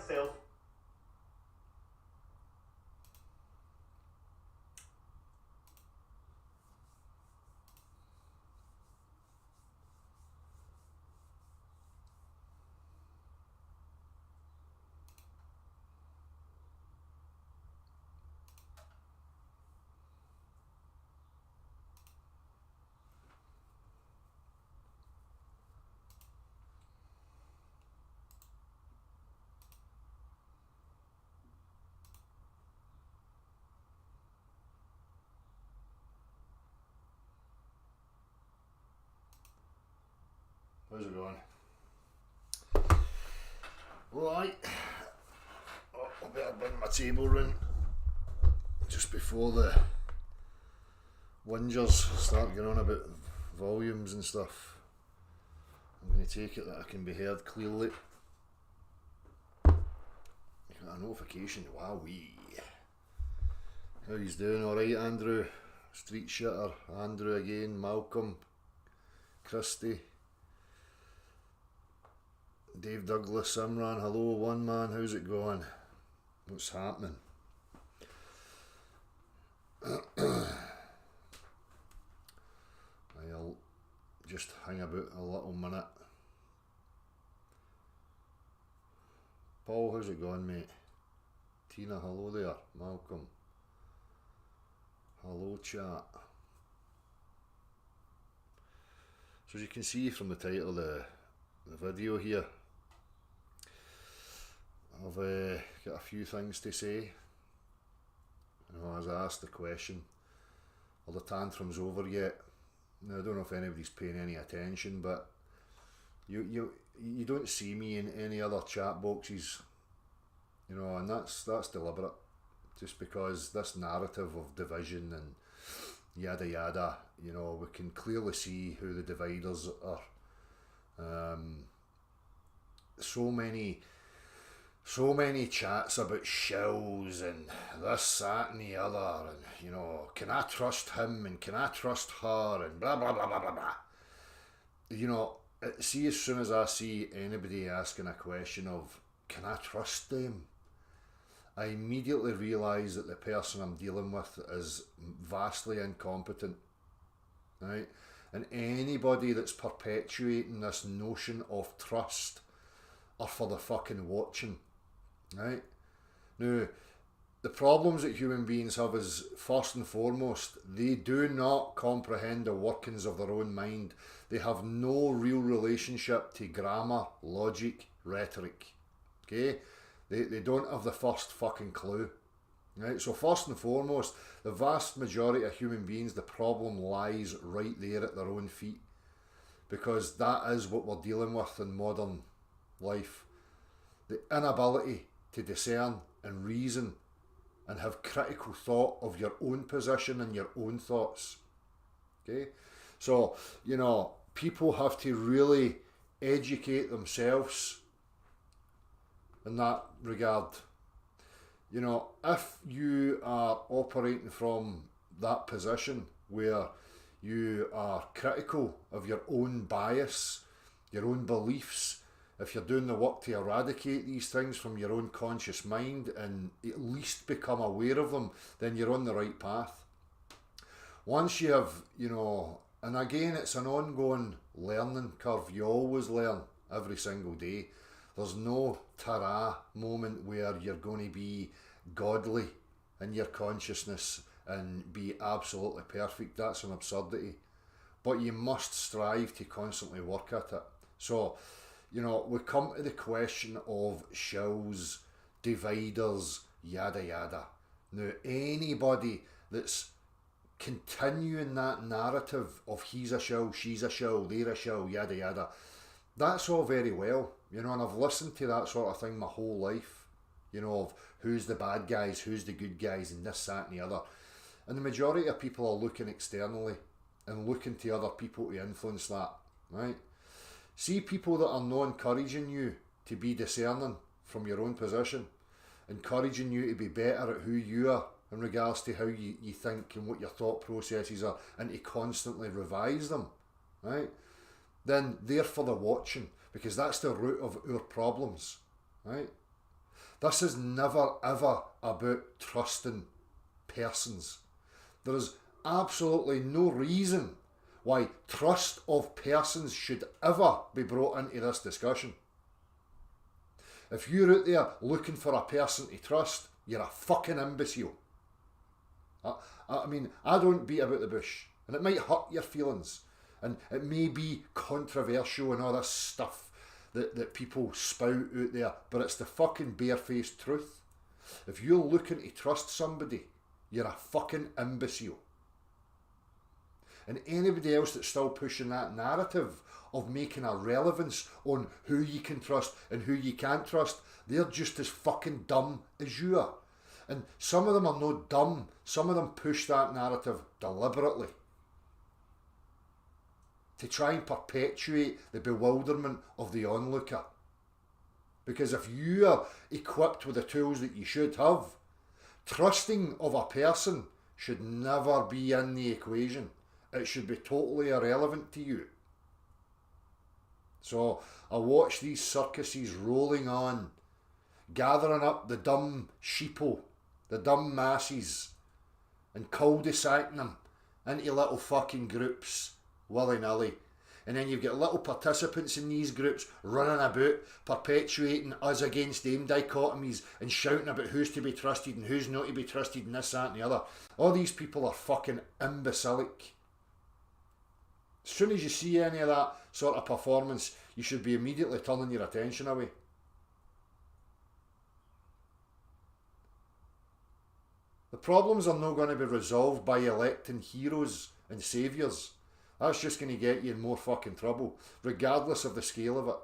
yourself. How's it going? Right. Oh, I better bring my table round just before the whingers start going on about volumes and stuff. I'm going to take it that I can be heard clearly. Got a notification. Wowee. How he's doing? Alright, Andrew? Street Shitter. Andrew again. Malcolm. Christy. Dave Douglas, Simran, hello, one man, how's it going? What's happening? I'll just hang about a little minute. Paul, how's it going, mate? Tina, hello there. Malcolm. Hello, chat. So as you can see from the title of the video here, I've got a few things to say. You know, as I asked the question, are the tantrums over yet? Now, I don't know if anybody's paying any attention, but you don't see me in any other chat boxes, you know, and that's deliberate, just because this narrative of division and yada yada, you know, we can clearly see who the dividers are. So many chats about shills and this, that and the other, and you know, can I trust him and can I trust her and blah blah blah blah blah blah. You know, see, as soon as I see anybody asking a question of can I trust them, I immediately realise that the person I'm dealing with is vastly incompetent, right? And anybody that's perpetuating this notion of trust are for the fucking watching, right? Now, the problems that human beings have is, first and foremost, they do not comprehend the workings of their own mind. They have no real relationship to grammar, logic, rhetoric, okay? They don't have the first fucking clue, right? So first and foremost, the vast majority of human beings, the problem lies right there at their own feet, because that is what we're dealing with in modern life. The inability to discern and reason and have critical thought of your own position and your own thoughts, okay? So, you know, people have to really educate themselves in that regard. You know, if you are operating from that position where you are critical of your own bias, your own beliefs, if you're doing the work to eradicate these things from your own conscious mind and at least become aware of them, then you're on the right path. Once you have, you know, and again, it's an ongoing learning curve. You always learn every single day. There's no ta-ra moment where you're going to be godly in your consciousness and be absolutely perfect. That's an absurdity. But you must strive to constantly work at it. So, you know, we come to the question of shills, dividers, yada yada. Now, anybody that's continuing that narrative of he's a shill, she's a shill, they're a shill, yada yada, that's all very well, you know, and I've listened to that sort of thing my whole life, you know, of who's the bad guys, who's the good guys, and this, that, and the other. And the majority of people are looking externally and looking to other people to influence that, right? See people that are not encouraging you to be discerning from your own position, encouraging you to be better at who you are in regards to how you think and what your thought processes are, and to constantly revise them, right? Then they're for the watching, because that's the root of our problems, right? This is never ever about trusting persons. There is absolutely no reason why trust of persons should ever be brought into this discussion. If you're out there looking for a person to trust, you're a fucking imbecile. I mean, I don't beat about the bush, and it might hurt your feelings, and it may be controversial and all this stuff that people spout out there, but it's the fucking barefaced truth. If you're looking to trust somebody, you're a fucking imbecile. And anybody else that's still pushing that narrative of making a relevance on who you can trust and who you can't trust, they're just as fucking dumb as you are. And some of them are not dumb, some of them push that narrative deliberately to try and perpetuate the bewilderment of the onlooker. Because if you are equipped with the tools that you should have, trusting of a person should never be in the equation. It should be totally irrelevant to you. So I watch these circuses rolling on, gathering up the dumb sheeple, the dumb masses, and cul-de-sacing them into little fucking groups, willy-nilly. And then you've got little participants in these groups running about, perpetuating us against them dichotomies and shouting about who's to be trusted and who's not to be trusted and this, that and the other. All these people are fucking imbecilic. As soon as you see any of that sort of performance, you should be immediately turning your attention away. The problems are not going to be resolved by electing heroes and saviours. That's just going to get you in more fucking trouble, regardless of the scale of it.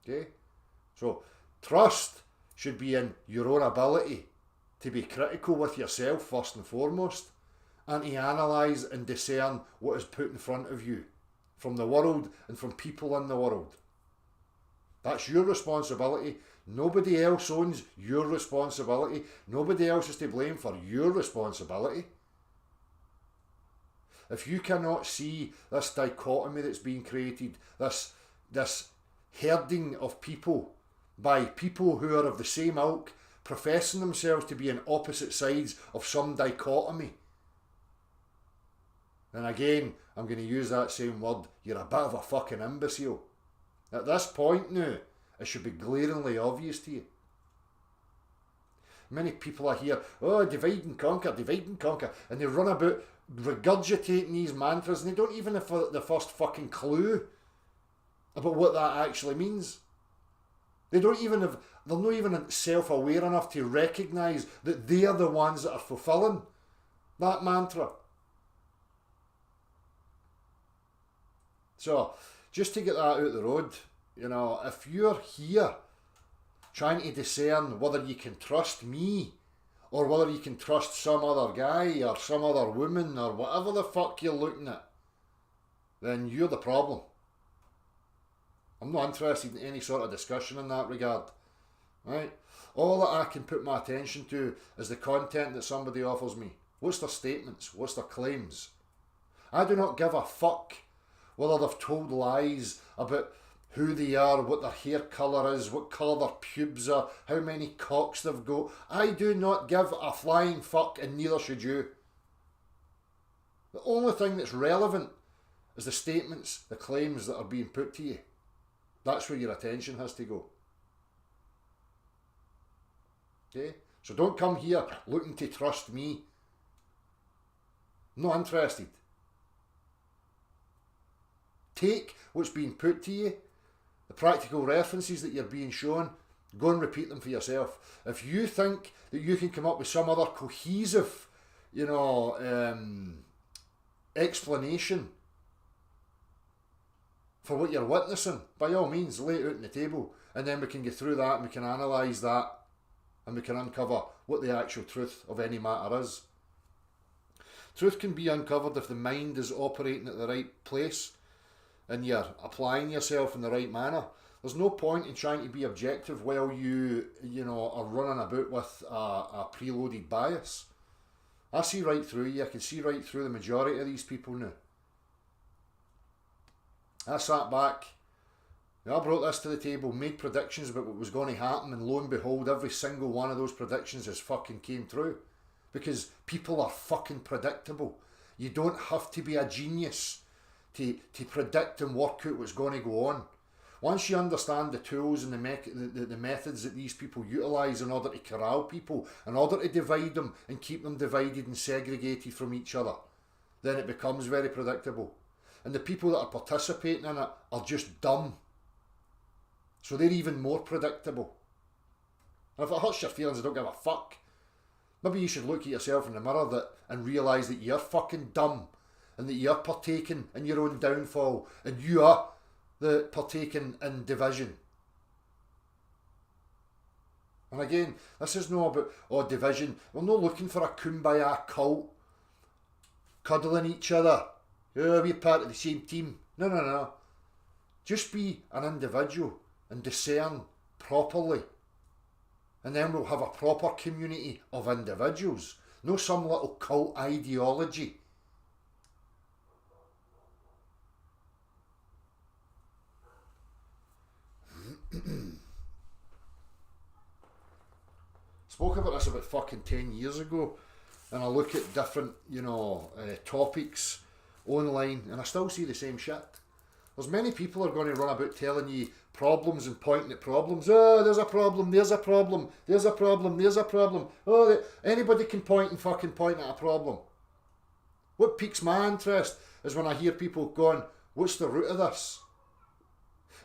Okay? So, trust should be in your own ability to be critical with yourself first and foremost, and to analyse and discern what is put in front of you from the world and from people in the world. That's your responsibility. Nobody else owns your responsibility. Nobody else is to blame for your responsibility. If you cannot see this dichotomy that's being created, this herding of people by people who are of the same ilk, professing themselves to be on opposite sides of some dichotomy, then again, I'm going to use that same word, you're a bit of a fucking imbecile. At this point now, it should be glaringly obvious to you. Many people are here, oh, divide and conquer, and they run about regurgitating these mantras and they don't even have the first fucking clue about what that actually means. They're not even self-aware enough to recognise that they are the ones that are fulfilling that mantra. So, just to get that out the road, you know, if you're here trying to discern whether you can trust me or whether you can trust some other guy or some other woman or whatever the fuck you're looking at, then you're the problem. I'm not interested in any sort of discussion in that regard. Right? All that I can put my attention to is the content that somebody offers me. What's their statements? What's their claims? I do not give a fuck whether they've told lies about who they are, what their hair colour is, what colour their pubes are, how many cocks they've got. I do not give a flying fuck, and neither should you. The only thing that's relevant is the statements, the claims that are being put to you. That's where your attention has to go. Okay? So don't come here looking to trust me. I'm not interested. Take what's being put to you, the practical references that you're being shown, go and repeat them for yourself. If you think that you can come up with some other cohesive, explanation for what you're witnessing, by all means, lay it out on the table, and then we can get through that and we can analyse that and we can uncover what the actual truth of any matter is. Truth can be uncovered if the mind is operating at the right place and you're applying yourself in the right manner. There's no point in trying to be objective while you are running about with a preloaded bias. I see right through you. I can see right through the majority of these people now. I sat back I brought this to the table, made predictions about what was going to happen, and lo and behold, every single one of those predictions has fucking came true. Because people are fucking predictable. You don't have to be a genius to predict and work out what's going to go on. Once you understand the tools and the methods that these people utilise in order to corral people, in order to divide them and keep them divided and segregated from each other, then it becomes very predictable. And the people that are participating in it are just dumb. So they're even more predictable. And if it hurts your feelings, I don't give a fuck. Maybe you should look at yourself in the mirror and realise that you're fucking dumb and that you're partaking in your own downfall and you are the partaking in division. And again, this is not about division. We're not looking for a kumbaya cult cuddling each other. Oh, we're part of the same team. No. Just be an individual and discern properly. And then we'll have a proper community of individuals. No some little cult ideology. Spoke about this about fucking 10 years ago, and I look at different, topics online, and I still see the same shit. There's many people are going to run about telling you problems and pointing at problems. Oh, there's a problem, there's a problem, there's a problem, there's a problem. Oh, anybody can point at a problem. What piques my interest is when I hear people going, what's the root of this?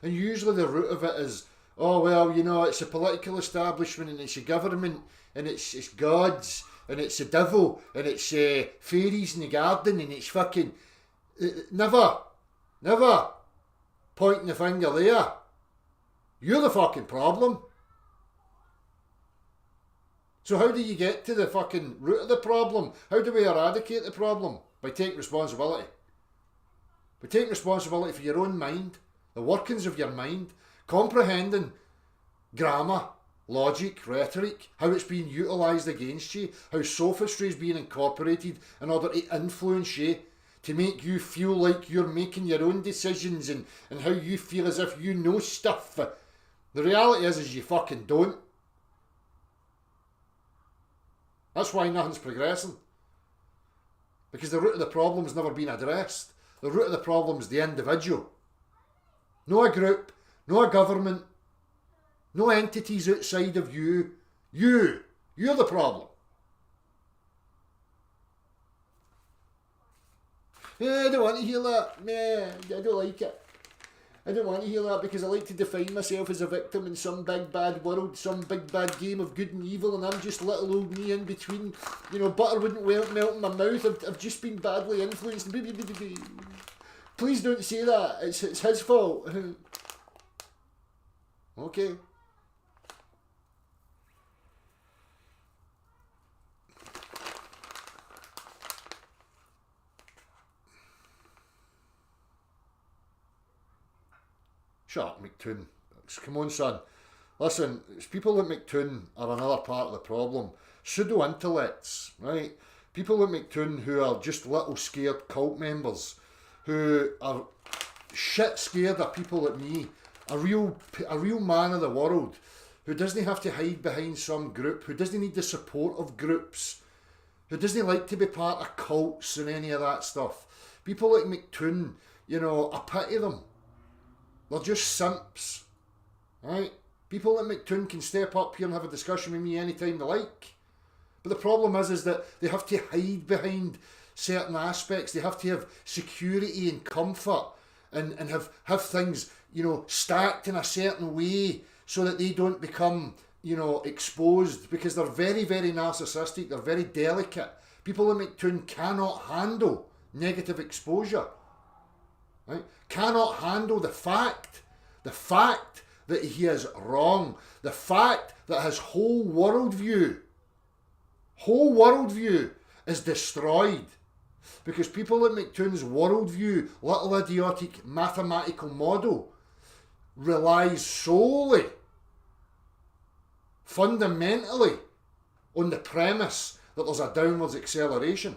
And usually the root of it is, oh, well, it's the political establishment and it's the government and it's gods and it's the devil and it's fairies in the garden and it's fucking... Never pointing the finger there. You're the fucking problem. So how do you get to the fucking root of the problem? How do we eradicate the problem? By taking responsibility. By taking responsibility for your own mind, the workings of your mind, comprehending grammar, logic, rhetoric, how it's being utilised against you, how sophistry is being incorporated in order to influence you, to make you feel like you're making your own decisions and how you feel as if you know stuff. The reality is you fucking don't. That's why nothing's progressing. Because the root of the problem's never been addressed. The root of the problem's the individual. No a group, no a government, no entities outside of you. You're the problem. I don't want to hear that. Nah, I don't like it. I don't want to hear that because I like to define myself as a victim in some big bad world, some big bad game of good and evil, and I'm just little old me in between. Butter wouldn't melt in my mouth. I've just been badly influenced. Please don't say that. It's his fault. Okay. Shut up, McToon. Come on, son. Listen, people like McToon are another part of the problem. Pseudo-intellects, right? People like McToon who are just little scared cult members, who are shit scared of people like me, a real man of the world, who doesn't have to hide behind some group, who doesn't need the support of groups, who doesn't like to be part of cults and any of that stuff. People like McToon, I pity them. They're just simps, right? People like McToon can step up here and have a discussion with me anytime they like. But the problem is that they have to hide behind certain aspects. They have to have security and comfort and have things, stacked in a certain way so that they don't become, exposed, because they're very, very narcissistic. They're very delicate. People like McToon cannot handle negative exposure. Right? Cannot handle the fact that he is wrong, the fact that his whole worldview is destroyed, because people like McToon's worldview, little idiotic mathematical model, relies solely, fundamentally, on the premise that there's a downwards acceleration.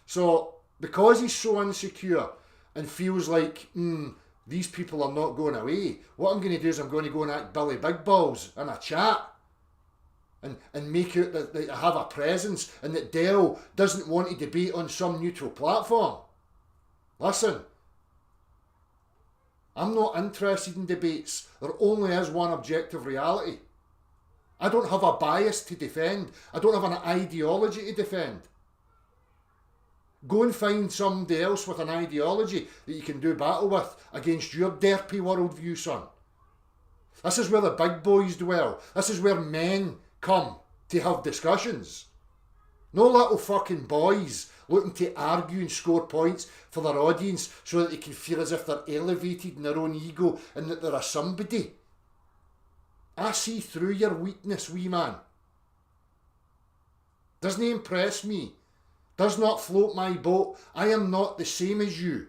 So, because he's so insecure and feels like These people are not going away. What I'm going to do is I'm going to go and act Billy Big Balls in a chat and make out that they have a presence and that Dell doesn't want to debate on some neutral platform. Listen, I'm not interested in debates. There only is one objective reality. I don't have a bias to defend. I don't have an ideology to defend. Go and find somebody else with an ideology that you can do battle with against your derpy worldview, son. This is where the big boys dwell. This is where men come to have discussions. No little fucking boys looking to argue and score points for their audience so that they can feel as if they're elevated in their own ego and that they're a somebody. I see through your weakness, wee man. Doesn't impress me. Does not float my boat. I am not the same as you.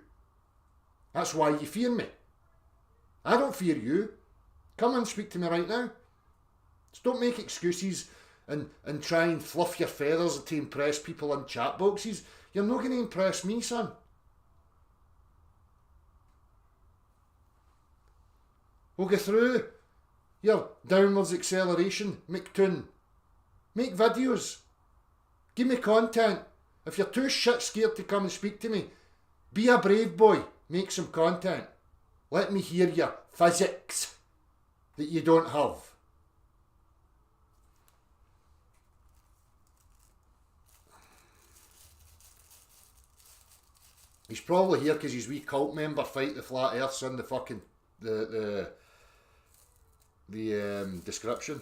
That's why you fear me. I don't fear you. Come and speak to me right now. Just don't make excuses and try and fluff your feathers to impress people in chat boxes. You're not going to impress me, son. We'll go through your downwards acceleration, McToon. Make videos. Give me content. If you're too shit scared to come and speak to me, be a brave boy. Make some content. Let me hear your physics that you don't have. He's probably here because his wee cult member fight the flat earths in the fucking the description.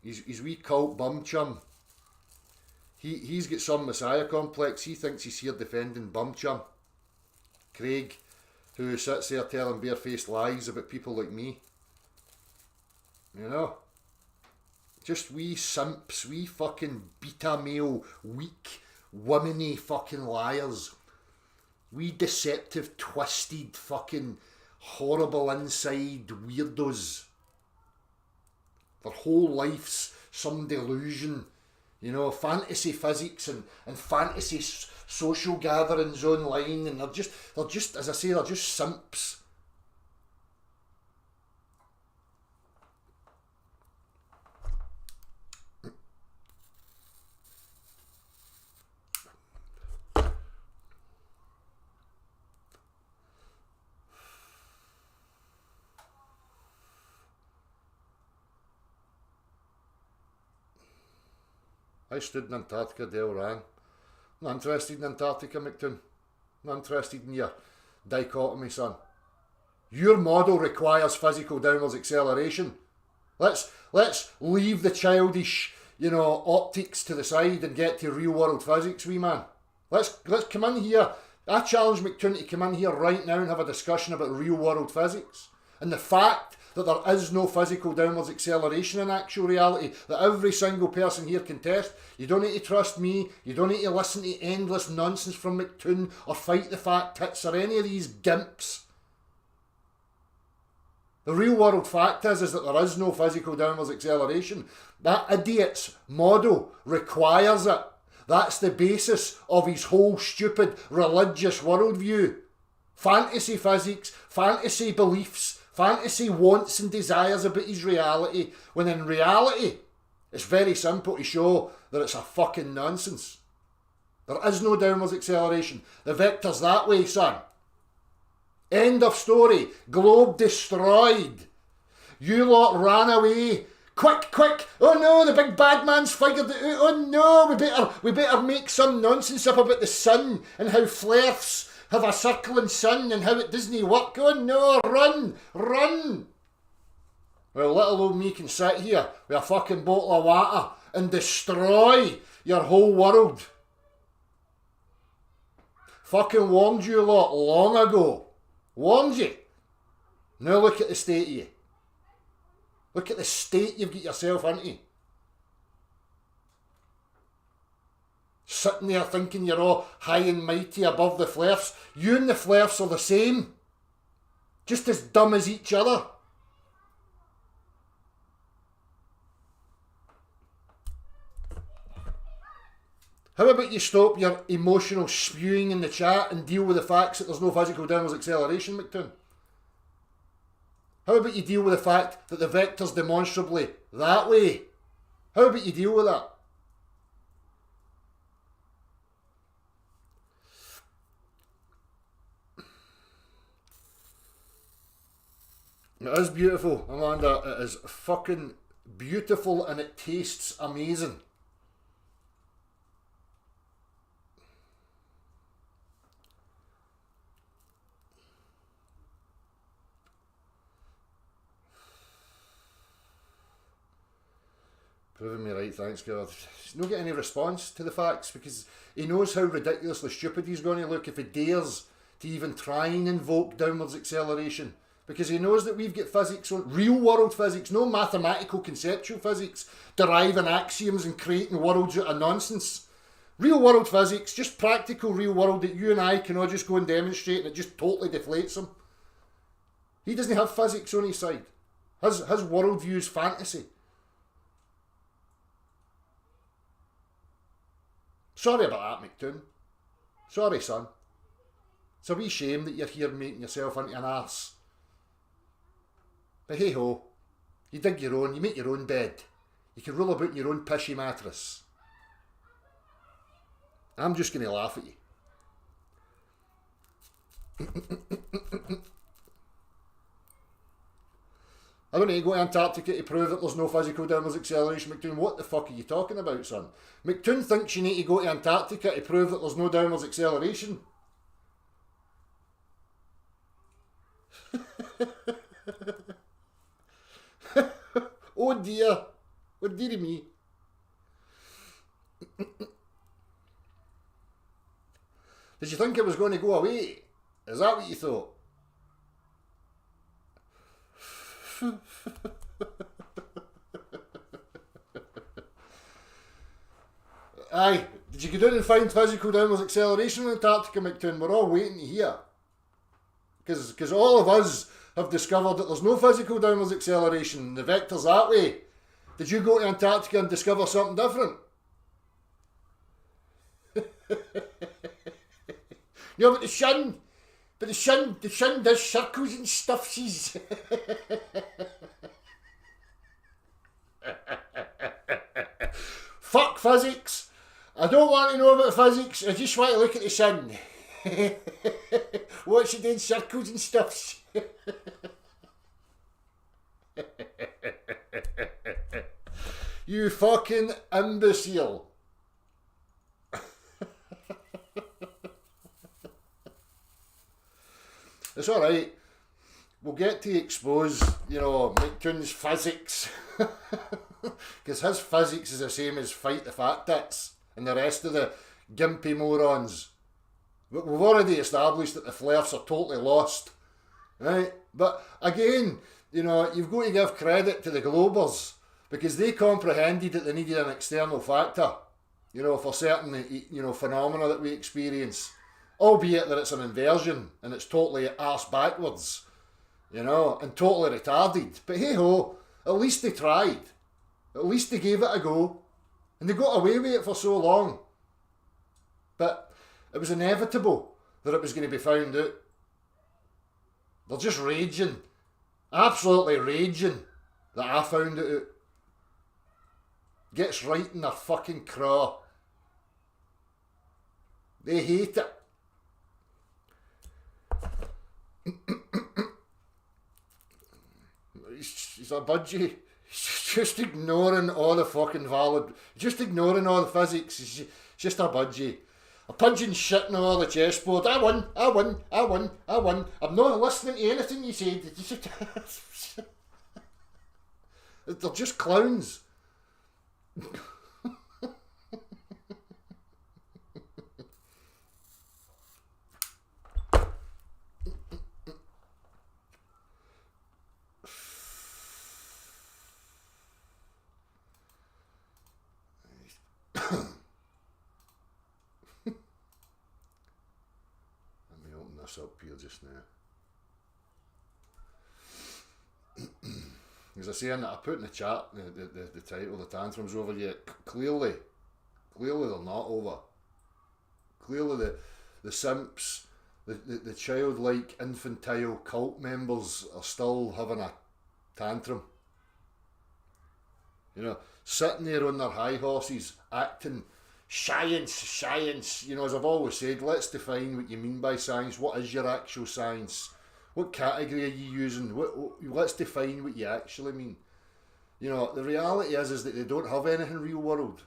His wee cult bum chum. He's got some messiah complex. He thinks he's here defending bum chum. Craig, who sits there telling barefaced lies about people like me. You know? Just wee simps, wee fucking beta male, weak, womany fucking liars. Wee deceptive, twisted, fucking horrible inside weirdos. Their whole life's some delusion. You know, fantasy physics and fantasy social gatherings online, and they're just, as I say, they're just simps. I stood in Antarctica, Dale ran. Not interested in Antarctica, McToon. Not interested in your dichotomy, son. Your model requires physical downwards acceleration. Let's leave the childish, optics to the side and get to real world physics, wee man. Let's come in here. I challenge McToon to come in here right now and have a discussion about real world physics. And the fact that there is no physical downwards acceleration in actual reality, that every single person here can test. You don't need to trust me, you don't need to listen to endless nonsense from McToon or Fight the Fat Tits or any of these gimps. The real world fact is that there is no physical downwards acceleration. That idiot's model requires it. That's the basis of his whole stupid religious worldview. Fantasy physics, fantasy beliefs, fantasy wants and desires about his reality, when in reality, it's very simple to show that it's a fucking nonsense. There is no downwards acceleration. The vector's that way, son. End of story. Globe destroyed. You lot ran away. Quick, quick. Oh no, the big bad man's figured it out. Oh no, we better make some nonsense up about the sun and how flares have a circling sun and how it doesn't work. Oh no, run, run. Well, little old me can sit here with a fucking bottle of water and destroy your whole world. Fucking warned you lot long ago. Warned you. Now look at the state of you. Look at the state you've got yourself into. Sitting there thinking you're all high and mighty above the flares. You and the flares are the same. Just as dumb as each other. How about you stop your emotional spewing in the chat and deal with the facts that there's no physical downwards acceleration, McToon? How about you deal with the fact that the vector's demonstrably that way? How about you deal with that? It is beautiful, Amanda. It is fucking beautiful and it tastes amazing. Proving me right, thanks God. He's not getting any response to the facts because he knows how ridiculously stupid he's going to look if he dares to even try and invoke downwards acceleration. Because he knows that we've got physics, real world physics, no mathematical conceptual physics, deriving axioms and creating worlds out of nonsense. Real world physics, just practical real world that you and I can all just go and demonstrate and it just totally deflates him. He doesn't have physics on his side. His worldview is fantasy. Sorry about that, McToon. Sorry, son. It's a wee shame that you're here making yourself into an arse. But hey ho, you dig your own, you make your own bed. You can roll about in your own pishy mattress. I'm just going to laugh at you. I don't need to go to Antarctica to prove that there's no physical downwards acceleration, McToon. What the fuck are you talking about, son? McToon thinks you need to go to Antarctica to prove that there's no downwards acceleration. Oh dear. Oh dear me. Did you think it was going to go away? Is that what you thought? Aye, did you go down and find physical downwards acceleration in Antarctica, McToon? We're all waiting to hear. Because all of us have discovered that there's no physical downwards acceleration. The vector's that way. Did you go to Antarctica and discover something different? No, but the sun does circles and stuff, she's. Fuck physics. I don't want to know about physics, I just want to look at the sun. What's it doing circles and stuff? You fucking imbecile. It's alright. We'll get to expose, McToon's physics. Because his physics is the same as Fight the Fat Tits and the rest of the gimpy morons. We've already established that the Flares are totally lost. Right? But again, you've got to give credit to the Globers because they comprehended that they needed an external factor, for certain, phenomena that we experience. Albeit that it's an inversion and it's totally arse backwards, and totally retarded. But hey ho, at least they tried. At least they gave it a go. And they got away with it for so long. But it was inevitable that it was going to be found out. They're just raging. Absolutely raging that I found it out. Gets right in their fucking craw. They hate it. He's a budgie. He's just ignoring all the fucking just ignoring all the physics. He's just a budgie. A pigeon shitting all the chessboard. I won. I'm not listening to anything you said. They're just clowns. Up here just now. As I say, I put in the chat the title, the Tantrums over yet. Clearly they're not over. clearly the simps, the childlike, infantile cult members are still having a tantrum. You know, sitting there on their high horses, acting science. You know, as I've always said, let's define what you mean by science. What is your actual science? What category are you using? Let's define what you actually mean. You know, the reality is that they don't have anything real world.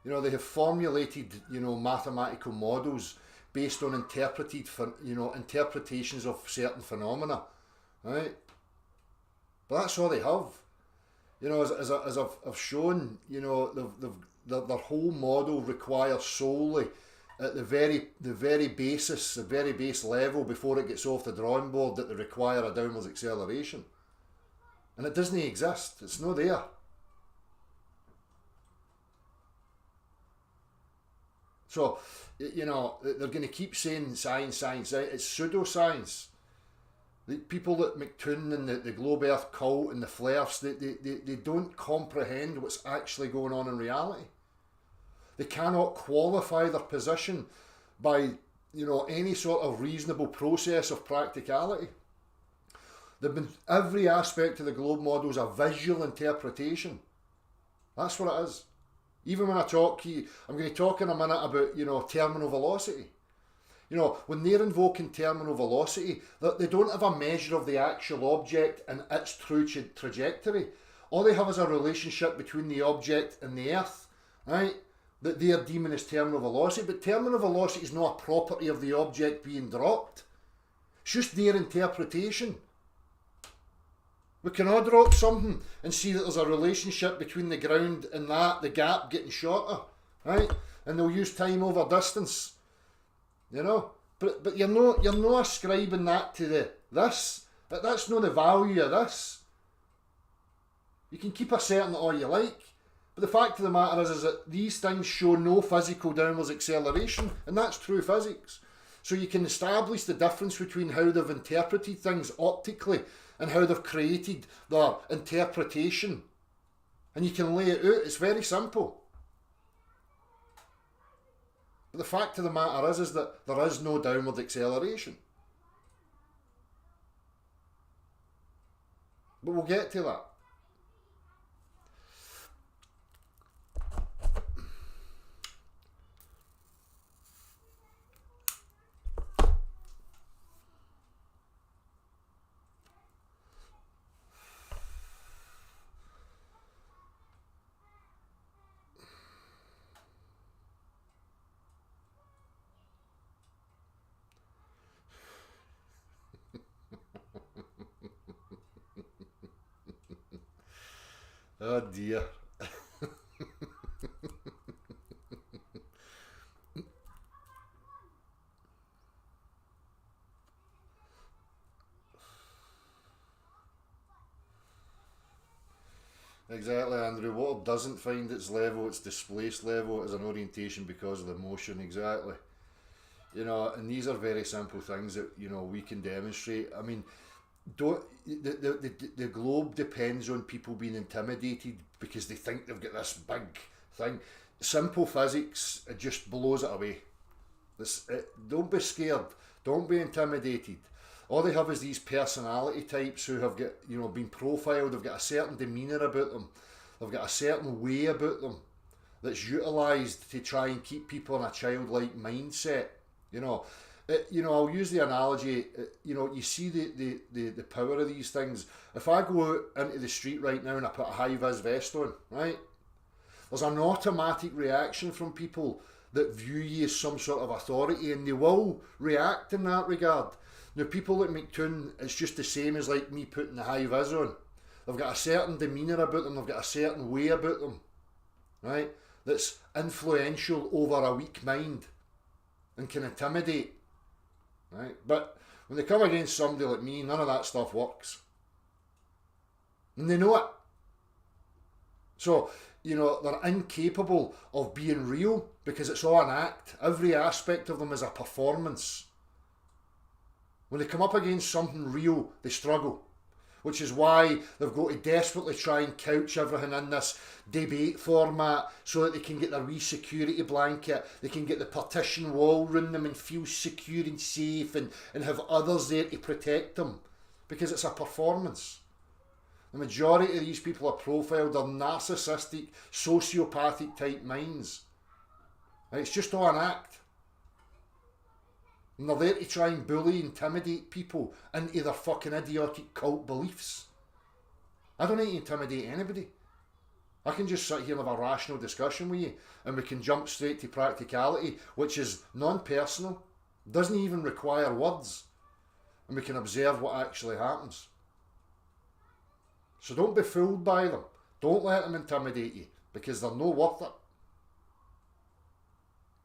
You know, they have formulated, you know, mathematical models based on interpretations of certain phenomena, right? But that's all they have. You know, as I've shown, you know, their whole model requires solely at the very base level before it gets off the drawing board that they require a downwards acceleration. And it doesn't exist. It's not there. So, you know, they're going to keep saying science. It's pseudoscience. The people at McToon and the Globe Earth cult and the Flares, they don't comprehend what's actually going on in reality. They cannot qualify their position by, you know, any sort of reasonable process of practicality. Every aspect of the globe model is a visual interpretation. That's what it is. Even when I talk, I'm going to talk in a minute about, you know, terminal velocity. You know, when they're invoking terminal velocity, they don't have a measure of the actual object and its true trajectory. All they have is a relationship between the object and the Earth, right? That they are deeming as terminal velocity. But terminal velocity is not a property of the object being dropped. It's just their interpretation. We can all drop something and see that there's a relationship between the ground and the gap getting shorter, right? And they'll use time over distance, you know. But you're not ascribing that to this. That's not the value of this. You can keep asserting it all you like, but the fact of the matter is that these things show no physical downwards acceleration, and that's true physics. So you can establish the difference between how they've interpreted things optically and how they've created their interpretation. And you can lay it out. It's very simple. But the fact of the matter is that there is no downward acceleration. But we'll get to that. Oh dear. Exactly, Andrew. Water doesn't find its level, its displaced level as an orientation because of the motion. Exactly. You know, and these are very simple things that, you know, we can demonstrate. I mean, the globe depends on people being intimidated because they think they've got this big thing. Simple physics, it just blows it away. Don't be scared. Don't be intimidated. All they have is these personality types who have got, you know, been profiled. They've got a certain demeanour about them. They've got a certain way about them that's utilised to try and keep people in a childlike mindset. You know, I'll use the analogy. You know, you see the power of these things. If I go out into the street right now and I put a high vis vest on, right, there's an automatic reaction from people that view you as some sort of authority, and they will react in that regard. Now, people at McToon, it's just the same as like me putting the high vis on. They've got a certain demeanour about them. They've got a certain way about them, right, that's influential over a weak mind and can intimidate, right? But when they come against somebody like me, none of that stuff works. And they know it. So, you know, they're incapable of being real because it's all an act. Every aspect of them is a performance. When they come up against something real, they struggle. which is why they've got to desperately try and couch everything in this debate format so that they can get their wee security blanket, they can get the partition wall around them and feel secure and safe and have others there to protect them, because it's a performance. The majority of these people are profiled are narcissistic, sociopathic type minds. And it's just all an act. And they're there to try and bully, intimidate people into their fucking idiotic cult beliefs. I don't need to intimidate anybody. I can just sit here and have a rational discussion with you, and we can jump straight to practicality, which is non-personal, doesn't even require words, and we can observe what actually happens. So don't be fooled by them. Don't let them intimidate you, because they're no worth it.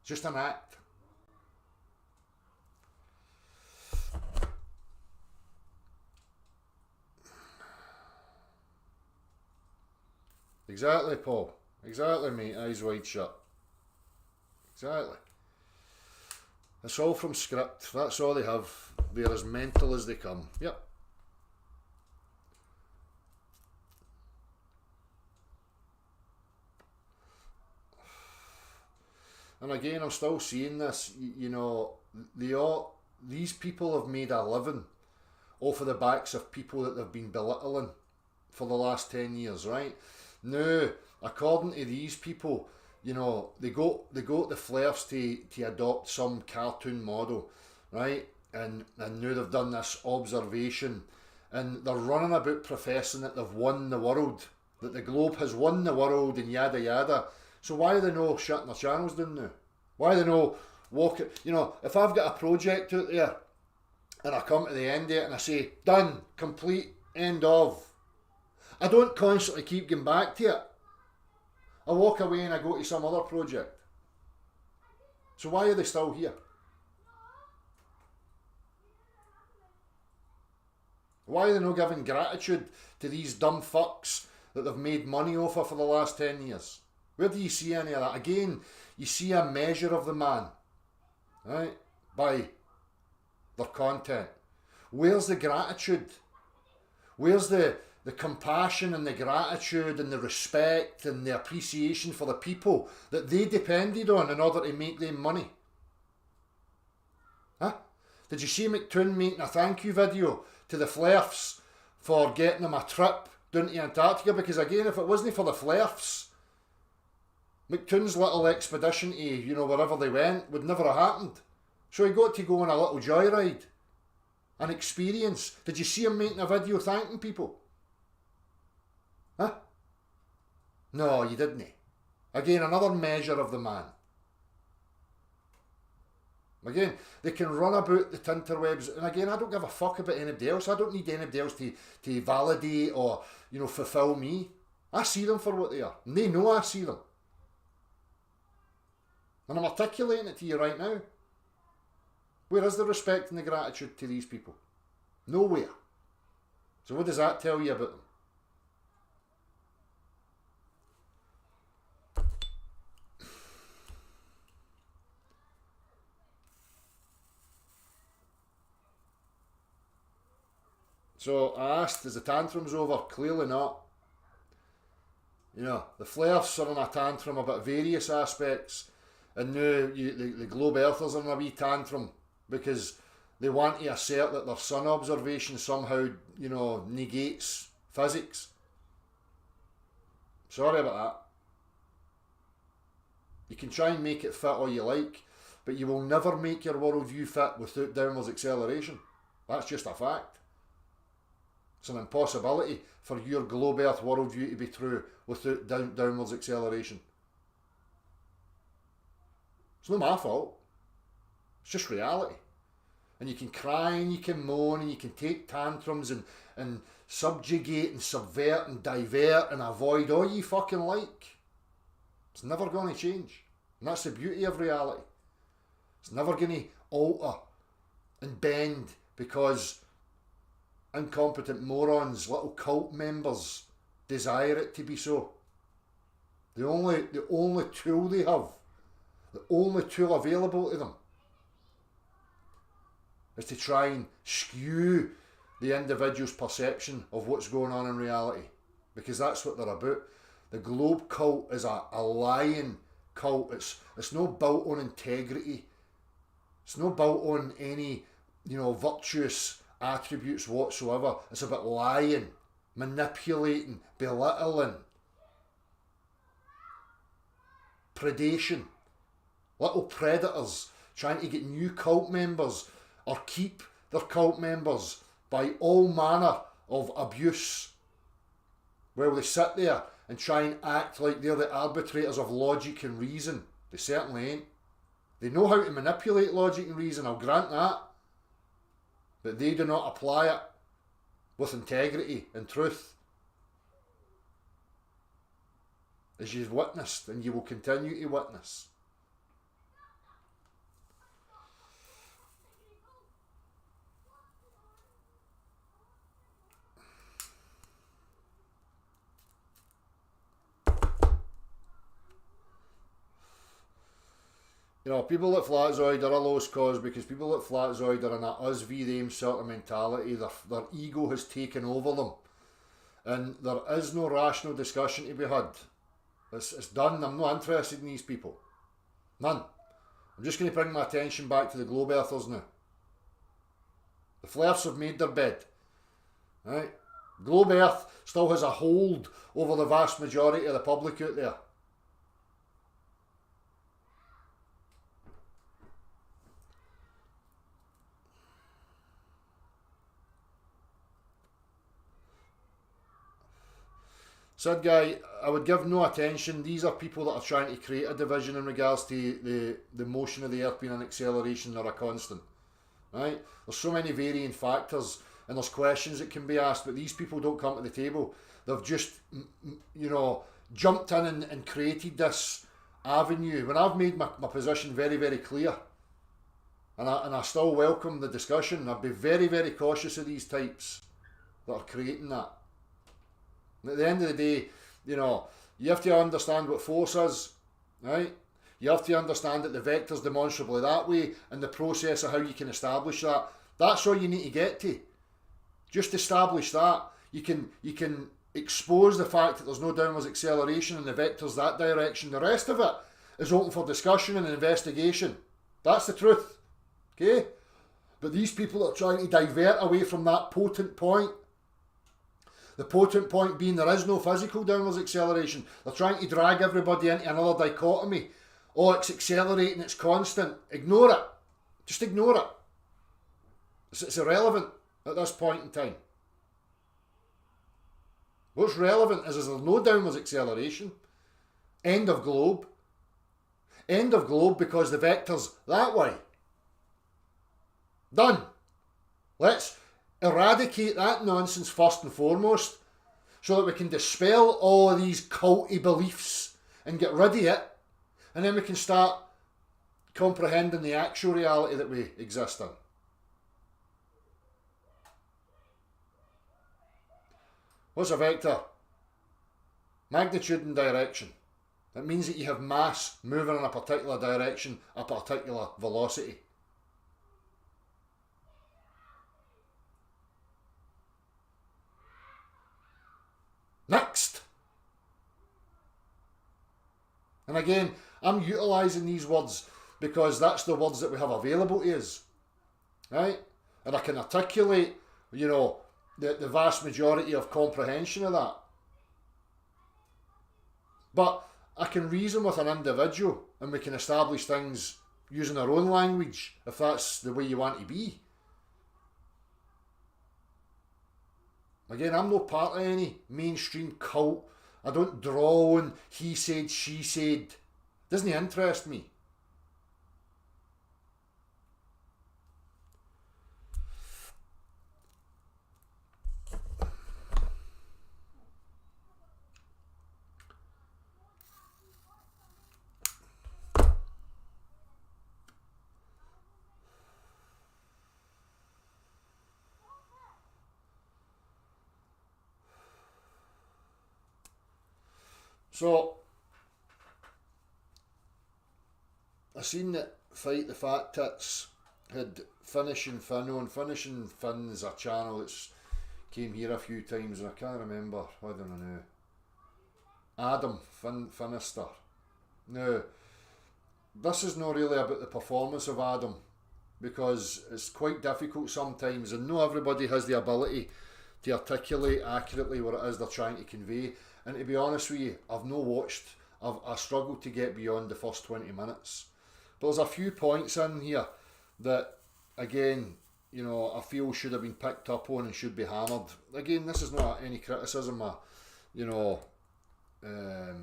It's just an act. Exactly, Paul. Exactly, mate. Eyes wide shut. Exactly. It's all from script. That's all they have. They're as mental as they come. Yep. And again, I'm still seeing this. You know, these people have made a living off of the backs of people that they've been belittling for the last 10 years, right? Now, according to these people, you know, they got the Ftfe to adopt some cartoon model, right? And now they've done this observation, and they're running about professing that they've won the world, that the globe has won the world, and yada yada. So why are they no shutting their channels down now? Why are they no walking? You know, if I've got a project out there, and I come to the end of it and I say, done, complete, end of, I don't constantly keep going back to it. I walk away and I go to some other project. So why are they still here? Why are they not giving gratitude to these dumb fucks that they've made money off of for the last 10 years? Where do you see any of that? Again, you see a measure of the man, right, by their content. Where's the gratitude? Where's the compassion and the gratitude and the respect and the appreciation for the people that they depended on in order to make them money? Huh? Did you see McToon making a thank you video to the Ftfes for getting them a trip down to Antarctica? Because again, if it wasn't for the Ftfes, McToon's little expedition to, you know, wherever they went would never have happened. So he got to go on a little joyride, an experience. Did you see him making a video thanking people? Huh? No, you didn't. Again, another measure of the man. Again, they can run about the tinterwebs, and again, I don't give a fuck about anybody else. I don't need anybody else to validate or, you know, fulfill me. I see them for what they are, and they know I see them. And I'm articulating it to you right now. Where is the respect and the gratitude to these people? Nowhere. So what does that tell you about them? So I asked, is the tantrums over? Clearly not. You know, the Ftfes are in a tantrum about various aspects, and now the globe earthers are in a wee tantrum because they want to assert that their sun observation somehow, you know, negates physics. Sorry about that. You can try and make it fit all you like, but you will never make your worldview fit without downwards acceleration. That's just a fact. It's an impossibility for your globe earth worldview to be true without downwards acceleration. It's not my fault. It's just reality. And you can cry and you can moan and you can take tantrums and subjugate and subvert and divert and avoid all you fucking like. It's never going to change. And that's the beauty of reality. It's never going to alter and bend because incompetent morons, little cult members, desire it to be so. The only tool they have, the only tool available to them, is to try and skew the individual's perception of what's going on in reality, because that's what they're about. The globe cult is a lying cult. It's not built on integrity. It's not built on any, virtuous attributes whatsoever. It's about lying, manipulating, belittling, predation. Little predators trying to get new cult members or keep their cult members by all manner of abuse. Well, they sit there and try and act like they're the arbitrators of logic and reason. They certainly ain't. They know how to manipulate logic and reason, I'll grant that. But they do not apply it with integrity and truth. As you've witnessed and you will continue to witness. People at Flatzoid are a lost cause because people at Flatzoid are in a us v them sort of mentality. Their ego has taken over them. And there is no rational discussion to be had. It's done. I'm not interested in these people. None. I'm just going to bring my attention back to the globe earthers now. The Flares have made their bed. Right? Globe Earth still has a hold over the vast majority of the public out there. Said guy, I would give no attention. These are people that are trying to create a division in regards to the motion of the earth being an acceleration or a constant. Right? There's so many varying factors and there's questions that can be asked, but these people don't come to the table. They've just, jumped in and created this avenue. When I've made my position very, very clear, and I still welcome the discussion, I'd be very, very cautious of these types that are creating that. At the end of the day, you have to understand what force is, right? You have to understand that the vector's demonstrably that way and the process of how you can establish that. That's all you need to get to. Just establish that. You can expose the fact that there's no downwards acceleration and the vector's that direction. The rest of it is open for discussion and investigation. That's the truth. Okay? But these people are trying to divert away from that potent point. The potent point being there is no physical downwards acceleration. They're trying to drag everybody into another dichotomy. Oh, it's accelerating, it's constant. Ignore it. Just ignore it. It's irrelevant at this point in time. What's relevant is there's no downwards acceleration. End of globe. End of globe because the vector's that way. Done. Let's eradicate that nonsense first and foremost so that we can dispel all of these culty beliefs and get rid of it, and then we can start comprehending the actual reality that we exist in. What's a vector? Magnitude and direction. It means that you have mass moving in a particular direction, a particular velocity. Next. And again, I'm utilising these words because that's the words that we have available to us. Right? And I can articulate, the vast majority of comprehension of that. But I can reason with an individual and we can establish things using our own language if that's the way you want to be. Again, I'm no part of any mainstream cult. I don't draw on he said, she said. Doesn't interest me. So, I seen that Fight the Fat Tits had Finishing Fin on. Finishing Fin's a channel that's came here a few times, and I can't remember. I don't know. Adam Finister. Now, this is not really about the performance of Adam, because it's quite difficult sometimes, and not everybody has the ability to articulate accurately what it is they're trying to convey. And to be honest with you, I've no watched. I struggled to get beyond the first 20 minutes. But there's a few points in here that, again, you know, I feel should have been picked up on and should be hammered. Again, this is not any criticism of, you know,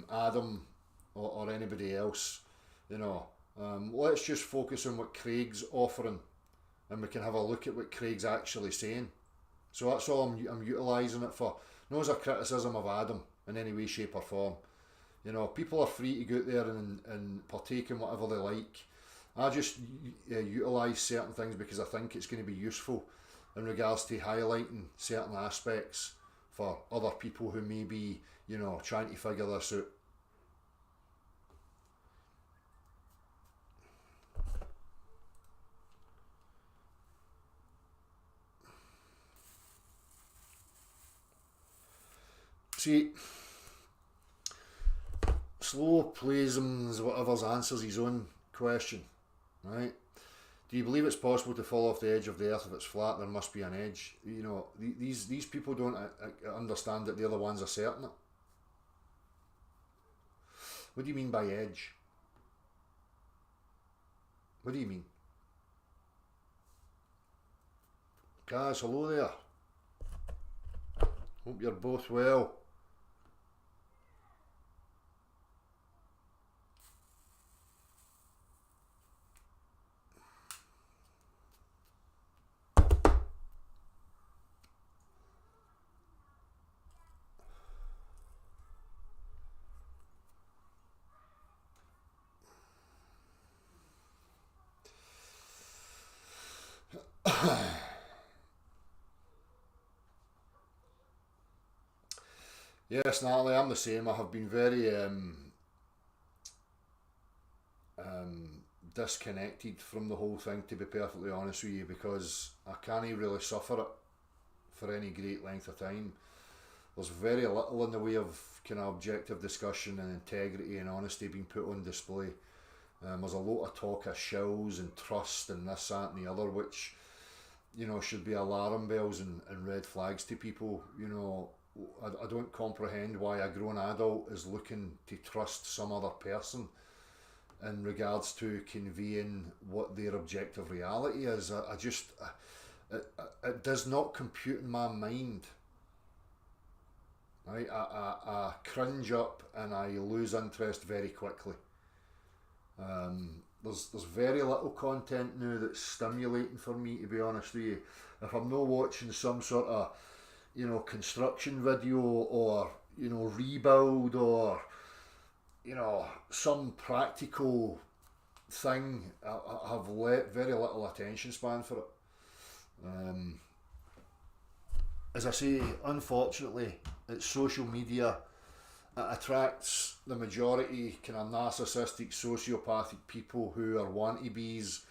Adam or anybody else. You know, let's just focus on what Craig's offering, and we can have a look at what Craig's actually saying. So that's all I'm utilising it for. No as a criticism of Adam in any way, shape or form. You know, people are free to go out there and partake in whatever they like. I just utilise certain things because I think it's going to be useful in regards to highlighting certain aspects for other people who may be, you know, trying to figure this out. See, Slow plays him whatever's answers his own question, right? Do you believe it's possible to fall off the edge of the earth if it's flat? There must be an edge. You know, these people don't understand that they're the ones asserting it. What do you mean by edge? What do you mean? Guys, hello there. Hope you're both well. Yes, Natalie, I'm the same. I have been very disconnected from the whole thing, to be perfectly honest with you, because I can't really suffer it for any great length of time. There's very little in the way of kind of objective discussion and integrity and honesty being put on display. There's a lot of talk of shows and trust and this, that and the other, which, you know, should be alarm bells and red flags to people. You know, I don't comprehend why a grown adult is looking to trust some other person in regards to conveying what their objective reality is. I just, it does not compute in my mind. Right? I cringe up and I lose interest very quickly. There's very little content now that's stimulating for me, to be honest with you. If I'm not watching some sort of, you know, construction video or, you know, rebuild or, you know, some practical thing, I have very little attention span for it. As I say, unfortunately, it's social media. It attracts the majority kind of narcissistic, sociopathic people who are wannabes,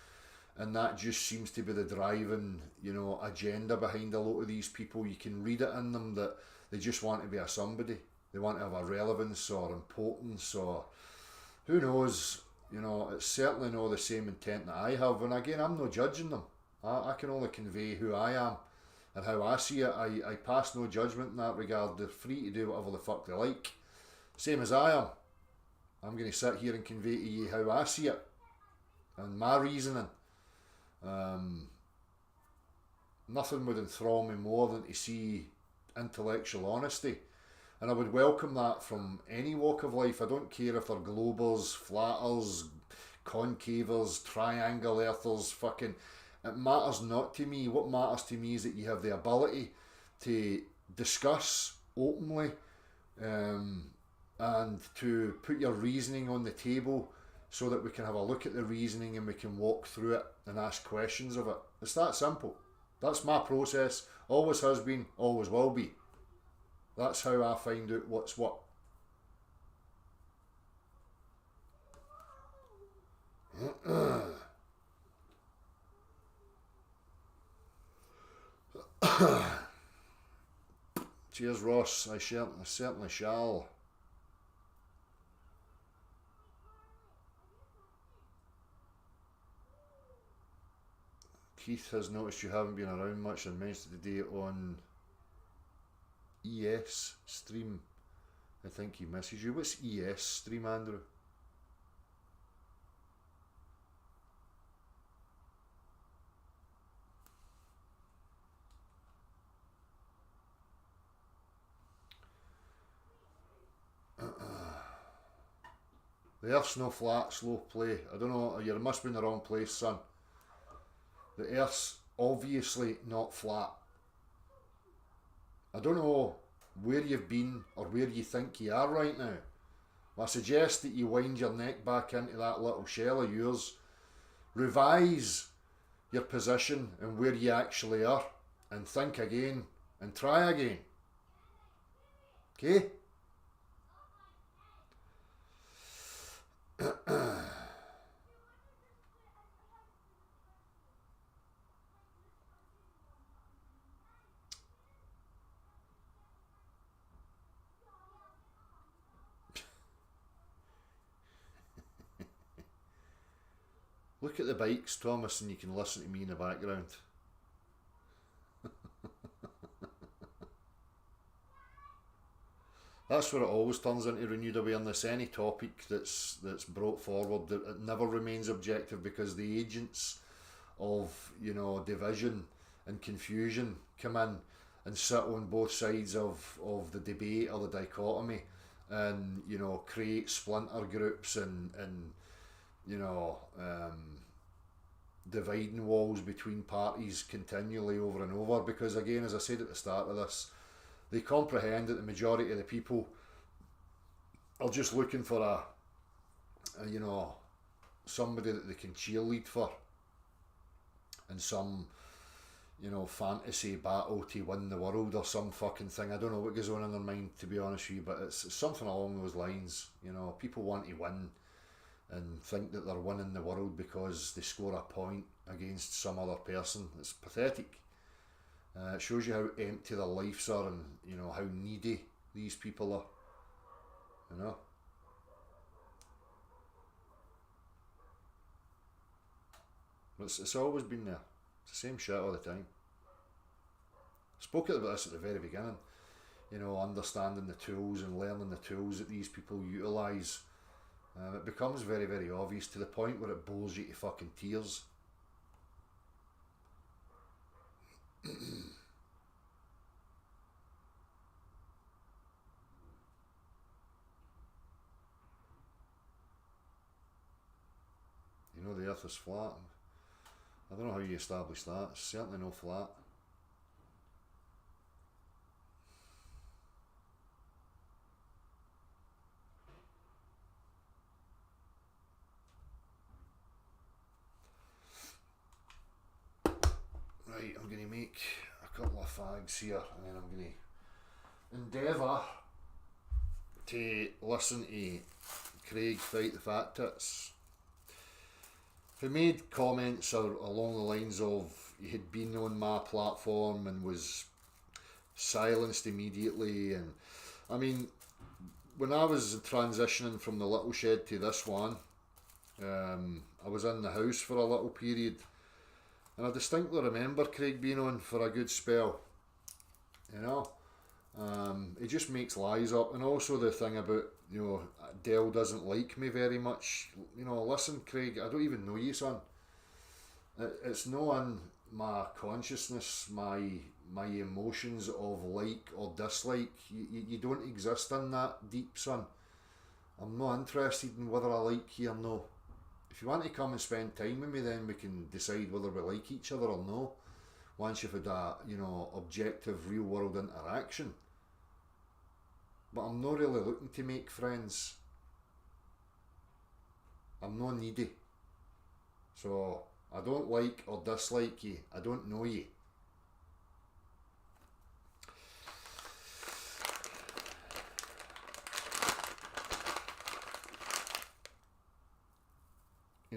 and that just seems to be the driving, you know, agenda behind a lot of these people. You can read it in them that they just want to be a somebody. They want to have a relevance or importance, or who knows. You know, it's certainly not the same intent that I have. And again, I'm not judging them. I can only convey who I am and how I see it. I pass no judgment in that regard. They're free to do whatever the fuck they like. Same as I am. I'm going to sit here and convey to you how I see it and my reasoning. Nothing would enthrall me more than to see intellectual honesty, and I would welcome that from any walk of life. I don't care if they're globers, flatters, concavers, triangle earthers, fucking, it matters not to me. What matters to me is that you have the ability to discuss openly, and to put your reasoning on the table so that we can have a look at the reasoning and we can walk through it and ask questions of it. It's that simple. That's my process. Always has been, always will be. That's how I find out what's what. Cheers, Ross. I certainly shall. Keith has noticed you haven't been around much and mentioned today on ES stream. I think he misses you. What's ES stream, Andrew? The Earth's no flat, slow play. I don't know, you must be in the wrong place, son. The Earth's obviously not flat. I don't know where you've been or where you think you are right now. I suggest that you wind your neck back into that little shell of yours, revise your position and where you actually are, and think again and try again. Okay? Look at the bikes, Thomas, and you can listen to me in the background. That's where it always turns into renewed awareness. Any topic that's brought forward, it never remains objective, because the agents of, division and confusion come in and sit on both sides of the debate or the dichotomy, and create splinter groups and dividing walls between parties continually over and over, because again, as I said at the start of this, they comprehend that the majority of the people are just looking for a somebody that they can cheerlead for in some fantasy battle to win the world or some fucking thing. I don't know what goes on in their mind, to be honest with you, but it's something along those lines. People want to win and think that they're winning the world because they score a point against some other person. It's pathetic. It shows you how empty their lives are, and how needy these people are. It's always been there. It's the same shit all the time. I spoke about this at the very beginning. Understanding the tools and learning the tools that these people utilise. It becomes very, very obvious, to the point where it bores you to fucking tears. The Earth is flat. I don't know how you establish that. It's certainly no flat. Right, I'm going to make a couple of fags here, and then I'm going to endeavour to listen to Craig fight the fat tits, who made comments along the lines of he had been on my platform and was silenced immediately. And I mean, when I was transitioning from the little shed to this one, I was in the house for a little period, and I distinctly remember Craig being on for a good spell. He just makes lies up, and also the thing about Dell doesn't like me very much. Listen, Craig, I don't even know you, son. It's not in my consciousness, my emotions of like or dislike. You don't exist in that deep, son. I'm not interested in whether I like you or no. If you want to come and spend time with me, then we can decide whether we like each other or no, once you've had a objective real world interaction. But I'm not really looking to make friends. I'm not needy. So I don't like or dislike you. I don't know you.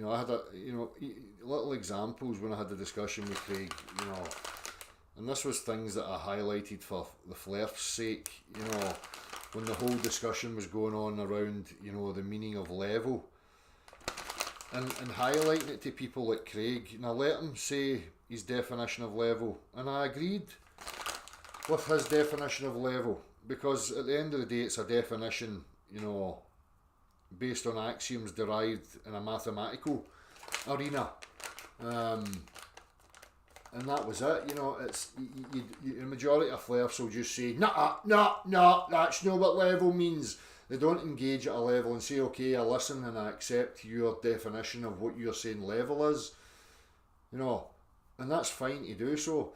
I had little examples when I had the discussion with Craig. And this was things that I highlighted for the Ftfe's sake, you know, when the whole discussion was going on around, you know, the meaning of level. And highlighting it to people like Craig, and I let him say his definition of level, and I agreed with his definition of level, because at the end of the day it's a definition, you know, based on axioms derived in a mathematical arena. And that was it, you know. It's the majority of Ftfes will just say, no, that's not what level means. They don't engage at a level and say, okay, I listen and I accept your definition of what you're saying level is, you know, and that's fine to do so.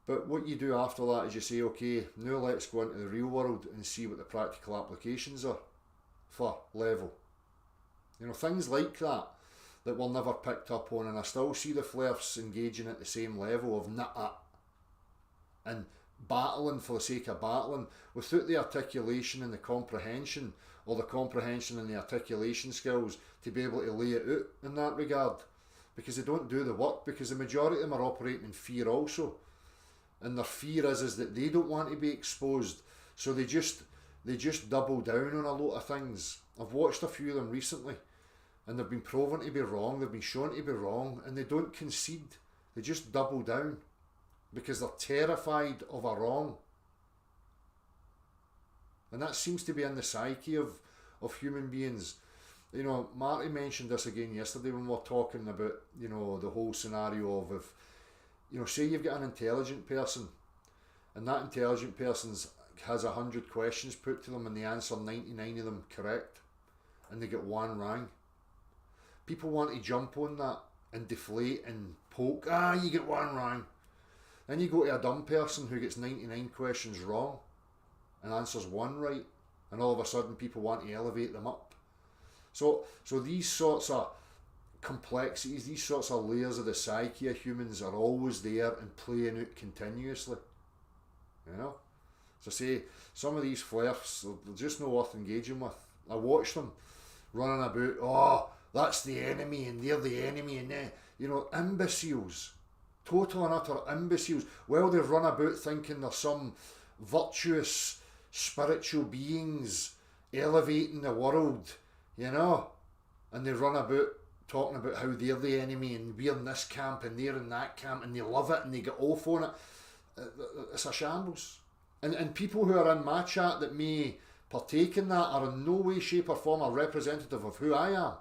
But what you do after that is you say, okay, now let's go into the real world and see what the practical applications are for level. You know, things like that were never picked up on, and I still see the Ftfes engaging at the same level of nah and battling for the sake of battling without the articulation and the comprehension, or the comprehension and the articulation skills to be able to lay it out in that regard, because they don't do the work, because the majority of them are operating in fear also, and their fear is that they don't want to be exposed, so they just double down on a lot of things. I've watched a few of them recently, and they've been proven to be wrong, they've been shown to be wrong, and they don't concede, they just double down, because they're terrified of a wrong. And that seems to be in the psyche of human beings. You know, Marty mentioned this again yesterday when we were talking about, you know, the whole scenario of, if, you know, say you've got an intelligent person, and that intelligent person has 100 questions put to them and they answer 99 of them correct, and they get one wrong. People want to jump on that and deflate and poke, you get one wrong. Then you go to a dumb person who gets 99 questions wrong and answers one right, and all of a sudden people want to elevate them up. So these sorts of complexities, these sorts of layers of the psyche of humans are always there and playing out continuously. You know? So say, some of these Ftfes, they're just not worth engaging with. I watch them running about, that's the enemy and they're the enemy, and you know, imbeciles. Total and utter imbeciles. Well, they run about thinking they're some virtuous spiritual beings elevating the world, you know, and they run about talking about how they're the enemy and we're in this camp and they're in that camp, and they love it and they get off on it. It's a shambles. And people who are in my chat that may partake in that are in no way, shape or form a representative of who I am.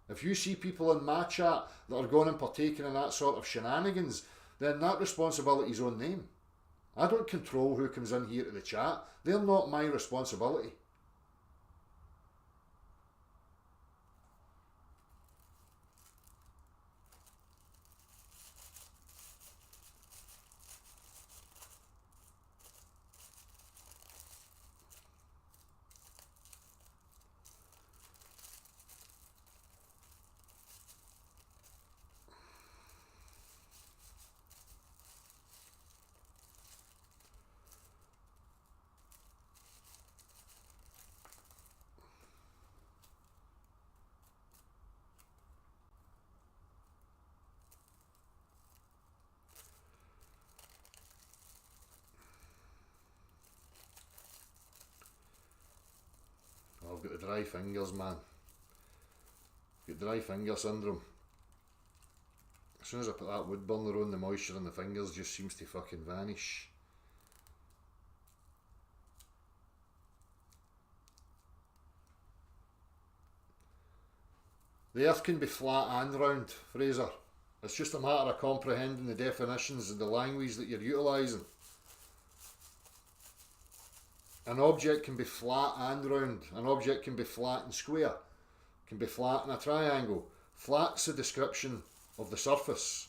If you see people in my chat that are going and partaking in that sort of shenanigans, then that responsibility is on them. I don't control who comes in here to the chat. They're not my responsibility. I've got the dry fingers, man. I've got dry finger syndrome. As soon as I put that wood burner on, the moisture in the fingers just seems to fucking vanish. The earth can be flat and round, Fraser. It's just a matter of comprehending the definitions and the language that you're utilising. An object can be flat and round. An object can be flat and square. Can be flat in a triangle. Flat's a description of the surface,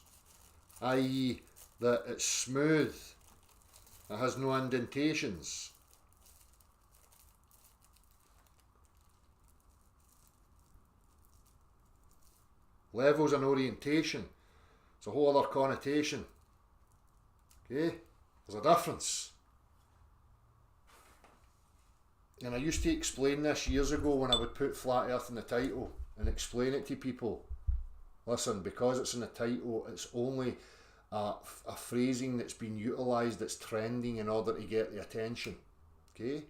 i.e. that it's smooth, it has no indentations. Level's an orientation. It's a whole other connotation. Okay? There's a difference. And I used to explain this years ago when I would put Flat Earth in the title and explain it to people. Listen, because it's in the title, it's only a phrasing that's been utilised, that's trending in order to get the attention. Okay?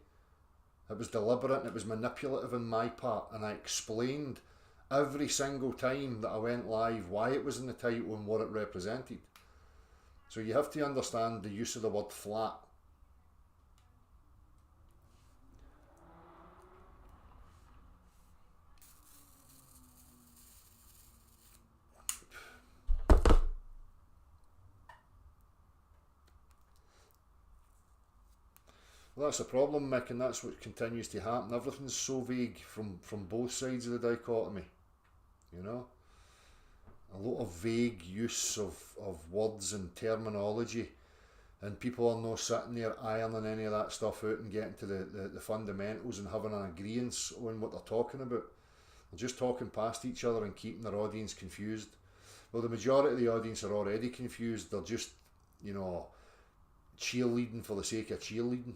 It was deliberate and it was manipulative on my part, and I explained every single time that I went live why it was in the title and what it represented. So you have to understand the use of the word flat. Well, that's the problem, Mick, and that's what continues to happen. Everything's so vague from both sides of the dichotomy, you know? A lot of vague use of words and terminology, and people are not sitting there ironing any of that stuff out and getting to the fundamentals and having an agreement on what they're talking about. They're just talking past each other and keeping their audience confused. Well, the majority of the audience are already confused. They're just, you know, cheerleading for the sake of cheerleading.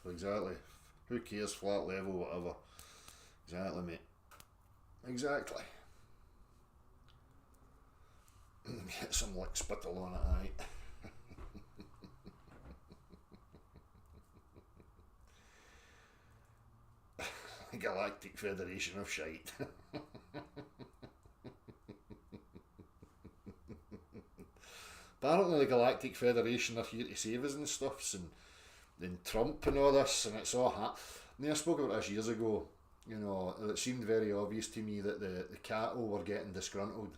Exactly. Who cares? Flat level, whatever. Exactly, mate. Exactly. Get some lick spittle on it, aye. Galactic Federation of Shite. Apparently the Galactic Federation are here to save us and stuffs, and Trump and all this, and it's all I spoke about this years ago. You know, it seemed very obvious to me that the cattle were getting disgruntled,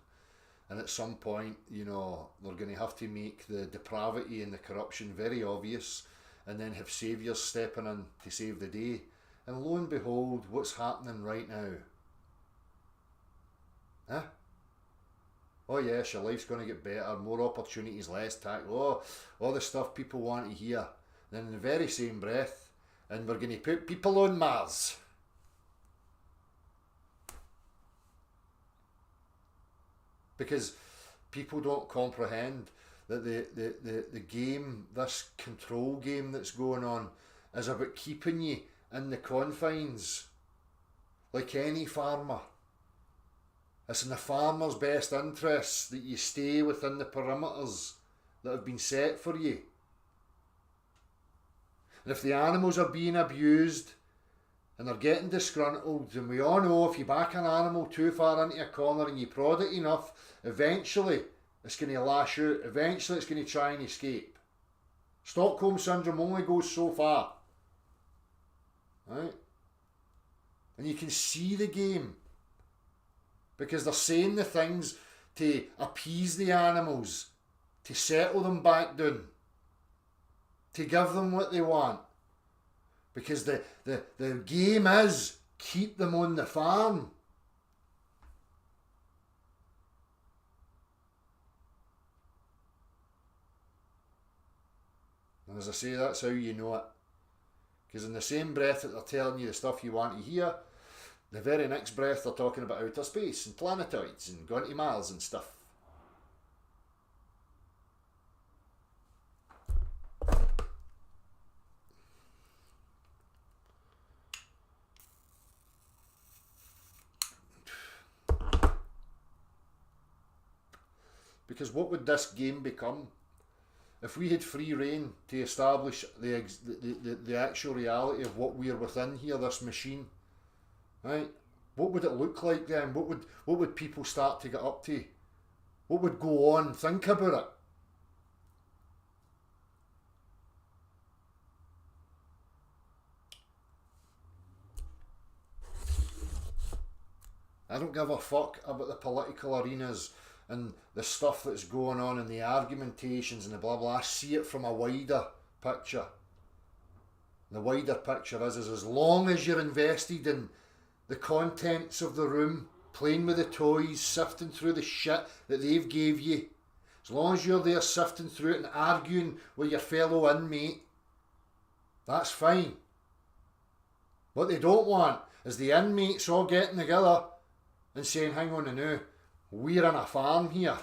and at some point, you know, they're going to have to make the depravity and the corruption very obvious, and then have saviours stepping in to save the day. And lo and behold, what's happening right now? Huh? Oh yes, your life's going to get better, more opportunities, less tax, all the stuff people want to hear. Then in the very same breath, and we're going to put people on Mars. Because people don't comprehend that the game, this control game that's going on, is about keeping you in the confines, like any farmer. It's in the farmer's best interests that you stay within the perimeters that have been set for you. And if the animals are being abused and they're getting disgruntled, and we all know if you back an animal too far into a corner and you prod it enough, eventually it's going to lash out, eventually it's going to try and escape. Stockholm Syndrome only goes so far. Right? And you can see the game, because they're saying the things to appease the animals, to settle them back down, to give them what they want. Because the game is keep them on the farm. And as I say, that's how you know it. Because in the same breath that they're telling you the stuff you want to hear, the very next breath they're talking about outer space and planetoids and going to Mars and stuff. Because what would this game become if we had free reign to establish the actual reality of what we are within here, this machine, right? What would it look like then? What would people start to get up to? What would go on? Think about it. I don't give a fuck about the political arenas and the stuff that's going on and the argumentations and the blah blah. I see it from a wider picture. The wider picture is as long as you're invested in the contents of the room, playing with the toys, sifting through the shit that they've gave you, as long as you're there sifting through it and arguing with your fellow inmate, that's fine. What they don't want is the inmates all getting together and saying, hang on now, we're on a farm here.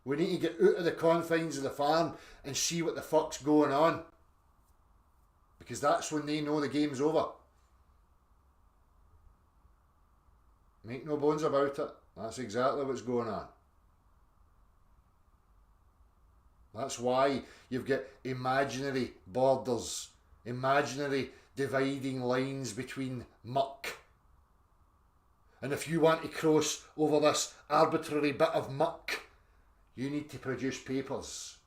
We need to get out of the confines of the farm and see what the fuck's going on. because that's when they know the game's over. Make no bones about it. That's exactly what's going on. That's why you've got imaginary borders, imaginary dividing lines between muck. And if you want to cross over this arbitrary bit of muck, you need to produce papers,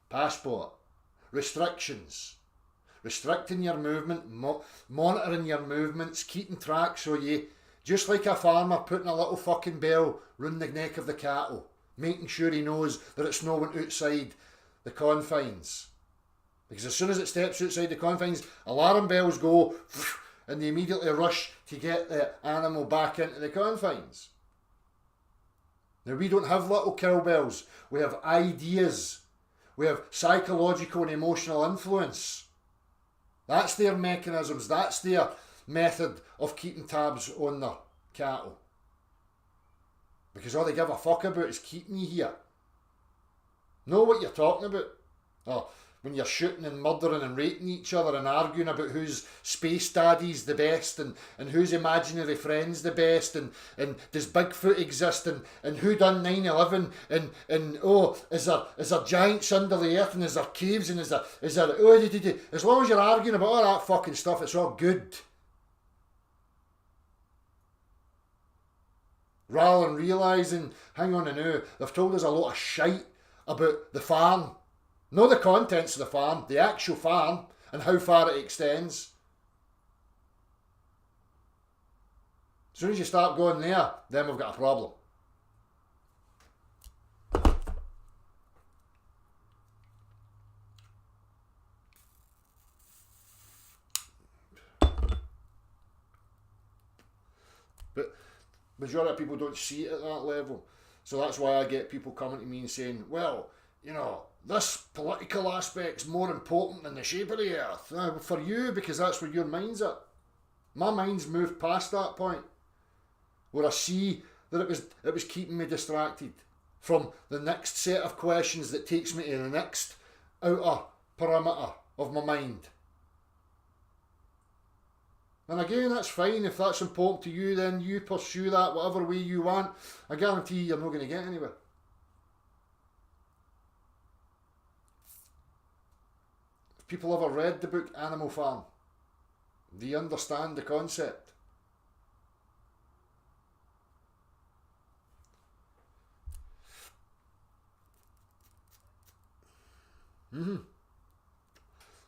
passport, restrictions, restricting your movement, monitoring your movements, keeping track so you, just like a farmer putting a little fucking bell round the neck of the cattle, making sure he knows that it's no one outside the confines. Because as soon as it steps outside the confines, alarm bells go and they immediately rush to get the animal back into the confines. Now, we don't have little cowbells. We have ideas. We have psychological and emotional influence. That's their mechanisms. That's their method of keeping tabs on their cattle. Because all they give a fuck about is keeping you here. Know what you're talking about. Oh, when you're shooting and murdering and raping each other and arguing about whose space daddy's the best and whose imaginary friend's the best and does Bigfoot exist and who done 9/11 and oh, is there giants under the earth and is there caves and is there oh, as long as you're arguing about all that fucking stuff, it's all good. Rather than realising, hang on a now, they've told us a lot of shite about the farm. Not the contents of the farm, the actual farm and how far it extends. As soon as you start going there, then we've got a problem. But majority of people don't see it at that level. So that's why I get people coming to me and saying, well, you know, this political aspect's more important than the shape of the earth. For you, because that's where your mind's at. My mind's moved past that point, where I see that it was keeping me distracted from the next set of questions that takes me to the next outer perimeter of my mind. And again, that's fine. If that's important to you, then you pursue that whatever way you want. I guarantee you're not going to get anywhere. If people ever read the book Animal Farm, do you understand the concept?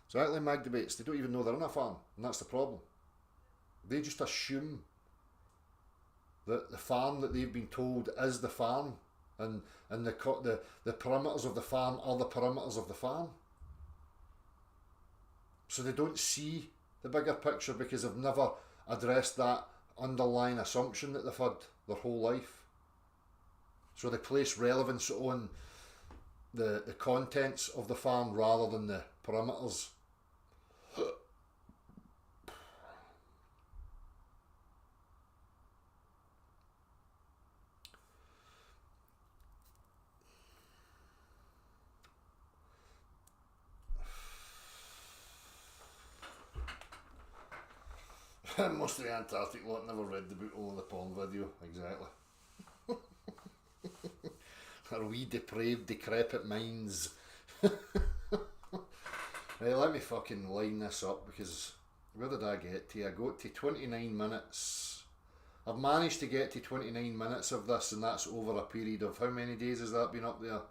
Exactly, mag debates. They don't even know they're in a farm, and that's the problem. They just assume that the farm that they've been told is the farm, and the perimeters of the farm are the perimeters of the farm. So they don't see the bigger picture because they've never addressed that underlying assumption that they've had their whole life. So they place relevance on the contents of the farm rather than the perimeters. Most of the Antarctic lot never read the book, only the porn video, exactly. Our wee depraved, decrepit minds. Right, let me fucking line this up, because where did I get to? I got to 29 minutes. I've managed to get to 29 minutes of this, and that's over a period of, how many days has that been up there?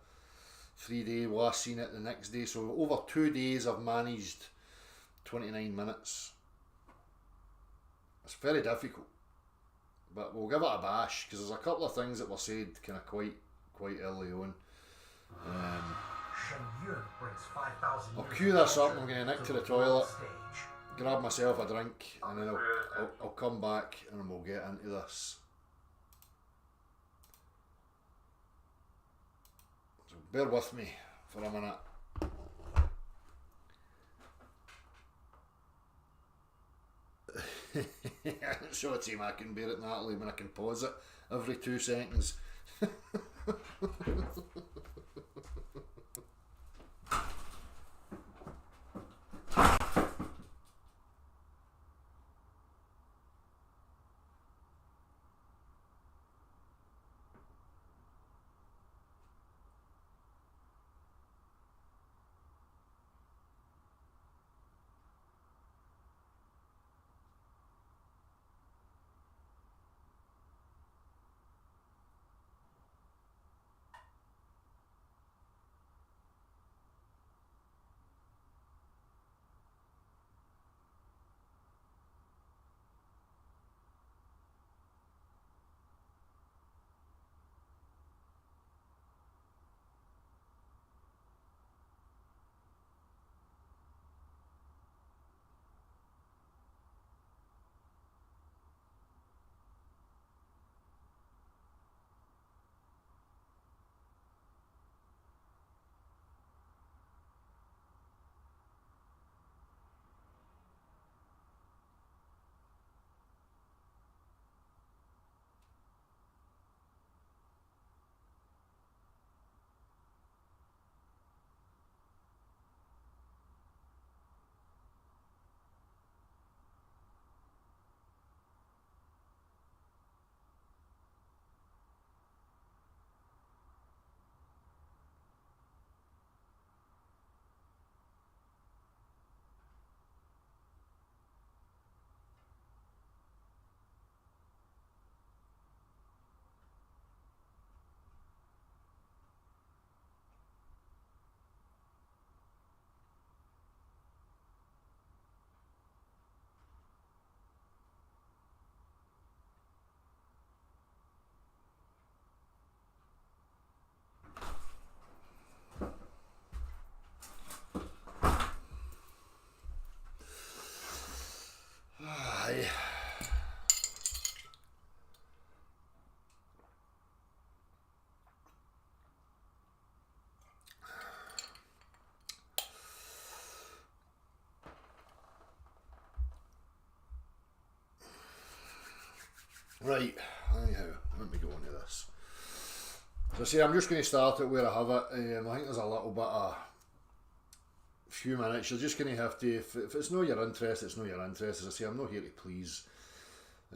3 days, last seen it the next day, so over 2 days I've managed 29 minutes. It's very difficult, but we'll give it a bash, because there's a couple of things that were said kind of quite early on. I'll cue this up and I'm going to nick to the toilet, grab myself a drink, and then I'll come back and we'll get into this. So bear with me for a minute. So team, I can bear it, Natalie, when I can pause it every 2 seconds. Right, anyhow, let me go into this. As I say, I'm just going to start it where I have it. I think there's a little bit of few minutes. You're just going to have to, if it's not your interest, it's not your interest. As I say, I'm not here to please.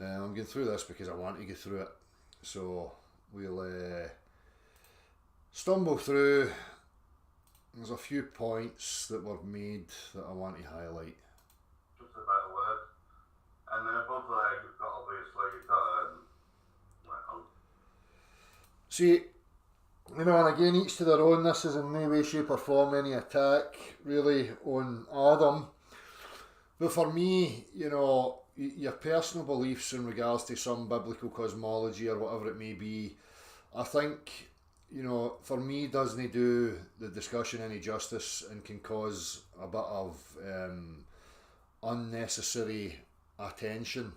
I'm going through this because I want to get through it. So we'll stumble through. There's a few points that were made that I want to highlight. Just a better word. And then above there, you've got See, you know, and again, each to their own. This is in no way, shape or form any attack really on Adam. But for me, you know, your personal beliefs in regards to some biblical cosmology or whatever it may be, I think, you know, for me, doesn't do the discussion any justice and can cause a bit of unnecessary attention.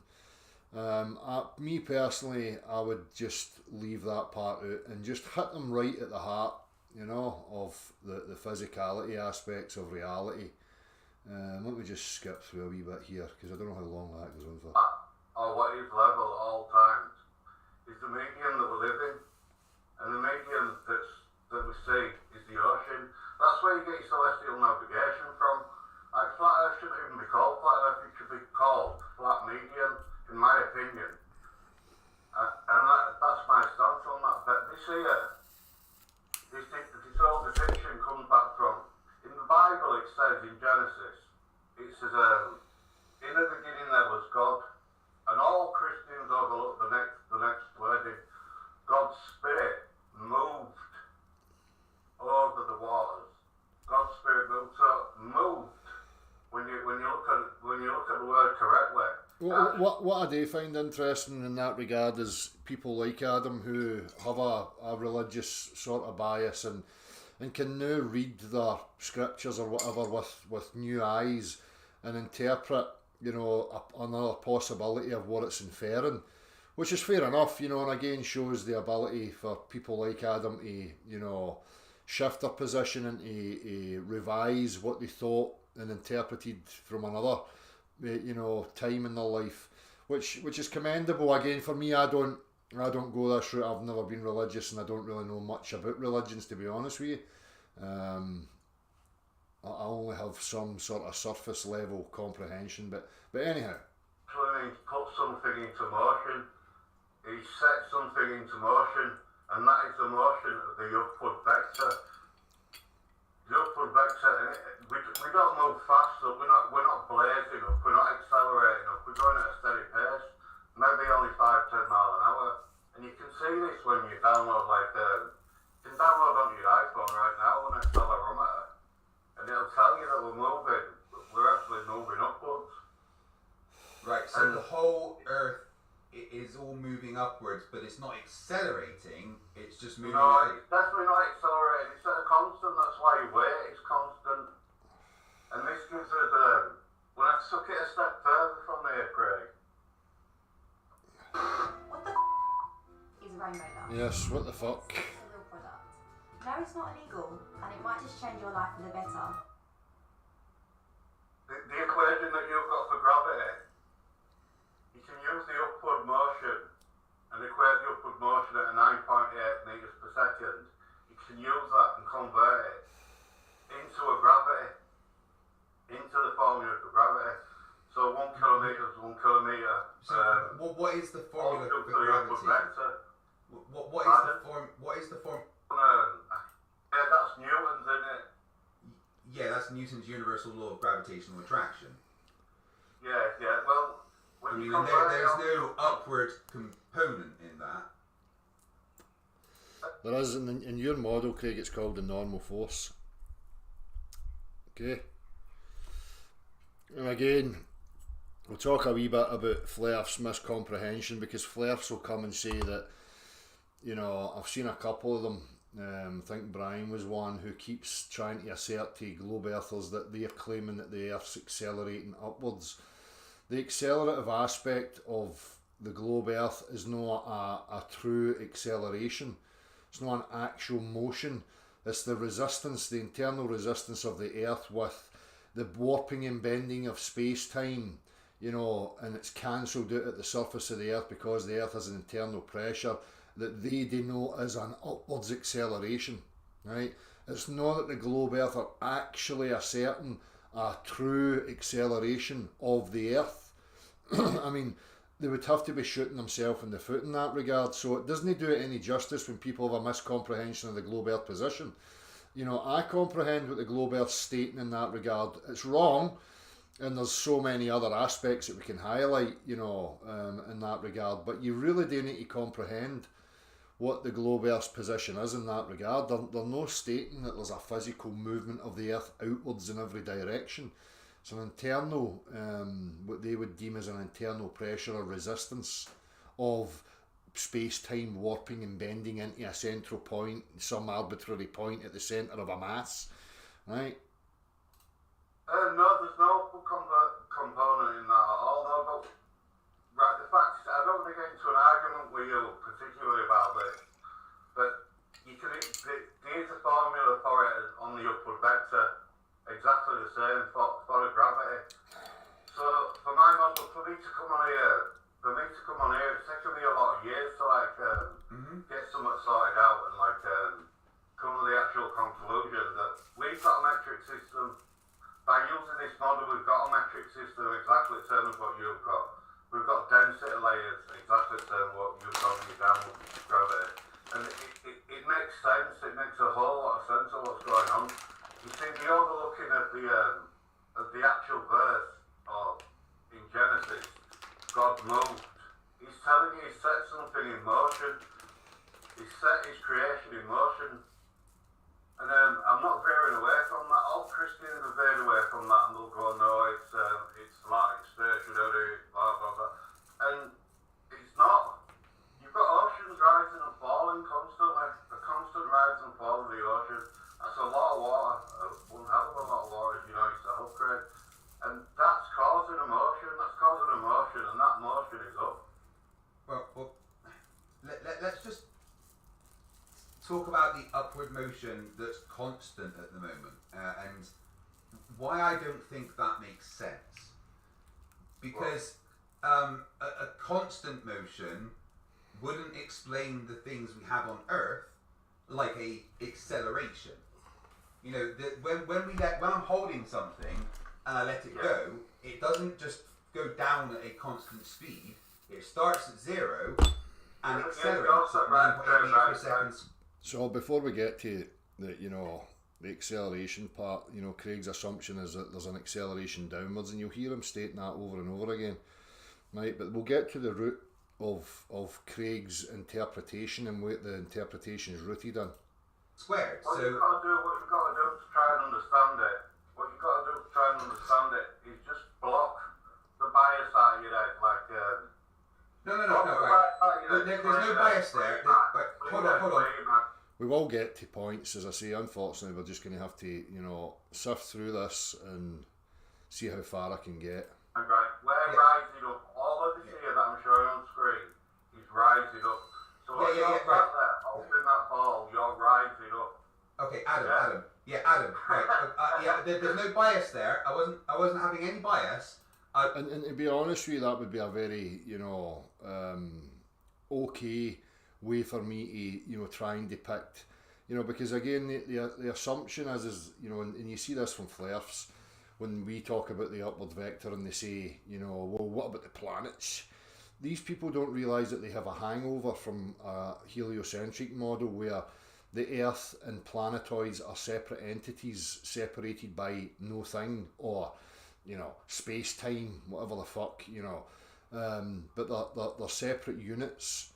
Me personally, I would just leave that part out and just hit them right at the heart, you know, of the physicality aspects of reality. Let me just skip through a wee bit here because I don't know how long that goes on for. Or what is level at all times is the medium that we live in, and the medium that we see is the ocean. That's where you get your celestial navigation from. Like flat Earth shouldn't even be called flat Earth; it should be called flat medium, in my opinion. And that's my stance on that. But this whole depiction comes back from, in the Bible it says in Genesis, it says, in the beginning there was God, and all Christians overlook the next wording. God's Spirit moved over the waters. God's Spirit moved. So moved. When you look at the word correctly. What I do find interesting in that regard is people like Adam who have a religious sort of bias and can now read their scriptures or whatever with new eyes and interpret, you know, another possibility of what it's inferring, which is fair enough, you know, and again shows the ability for people like Adam to, you know, shift their position and to revise what they thought and interpreted from another, you know, time in their life, which is commendable. Again, for me, I don't go this route. I've never been religious and I don't really know much about religions, to be honest with you. I only have some sort of surface level comprehension, but anyhow. So he put something into motion, he set something into motion, and that is the motion of the upward vector. The upward vector, we don't move fast, so we're not blazing up, we're not accelerating up, we're going at a steady pace, maybe only 5-10 miles an hour. And you can see this when you download, you can download on your iPhone right now an accelerometer, and it'll tell you that we're actually moving upwards. Right, so the whole Earth is all moving upwards, but it's not accelerating, it's just moving. No, it's definitely not accelerating, it's at a constant, that's why your weight is constant. And this gives us when I took it a step further from here, Craig. What the is rainbow dust? Yes, what the fuck? It's a real product. No, it's not illegal, and it might just change your life for the better. The equation that you've got for gravity, you can use the upward motion and equate the upward motion at 9.8 meters per second. You can use that and convert it into a gravity, into the formula for gravity. So 1 kilometre is 1 kilometre. So what is the formula for gravity? What is the form? Yeah, that's Newton's, isn't it? Yeah, that's Newton's universal law of gravitational attraction. Yeah. Well, when you there's no upward component in that. There is in your model, Craig. It's called the normal force. Okay. And again, we'll talk a wee bit about Ftfe's miscomprehension, because Ftfe will come and say that, you know, I've seen a couple of them. I think Brian was one who keeps trying to assert to globe earthers that they're claiming that the Earth's accelerating upwards. The accelerative aspect of the globe Earth is not a true acceleration. It's not an actual motion. It's the resistance, the internal resistance of the Earth with the warping and bending of space-time. and it's cancelled out at the surface of the Earth because the Earth has an internal pressure that they denote as an upwards acceleration, right? It's not that the globe Earth are actually asserting a true acceleration of the Earth. I mean, they would have to be shooting themselves in the foot in that regard, so it doesn't do it any justice when people have a miscomprehension of the globe Earth position. I comprehend what the globe Earth's stating in that regard. It's wrong, and there's so many other aspects that we can highlight, in that regard, but you really do need to comprehend what the globe Earth's position is in that regard. They're not stating that there's a physical movement of the Earth outwards in every direction. It's an internal, what they would deem as an internal pressure or resistance of space-time warping and bending into a central point, some arbitrary point at the centre of a mass, right? No, there's no component in that at all. No, but right, the fact is, I don't want to get into an argument with you particularly about this, but there's a formula for it on the upward vector, exactly the same for the gravity. So for my model, for me to come on here, it's taken me a lot of years to get something sorted out and come to the actual conclusion that we've got a metric system. By using this model, we've got a metric system exactly the same as what you've got. We've got density layers exactly the same as what you've got in your downward gravity. And it makes sense, it makes a whole lot of sense of what's going on. You see, you're overlooking at the actual verse in Genesis, God moved. He's telling you he set something in motion. He set his creation in motion. And I'm not veering away from that. All Christians are veering away from that, and they'll go, no, it's like stationary, blah, blah, blah. And it's not. You've got oceans rising and falling constantly. The constant rise and fall of the ocean. That's a lot of water. One hell of a lot of water, as you know yourself, Craig. And that's causing a motion. And that motion is up. Well, let's just talk about the upward motion that's constant at the moment, and why I don't think that makes sense. Because a constant motion wouldn't explain the things we have on Earth, like a acceleration. When I'm holding something and I let it go, it doesn't just go down at a constant speed. It starts at 0 and accelerates at 9.8 meters per second. So before we get to the acceleration part, Craig's assumption is that there's an acceleration downwards, and you'll hear him stating that over and over again, right? But we'll get to the root of Craig's interpretation and what the interpretation is rooted in. Squared. What you've got to do to try and understand it, is just block the bias out of your head, No. Right. There's no bias there. Hold on. We will get to points, as I say. Unfortunately, we're just going to have to, sift through this and see how far I can get. Right, we're rising up. All of this here that I'm showing on screen is rising up. So when you're sat there holding that ball, you're rising up. Okay, Adam. Right. There's no bias there. I wasn't having any bias. And to be honest with you, that would be a very, okay way for me to, try and depict, because again, the assumption is, and you see this from Ftfes, when we talk about the upward vector and they say, well, what about the planets? These people don't realise that they have a hangover from a heliocentric model where the Earth and planetoids are separate entities separated by no thing, or space-time, whatever the fuck, but they're separate units,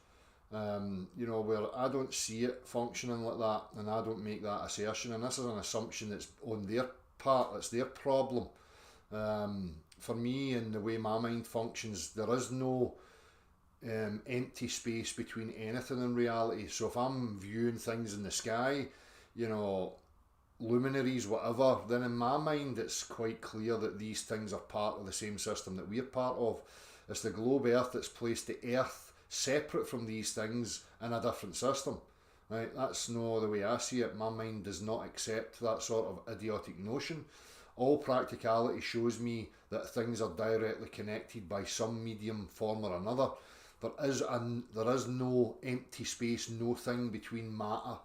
where I don't see it functioning like that, and I don't make that assertion, and this is an assumption that's on their part, it's their problem. For me, and the way my mind functions, there is no empty space between anything in reality. So if I'm viewing things in the sky, luminaries, whatever, then in my mind it's quite clear that these things are part of the same system that we're part of. It's the globe Earth that's placed the Earth separate from these things in a different system, right? That's no the way I see it. My mind does not accept that sort of idiotic notion. All practicality shows me that things are directly connected by some medium, form or another. There is no empty space, no thing between matter.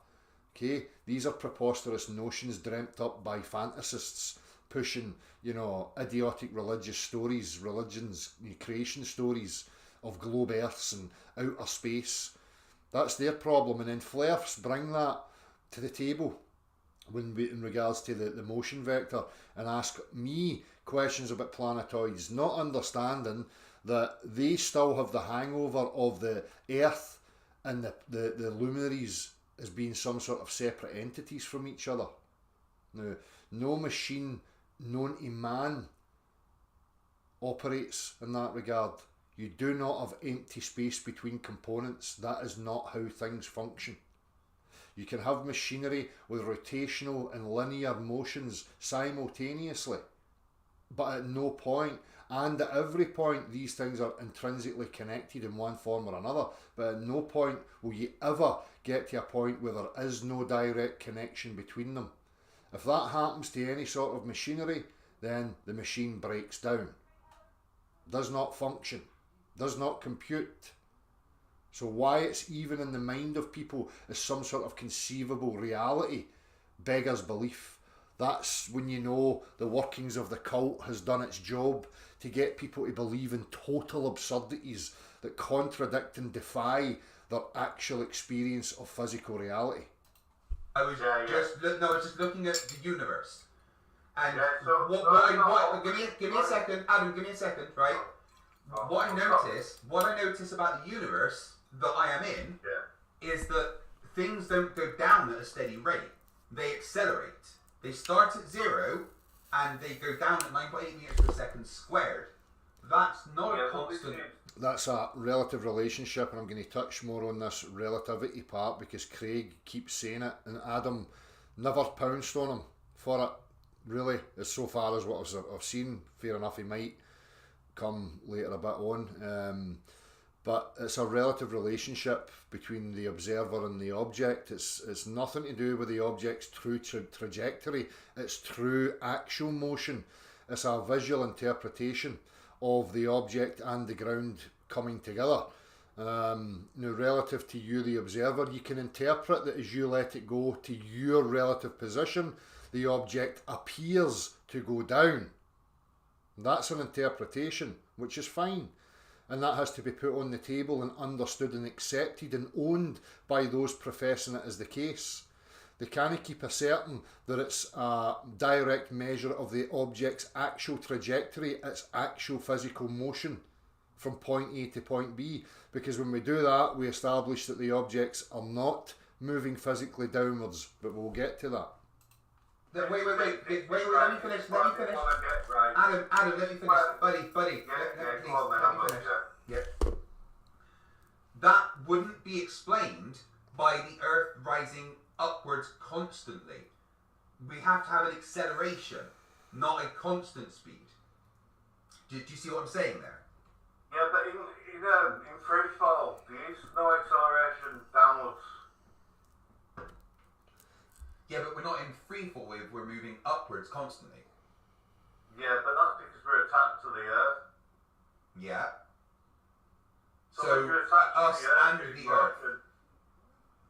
Okay, these are preposterous notions dreamt up by fantasists pushing, idiotic religious stories, religions, creation stories of globe earths and outer space. That's their problem, and then Flerfs bring that to the table in regards to the motion vector and ask me questions about planetoids, not understanding that they still have the hangover of the Earth and the luminaries as being some sort of separate entities from each other. Now, no machine known to man operates in that regard. You do not have empty space between components. That is not how things function. You can have machinery with rotational and linear motions simultaneously, but at no point, and at every point, these things are intrinsically connected in one form or another, but at no point will you ever get to a point where there is no direct connection between them. If that happens to any sort of machinery, then the machine breaks down, does not function, does not compute. So why it's even in the mind of people as some sort of conceivable reality beggars belief. That's when you know the workings of the cult has done its job to get people to believe in total absurdities that contradict and defy their actual experience of physical reality. I was just looking at the universe, and give me a second, Adam. Give me a second, right? What I notice about the universe that I am in is that things don't go down at a steady rate. They accelerate. They start at 0 and they go down at 9.8 meters per second squared. That's not a constant. That's a relative relationship, and I'm going to touch more on this relativity part because Craig keeps saying it, and Adam never pounced on him for it, really, as so far as what I've seen. Fair enough, he might come later a bit on. But it's a relative relationship between the observer and the object. It's nothing to do with the object's true trajectory. It's true actual motion. It's a visual interpretation of the object and the ground coming together. Now, relative to you, the observer, you can interpret that as you let it go to your relative position, the object appears to go down. That's an interpretation, which is fine. And that has to be put on the table and understood and accepted and owned by those professing it as the case. They can't keep asserting that it's a direct measure of the object's actual trajectory, its actual physical motion from point A to point B, because when we do that, we establish that the objects are not moving physically downwards, but we'll get to that. Wait, let me finish. Adam, let me finish. Buddy, let me finish. Yeah. That wouldn't be explained by the Earth rising upwards constantly. We have to have an acceleration, not a constant speed. Do you see what I'm saying there? Yeah, but in free fall, there is no acceleration downwards. Yeah, but we're not in free fall wave, we're moving upwards constantly. Yeah, but that's because we're attached to the Earth. Yeah. So So if you're attached us to the Earth, and it's the Earth. motion.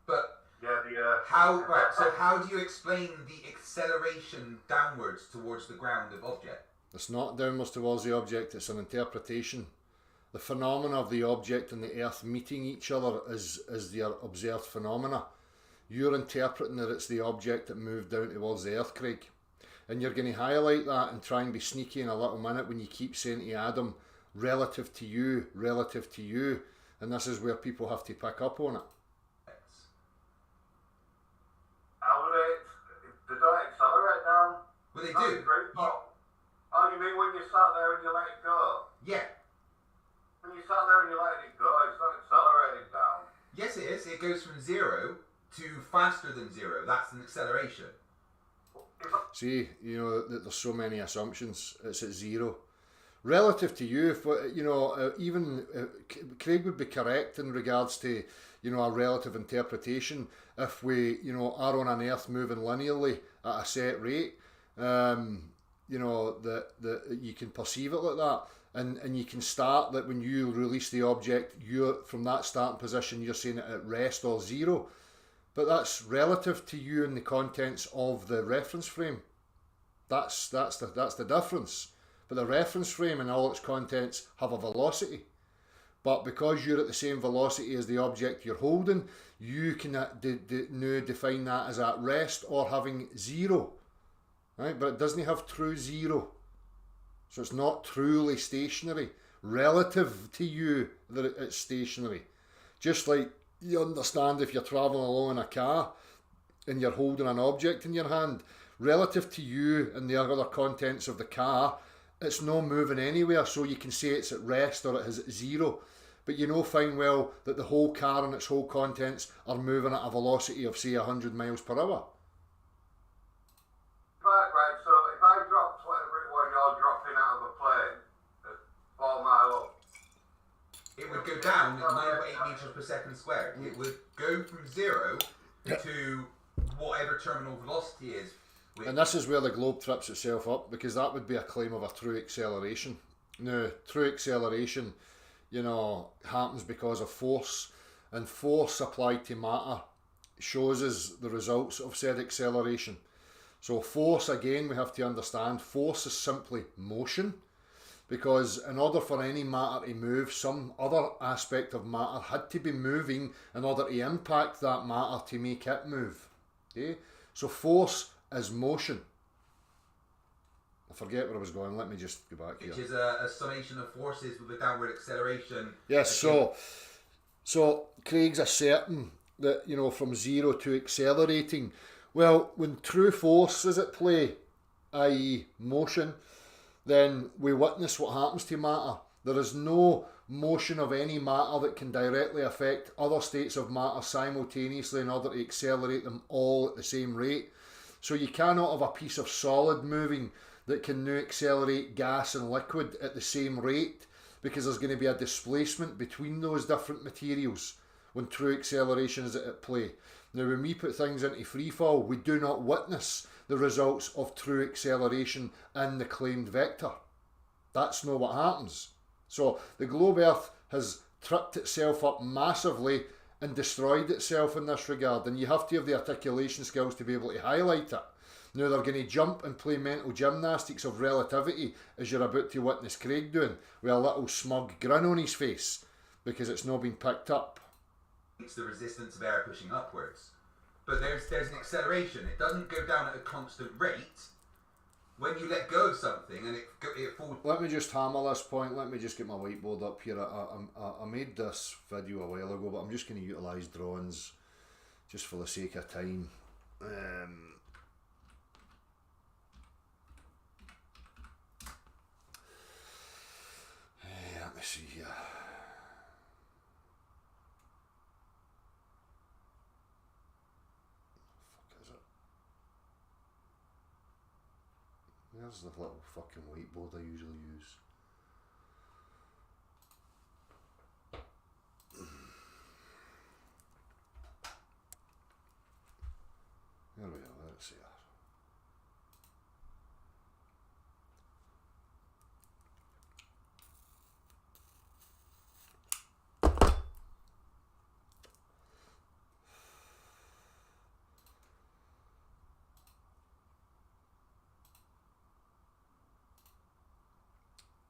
But Yeah, the Earth. how do you explain the acceleration downwards towards the ground of object? It's not downwards towards the object, it's an interpretation. The phenomena of the object and the Earth meeting each other is their observed phenomena. You're interpreting that it's the object that moved down towards the Earth, Craig. And you're going to highlight that and try and be sneaky in a little minute when you keep saying to Adam, relative to you. And this is where people have to pick up on it. They don't accelerate down. Well, they do. Oh, you mean when you sat there and you let it go? Yeah. When you sat there and you let it go, it's not accelerating down. Yes, it is. It goes from 0 to faster than 0. That's an acceleration. See, there's so many assumptions. It's at 0. Relative to you, even Craig would be correct in regards to, a relative interpretation. If we, are on an Earth moving linearly at a set rate, you know, that you can perceive it like that. And you can start that when you release the object, you're from that starting position, you're saying it at rest or zero. But that's relative to you and the contents of the reference frame. That's the difference. But the reference frame and all its contents have a velocity. But because you're at the same velocity as the object you're holding, you can now define that as at rest or having zero. Right? But it doesn't have true zero. So it's not truly stationary. Relative to you, that it's stationary. Just like you understand if you're travelling along in a car and you're holding an object in your hand, relative to you and the other contents of the car, it's not moving anywhere, so you can say it's at rest or it has zero. But you know fine well that the whole car and its whole contents are moving at a velocity of, say, 100 miles per hour. Right, so if I dropped whatever it was you're dropping out of a plane at 4 mile up, it would go down at 9.8 meters per second squared. It would go from 0 to whatever terminal velocity is. And this is where the globe trips itself up, because that would be a claim of a true acceleration. Now, true acceleration, you know, happens because of force, and force applied to matter shows us the results of said acceleration. So force, again, we have to understand, force is simply motion, because in order for any matter to move, some other aspect of matter had to be moving in order to impact that matter to make it move. Okay? So force is motion. I forget where I was going, let me just go back here. Which is a summation of forces with a downward acceleration. Yes, so Craig's asserting that, you know, from 0 to accelerating. Well, when true force is at play, i.e. motion, then we witness what happens to matter. There is no motion of any matter that can directly affect other states of matter simultaneously in order to accelerate them all at the same rate. So you cannot have a piece of solid moving that can now accelerate gas and liquid at the same rate, because there's going to be a displacement between those different materials when true acceleration is at play. Now, when we put things into free fall, we do not witness the results of true acceleration in the claimed vector. That's not what happens. So the globe Earth has tripped itself up massively and destroyed itself in this regard, and you have to have the articulation skills to be able to highlight it. Now they're going to jump and play mental gymnastics of relativity, as you're about to witness Craig doing, with a little smug grin on his face, because it's not been picked up. It's the resistance of air pushing upwards. But there's an acceleration. It doesn't go down at a constant rate. When you let go of something and it falls... Let me just hammer this point. Let me just get my whiteboard up here. I made this video a while ago, but I'm just going to utilise drawings just for the sake of time. Let me see here. There's the little fucking whiteboard I usually use. There we are, let's see.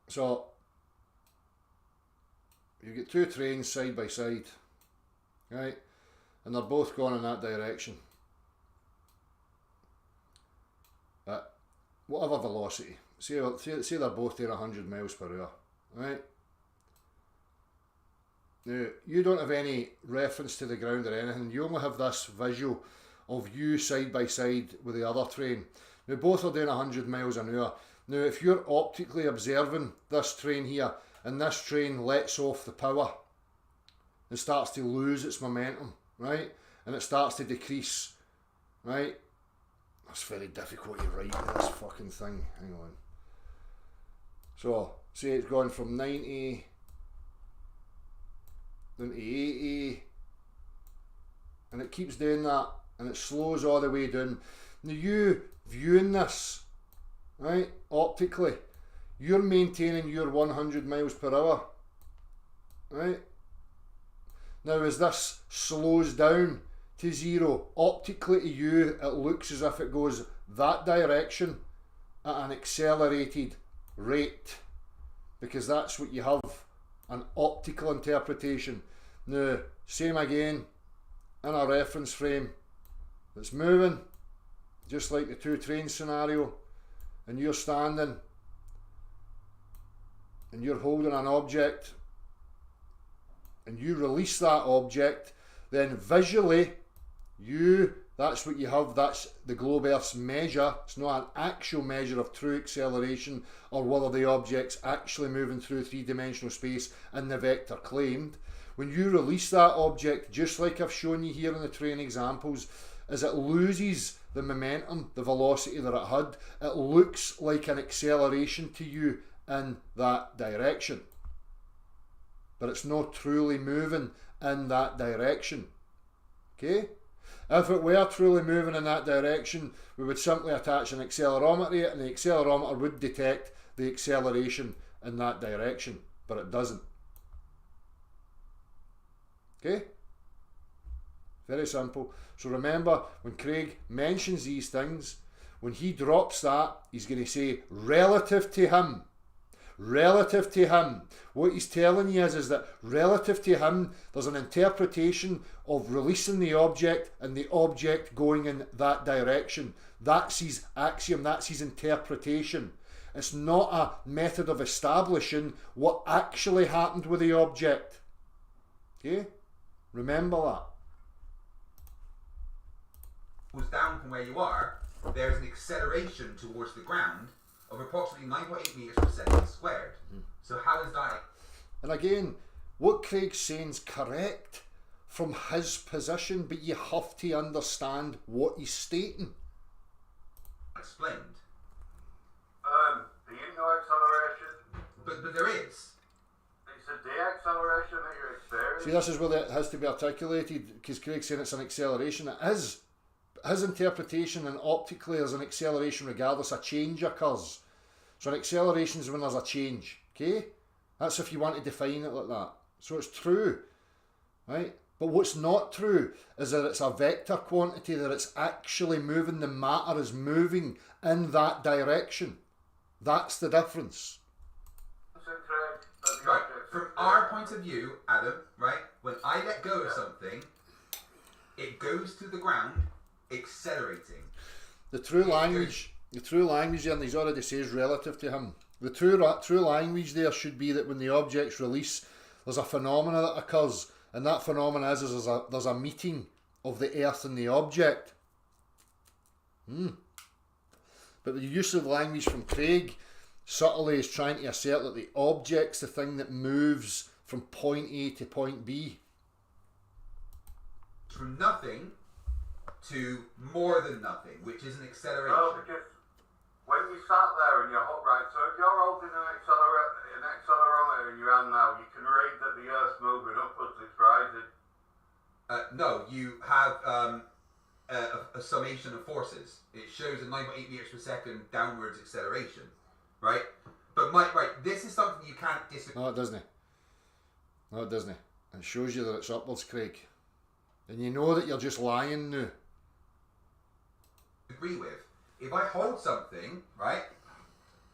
So, you get two trains side by side, right? And they're both going in that direction. At whatever velocity. Say they're both doing 100 miles per hour, right? Now, you don't have any reference to the ground or anything. You only have this visual of you side by side with the other train. Now, both are doing 100 miles an hour. Now, if you're optically observing this train here, and this train lets off the power and starts to lose its momentum, right? And it starts to decrease, right? That's very difficult to write this fucking thing. Hang on. So, say it's gone from 90 down to 80, and it keeps doing that, and it slows all the way down. Now, you viewing this, right, optically, you're maintaining your 100 miles per hour, right? Now as this slows down to 0, optically to you it looks as if it goes that direction at an accelerated rate, because that's what you have, an optical interpretation. Now, same again in a reference frame that's moving, just like the 2 trains scenario, and you're standing and you're holding an object and you release that object, then visually that's what you have, that's the globe Earth's measure. It's not an actual measure of true acceleration or whether the object's actually moving through 3-dimensional space in the vector claimed. When you release that object, just like I've shown you here in the train examples, as it loses the momentum, the velocity that it had, it looks like an acceleration to you in that direction. But it's not truly moving in that direction. Okay? If it were truly moving in that direction, we would simply attach an accelerometer to it, and the accelerometer would detect the acceleration in that direction, but it doesn't. Okay? Very simple. So remember, when Craig mentions these things, when he drops that, he's going to say relative to him. Relative to him. What he's telling you is that relative to him, there's an interpretation of releasing the object and the object going in that direction. That's his axiom, that's his interpretation. It's not a method of establishing what actually happened with the object. Okay? Remember that. Goes down from where you are, there's an acceleration towards the ground of approximately 9.8 meters per second squared. So how is that? And again, what Craig's saying is correct from his position, but you have to understand what he's stating. Explained. Do you know acceleration? But there is. It's a de-acceleration that you're experiencing. See, this is where it has to be articulated, because Craig's saying it's an acceleration. It is. His interpretation, and optically there's an acceleration regardless a change occurs. So an acceleration is when there's a change. Okay? That's if you want to define it like that. So it's true. Right? But what's not true is that it's a vector quantity, that it's actually moving, the matter is moving in that direction. That's the difference. Right, from our point of view, Adam, right, when I let go of something, it goes to the ground, accelerating. The true language there, he's already says relative to him. The true language there should be that when the object's released, there's a phenomena that occurs, and that phenomena is there's a meeting of the earth and the object. But the use of language from Craig subtly is trying to assert that the object's the thing that moves from point A to point B. From nothing to more than nothing, which is an acceleration. No, because when you sat there and you're right, so if you're holding an accelerometer in your hand now, you can read that the Earth's moving upwards, it's rising. No, you have a summation of forces. It shows a 9.8 meters per second downwards acceleration, right? But Mike, right, this is something you can't disagree. No, it doesn't. No, it doesn't. It shows you that it's upwards, Craig. And you know that you're just lying now. Agree with. If I hold something, right,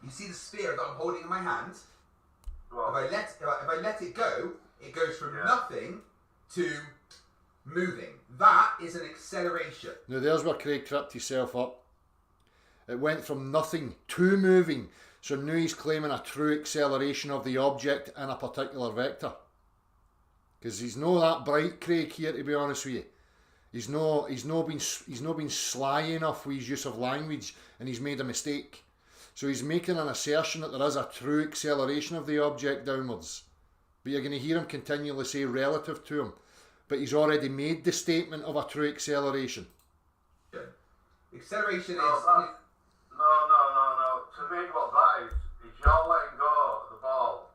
you see the sphere that I'm holding in my hand. Well, If I let it go, it goes from nothing to moving. That is an acceleration. Now there's where Craig tripped himself up. It went from nothing to moving. So now he's claiming a true acceleration of the object in a particular vector. Because he's not that bright, Craig, here, to be honest with you. He's not been sly enough with his use of language, and he's made a mistake. So he's making an assertion that there is a true acceleration of the object downwards. But you're going to hear him continually say relative to him. But he's already made the statement of a true acceleration. Acceleration no. To me, what that is you're letting go of the ball.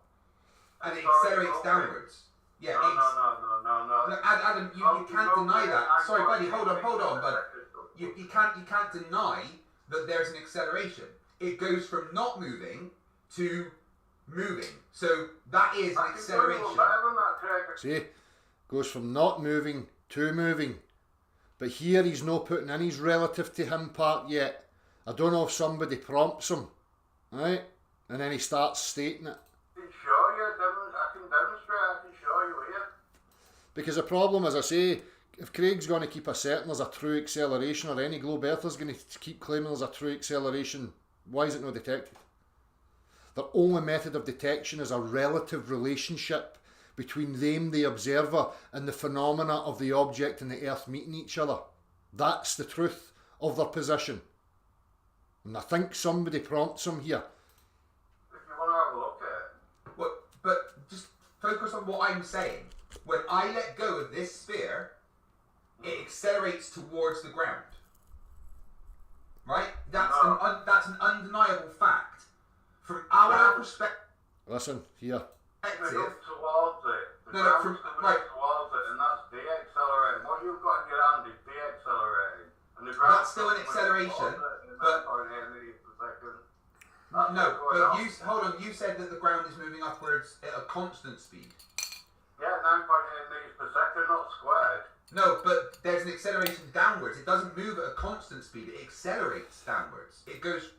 and it accelerates downwards. Yeah, No. Look, Adam, you can't deny that. Sorry, buddy, hold on, bud. You can't deny that there's an acceleration. it goes from not moving to moving. So that is an acceleration. See, goes from not moving to moving. But here he's not putting in his relative to him part yet. I don't know if somebody prompts him, right? And then he starts stating it. I can show you, I can demonstrate, I can show you here. Because the problem, as I say, if Craig's going to keep asserting there's a true acceleration, or any Globe Earther's going to keep claiming there's a true acceleration, why is it not detected? The only method of detection is a relative relationship between them, the observer, and the phenomena of the object and the Earth meeting each other. That's the truth of their position. And I think somebody prompts them here. If you want to have a look at it. But just focus on what I'm saying. When I let go of this sphere, it accelerates towards the ground. Right? That's an undeniable fact. From our perspective. Listen, here. Towards it. The No, ground's coming towards it, and that's deaccelerating. What you've got in your hand is deaccelerating. And the ground's That's still an acceleration, but no, but hold on, you said that the ground is moving upwards at a constant speed. Yeah, 9.8 meters per second, not squared. No, but there's an acceleration downwards. It doesn't move at a constant speed, it accelerates downwards. It goes...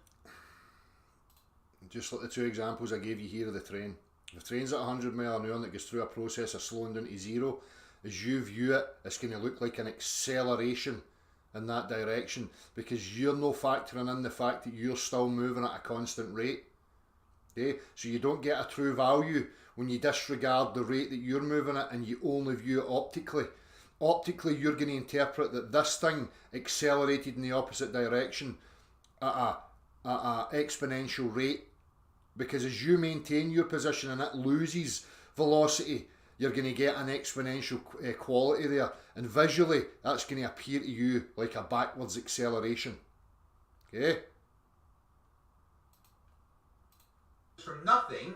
Just like the two examples I gave you here of the train. If the train's at 100 mile an hour and it goes through a process of slowing down to zero, as you view it, it's going to look like an acceleration in that direction, because you're no factoring in the fact that you're still moving at a constant rate. Okay? So you don't get a true value when you disregard the rate that you're moving at and you only view it optically. Optically, you're going to interpret that this thing accelerated in the opposite direction at a exponential rate, because as you maintain your position and it loses velocity, you're going to get an exponential quality there, and visually that's going to appear to you like a backwards acceleration. Okay? From nothing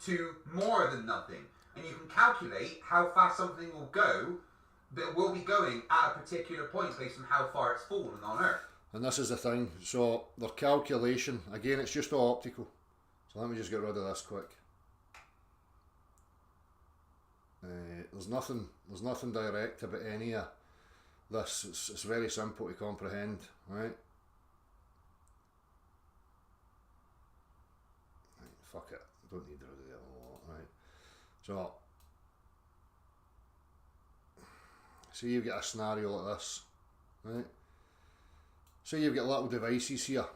to more than nothing, and you can calculate how fast something will go that will be going at a particular point based on how far it's fallen on Earth. And this is the thing, so their calculation, again, it's just all optical. So let me just get rid of this quick. There's nothing direct about any of this. It's very simple to comprehend, right? Fuck it, don't need to do that a lot, right? So, see, you've got a scenario like this, right? So you've got little devices here,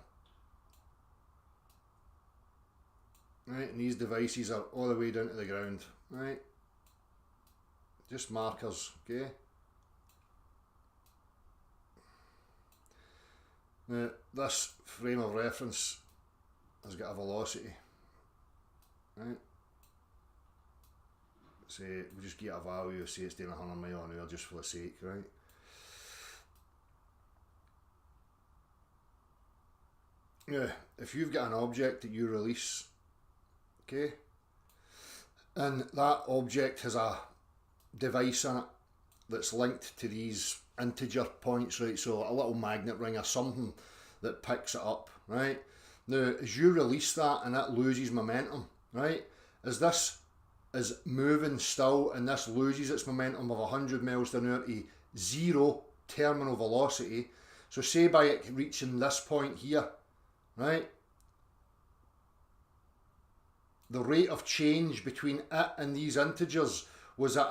right? And these devices are all the way down to the ground, right? Just markers, okay? Now, this frame of reference has got a velocity, right? Say, we'll just get a value, say it's doing 100 mile an hour just for the sake, right? Now, if you've got an object that you release, okay, and that object has a device in it that's linked to these integer points, right, so a little magnet ring or something that picks it up, right? Now, as you release that and it loses momentum, right, as this is moving still and this loses its momentum of 100 miles an hour to zero terminal velocity, so say by it reaching this point here, right, the rate of change between it and these integers was at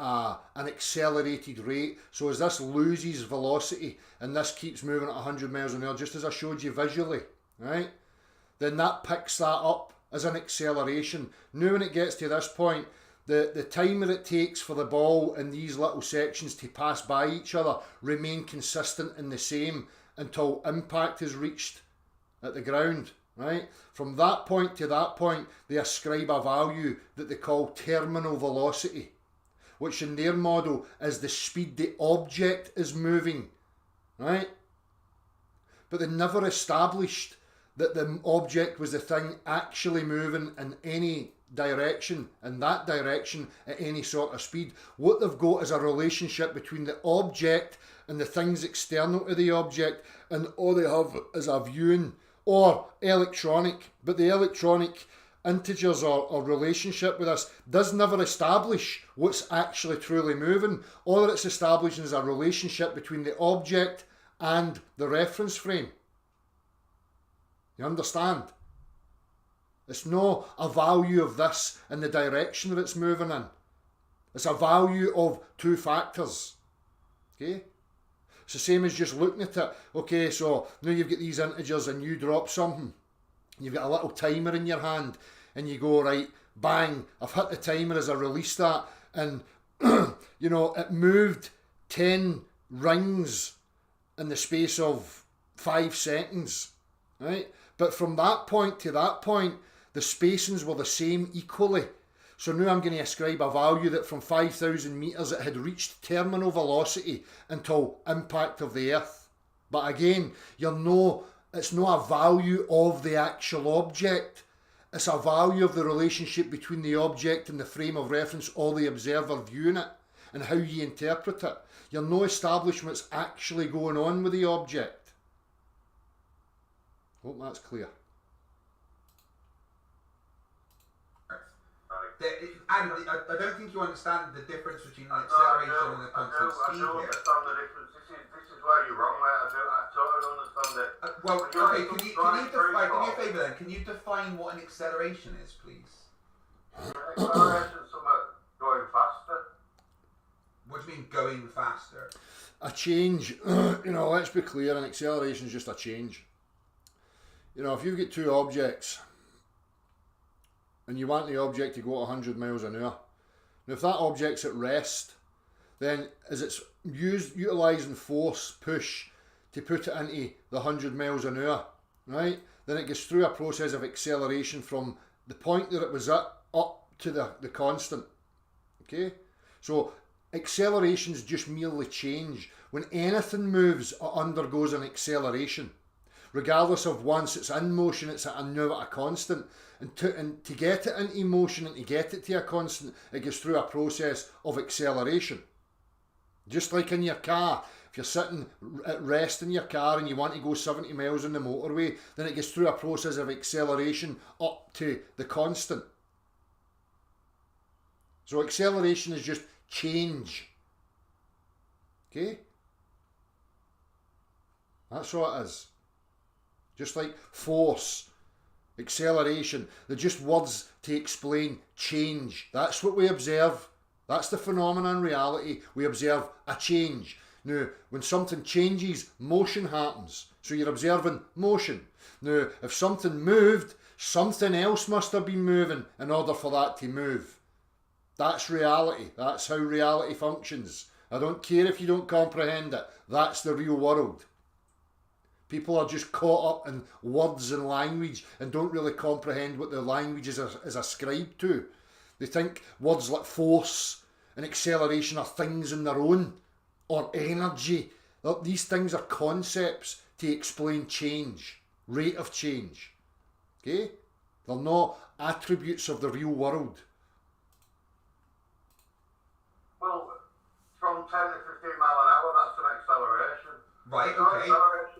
an accelerated rate. So as this loses velocity and this keeps moving at 100 miles an hour, just as I showed you visually, right, then that picks that up as an acceleration. Now when it gets to this point, the time that it takes for the ball in these little sections to pass by each other remain consistent and the same until impact is reached at the ground, right? From that point to that point, they ascribe a value that they call terminal velocity, which in their model is the speed the object is moving, right? But they never established that the object was the thing actually moving in any direction, in that direction at any sort of speed. What they've got is a relationship between the object and the things external to the object, and all they have is a viewing or electronic, but the electronic integers or relationship with us does never establish what's actually truly moving. All that it's establishing is a relationship between the object and the reference frame. You understand? It's not a value of this in the direction that it's moving in. It's a value of two factors. Okay? It's the same as just looking at it. Okay, so now you've got these integers and you drop something. You've got a little timer in your hand and you go, right, bang, I've hit the timer as I release that, and you know, it moved 10 rings in the space of 5 seconds, right? But from that point to that point, the spacings were the same equally. So now I'm going to ascribe a value that from 5,000 metres it had reached terminal velocity until impact of the Earth. But again, it's not a value of the actual object. It's a value of the relationship between the object and the frame of reference or the observer viewing it and how you interpret it. You're not establishing what's actually going on with the object. Hope that's clear. Adam, I don't think you understand the difference between an acceleration and a constant speed I do here. understand the difference. This is where you're wrong, mate. I totally understand it. Well, okay, can you define, do me a favour then, can you define what an acceleration is, please? Acceleration is something going faster. What do you mean going faster? A change, you know, let's be clear, an acceleration is just a change. You know, if you've got two objects and you want the object to go at 100 miles an hour, now if that object's at rest, then as it's utilising force, push, to put it into the 100 miles an hour, right, then it goes through a process of acceleration from the point that it was at up to the constant. Okay? So accelerations just merely change. When anything moves, it undergoes an acceleration. Regardless of once it's in motion, it's now at a constant. And to get it into motion and to get it to a constant, it goes through a process of acceleration. Just like in your car, if you're sitting at rest in your car and you want to go 70 miles on the motorway, then it goes through a process of acceleration up to the constant. So acceleration is just change. Okay? That's what it is. Just like force, acceleration, they're just words to explain change. That's what we observe. That's the phenomenon in reality. We observe a change. Now, when something changes, motion happens. So you're observing motion. Now, if something moved, something else must have been moving in order for that to move. That's reality. That's how reality functions. I don't care if you don't comprehend it. That's the real world. People are just caught up in words and language and don't really comprehend what the language is ascribed to. They think words like force and acceleration are things in their own, or energy. These things are concepts to explain change, rate of change. Okay? They're not attributes of the real world. Well, from 10 to 15 mile an hour, that's an acceleration. Right, okay.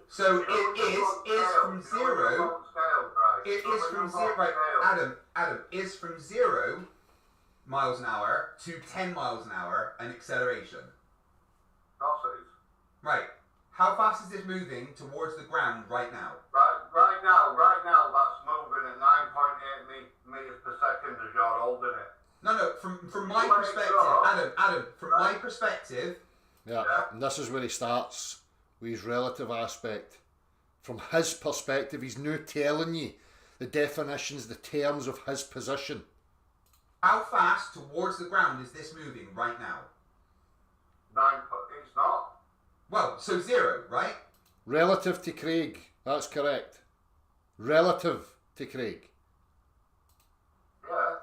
So it is from zero. It is from zero. Right, Adam, is from 0 miles an hour to 10 miles an hour an acceleration. Right. How fast is this moving towards the ground right now? Right now, that's moving at 9.8 meters per second as you're holding it. No, from my perspective, Adam, from my perspective. Yeah, and this is where he starts with his relative aspect. From his perspective, he's now telling you the definitions, the terms of his position. How fast towards the ground is this moving right now? It's not. Well, so 0, right? Relative to Craig, that's correct. Relative to Craig. Yeah.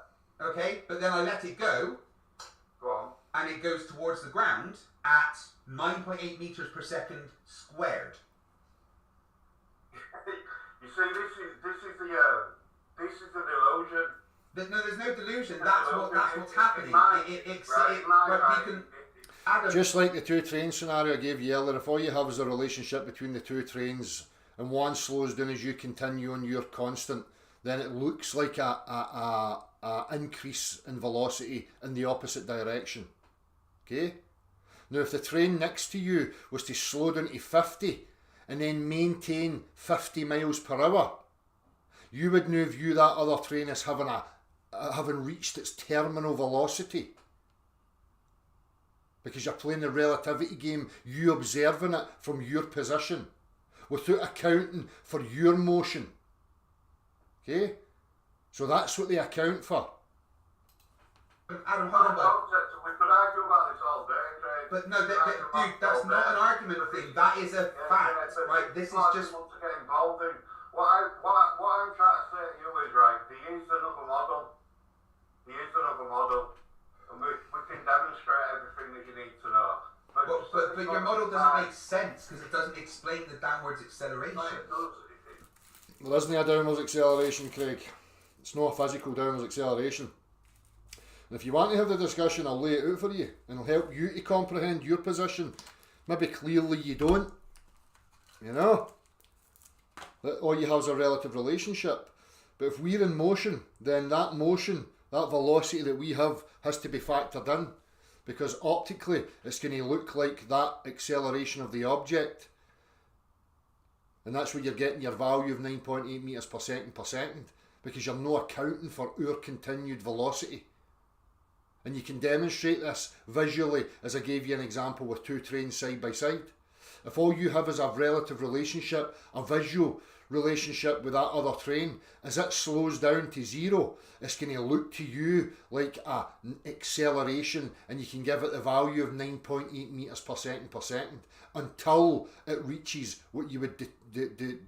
Okay, but then I let it go. Go on. And it goes towards the ground at 9.8 meters per second squared. You see, this is the delusion. No, there's no delusion. That's what's happening. Adam. Just like the two train scenario I gave you earlier, if all you have is a relationship between the two trains and one slows down as you continue on your constant, then it looks like a increase in velocity in the opposite direction. Okay? Now if the train next to you was to slow down to 50 and then maintain 50 miles per hour, you would now view that other train as having reached its terminal velocity. Because you're playing the relativity game, you observing it from your position, without accounting for your motion. Okay? So that's what they account for. Adam, hold on, bud. We could argue about this all day, Craig. But no, dude, that's not an argument thing. That is a fact, right? This is just. To get involved in. What I'm trying to say to you is, right, there is another model. And we can demonstrate everything that you need to know. But your model doesn't make sense because it doesn't explain the downwards acceleration. There isn't a downwards acceleration, Craig. It's not a physical downwards acceleration. And if you want to have the discussion, I'll lay it out for you and it'll help you to comprehend your position. Maybe clearly you don't. You know? That all you have is a relative relationship. But if we're in motion, then that motion, that velocity that we have, has to be factored in. Because optically, it's going to look like that acceleration of the object. And that's where you're getting your value of 9.8 metres per second. Because you're not accounting for our continued velocity. And you can demonstrate this visually, as I gave you an example with two trains side by side. If all you have is a relative relationship, a visual relationship with that other train, as it slows down to zero, it's going to look to you like an acceleration, and you can give it the value of 9.8 metres per second until it reaches what you would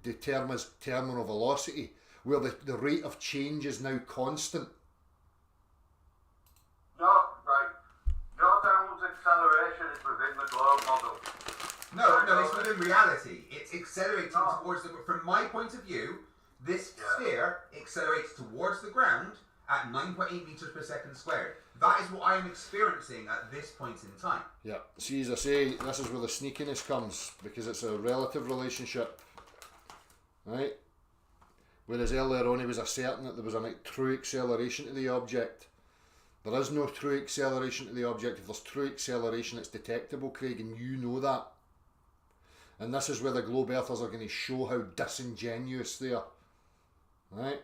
determine as terminal velocity, where the rate of change is now constant. Your downwards acceleration is within the globe model. No, it's within reality. It's accelerating towards the. From my point of view, this sphere accelerates towards the ground at 9.8 meters per second squared. That is what I am experiencing at this point in time. Yeah, see, as I say, this is where the sneakiness comes, because it's a relative relationship, right? Whereas earlier on he was asserting that there was a true acceleration to the object. There is no true acceleration to the object. If there's true acceleration, it's detectable, Craig, and you know that. And this is where the globe earthers are going to show how disingenuous they are, right?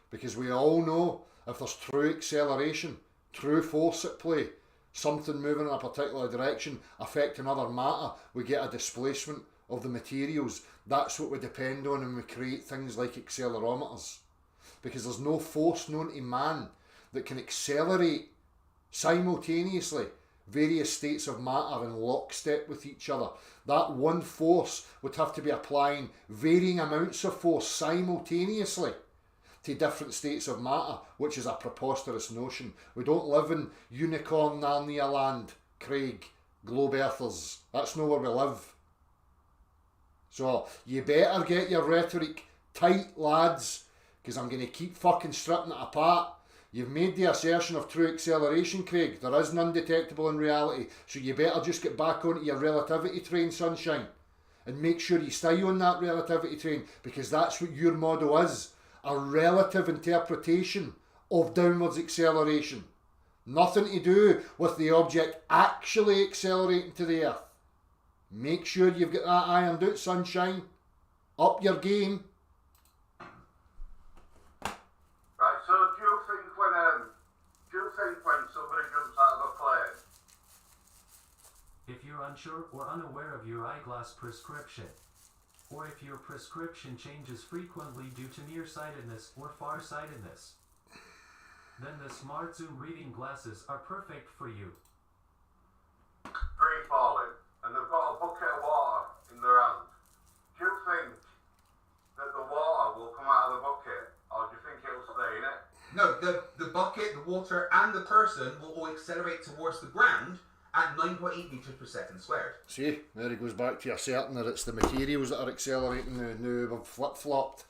Because we all know if there's true acceleration, true force at play, something moving in a particular direction affecting other matter, we get a displacement of the materials. That's what we depend on when we create things like accelerometers. Because there's no force known to man that can accelerate simultaneously various states of matter in lockstep with each other. That one force would have to be applying varying amounts of force simultaneously to different states of matter, which is a preposterous notion. We don't live in unicorn Narnia land, Craig, globe earthers. That's not where we live. So you better get your rhetoric tight, lads, because I'm going to keep fucking stripping it apart. You've made the assertion of true acceleration, Craig. There is none detectable in reality. So you better just get back onto your relativity train, sunshine. And make sure you stay on that relativity train, because that's what your model is. A relative interpretation of downwards acceleration. Nothing to do with the object actually accelerating to the earth. Make sure you've got that ironed out, sunshine. Up your game. Right, so do you think when somebody jumps out of a plane? If you're unsure or unaware of your eyeglass prescription, or if your prescription changes frequently due to nearsightedness or farsightedness, then the Smart Zoom reading glasses are perfect for you. Free falling, and they've got a bucket of water in their hand. Do you think that the water will come out of the bucket, or do you think it'll stay in it? No, the bucket, the water, and the person will all accelerate towards the ground at 9.8 meters per second squared. See, there he goes back to asserting that it's the materials that are accelerating now. Now we've flip-flopped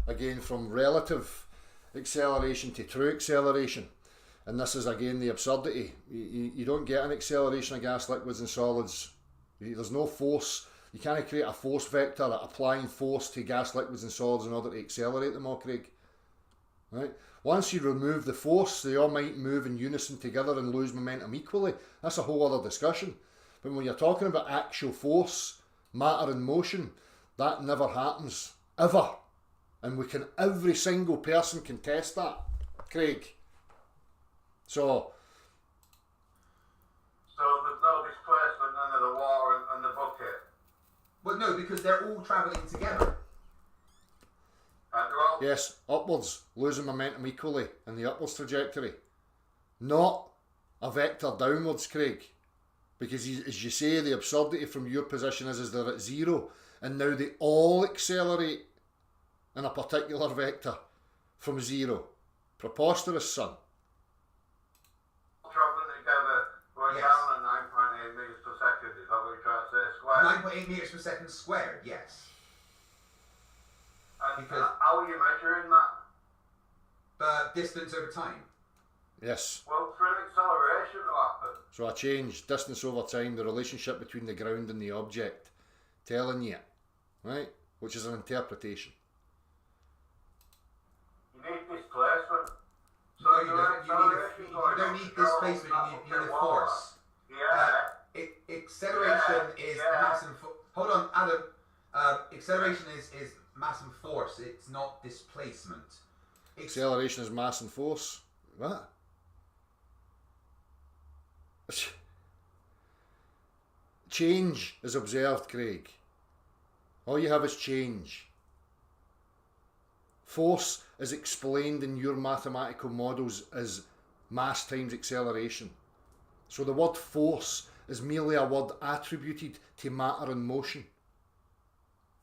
again from relative acceleration to true acceleration. And this is again the absurdity. You don't get an acceleration of gas, liquids and solids. There's no force. You can't create a force vector applying force to gas, liquids and solids in order to accelerate them all, Craig. Right? Once you remove the force, they all might move in unison together and lose momentum equally. That's a whole other discussion. But when you're talking about actual force, matter and motion, that never happens, ever. And every single person can test that, Craig. So there's no displacement under the water and the bucket. Well, no, because they're all travelling together. And they're all yes, upwards, losing momentum equally in the upwards trajectory. Not a vector downwards, Craig. Because as you say, the absurdity from your position is they're at zero. And now they all accelerate in a particular vector from zero. Preposterous, son. travelling together going Yes. down at 9.8 metres per second. Is that what you're trying to say? Square. 9.8 meters per second squared, yes. And because- how are you measuring that? Distance over time. Yes. Well, for an acceleration to happen. So I changed distance over time, the relationship between the ground and the object. Telling you. Right? Which is an interpretation. You need displacement. So No, you your don't. acceleration You going don't up need to go displacement, up you need that a water. force. Yeah. Acceleration is Yeah. mass and force. Hold on, Adam. Acceleration is mass and force. It's not displacement. Acceleration is mass and force. What? Change is observed, Craig. All you have is change. Force is explained in your mathematical models as mass times acceleration. So the word force is merely a word attributed to matter and motion.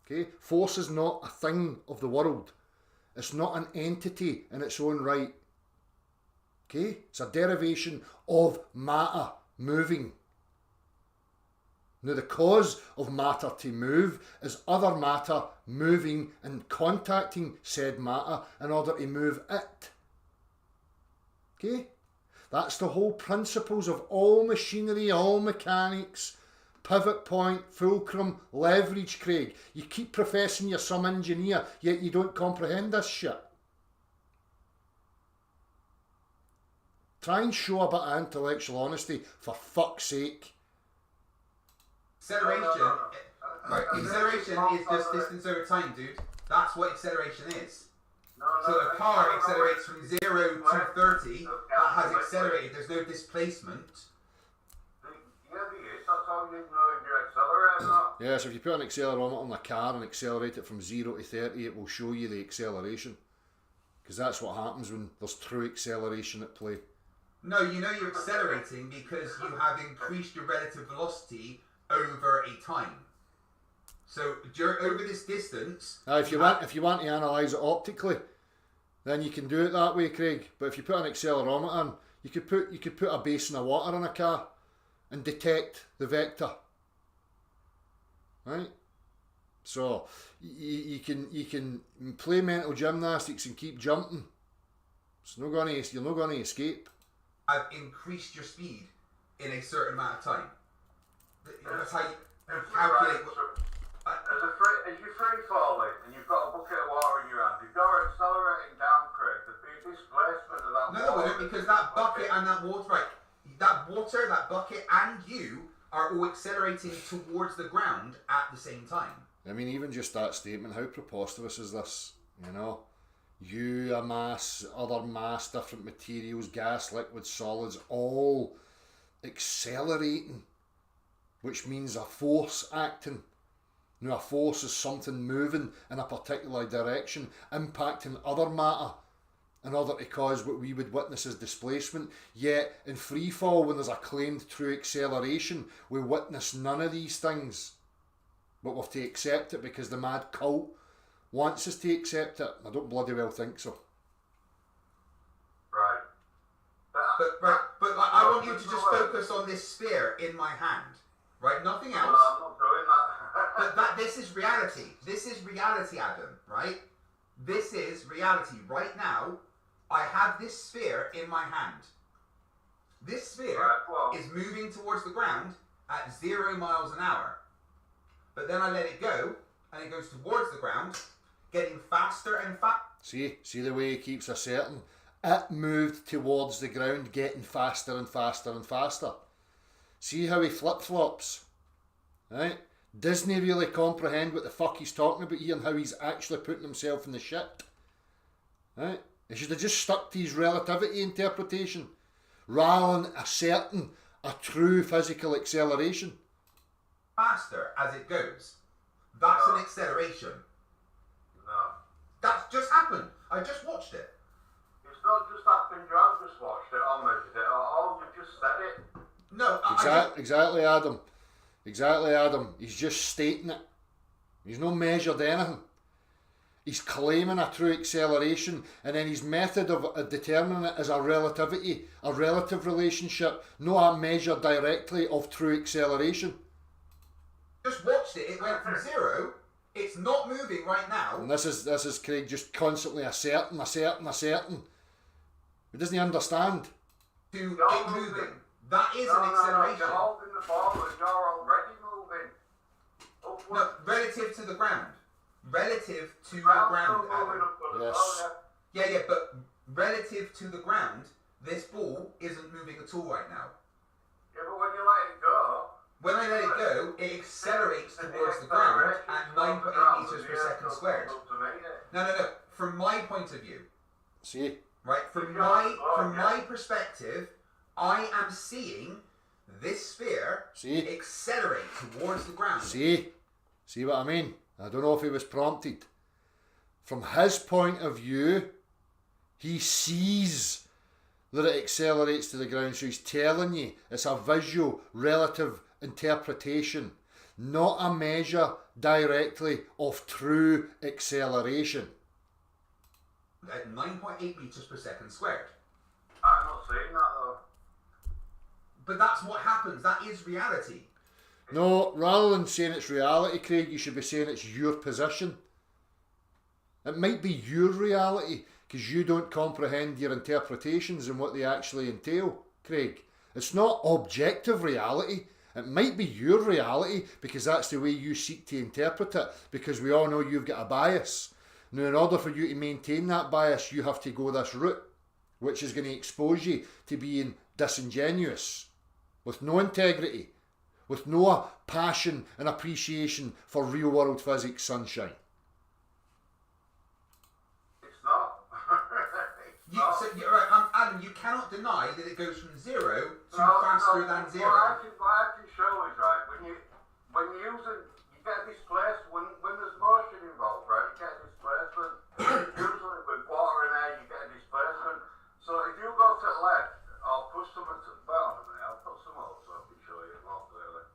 Okay? Force is not a thing of the world. It's not an entity in its own right. Okay? It's a derivation of matter moving. Now the cause of matter to move is other matter moving and contacting said matter in order to move it. Okay? That's the whole principles of all machinery, all mechanics, pivot point, fulcrum, leverage, Craig. You keep professing you're some engineer, yet you don't comprehend this shit. Try and show a bit of intellectual honesty, for fuck's sake. Acceleration, No. right? Acceleration is just distance over time, dude. That's what acceleration is. So a car accelerates from 0 to 30. That has accelerated. There's no displacement. Yeah, there is. That's how you know if you're accelerating or not. Yes, if you put an accelerometer on a car and accelerate it from 0 to 30, it will show you the acceleration. Because that's what happens when there's true acceleration at play. No, you know you're accelerating because you have increased your relative velocity over a time. So over this distance. Now, if you want to analyse it optically, then you can do it that way, Craig. But if you put an accelerometer in, you could put a basin of water in a car and detect the vector. Right? So you can play mental gymnastics and keep jumping. You're not going to escape. I've increased your speed in a certain amount of time. That's how you calculate. As you're free falling and you've got a bucket of water in your hand, if you're accelerating down, Craig, there'd be a displacement of that No, water. no, because that bucket and that water, right? That water, that bucket, and you are all accelerating towards the ground at the same time. I mean, even just that statement, how preposterous is this? You know? You, a mass, other mass, different materials, gas, liquid, solids, all accelerating, which means a force acting. Now, a force is something moving in a particular direction, impacting other matter in order to cause what we would witness as displacement. Yet, in free fall, when there's a claimed true acceleration, we witness none of these things. But we have to accept it because the mad cult wants us to accept it. I don't bloody well think so. Right. But I want you to just focus on this sphere in my hand, right? Nothing No, else. I'm not doing that. But this is reality. This is reality, Adam, right? This is reality. Right now, I have this sphere in my hand. This sphere Right, well. is moving towards the ground at 0 miles an hour. but then I let it go, and it goes towards the ground, getting faster and faster. See the way he keeps asserting? It moved towards the ground, getting faster and faster and faster. See how he flip-flops? Right? Doesn't he really comprehend what the fuck he's talking about here and how he's actually putting himself in the shit? Right? He should have just stuck to his relativity interpretation rather than asserting a true physical acceleration. Faster as it goes. That's an acceleration. No. That's just happened. I just watched it. It's not just happened, you have just watched it or measured it, or you just said it. No, Exactly, Adam. Exactly, Adam. He's just stating it. He's not measured anything. He's claiming a true acceleration, and then his method of determining it is a relativity, a relative relationship, not a measure directly of true acceleration. Just watched it. It went from 0. It's not moving right now. And this is Craig just constantly asserting. He doesn't understand. To it moving. That is an acceleration. You're holding the ball and you're already moving. No, relative to the ground. Relative to the Ground's ground, still moving Adam. upwards. Yes. Oh, Yeah, but relative to the ground, this ball isn't moving at all right now. yeah, but when you let it go, When I let it go, it accelerates towards the ground at 9.8 meters per second squared. No. From my point of view, See? right? From my perspective, I am seeing this sphere See? accelerate towards the ground. See what I mean? I don't know if he was prompted. From his point of view, he sees that it accelerates to the ground, so he's telling you it's a visual relative interpretation, not a measure directly of true acceleration. At 9.8 meters per second squared. I'm not saying that though. But that's what happens. That is reality. No, rather than saying it's reality, Craig, you should be saying it's your position. It might be your reality because you don't comprehend your interpretations and what they actually entail, Craig. It's not objective reality. It might be your reality because that's the way you seek to interpret it, because we all know you've got a bias. Now, in order for you to maintain that bias, you have to go this route, which is going to expose you to being disingenuous, with no integrity, with no passion and appreciation for real world physics, sunshine. It's not. Right, Adam, you cannot deny that it goes from 0 to faster than 0. What I can show is, right, when you use it, you get displaced, when there's motion involved, right, you get displacement. Usually with water in air, you get a displacement. So if you go to the left, I'll push something to the bottom of it, I'll put some up so I can show you more clearly.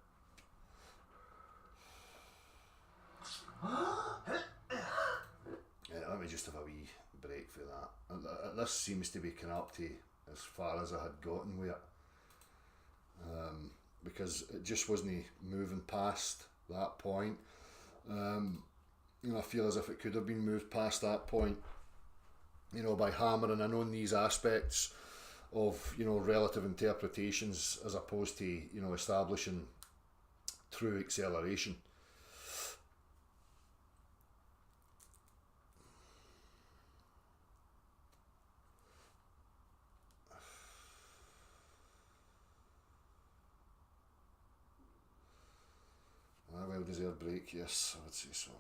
Yeah, let me just have a wee break for that. This seems to be kind of up to as far as I had gotten with it. Because it just wasn't moving past that point. I feel as if it could have been moved past that point, by hammering in on these aspects of, relative interpretations as opposed to, establishing true acceleration. A well-deserved break, yes, I would say so.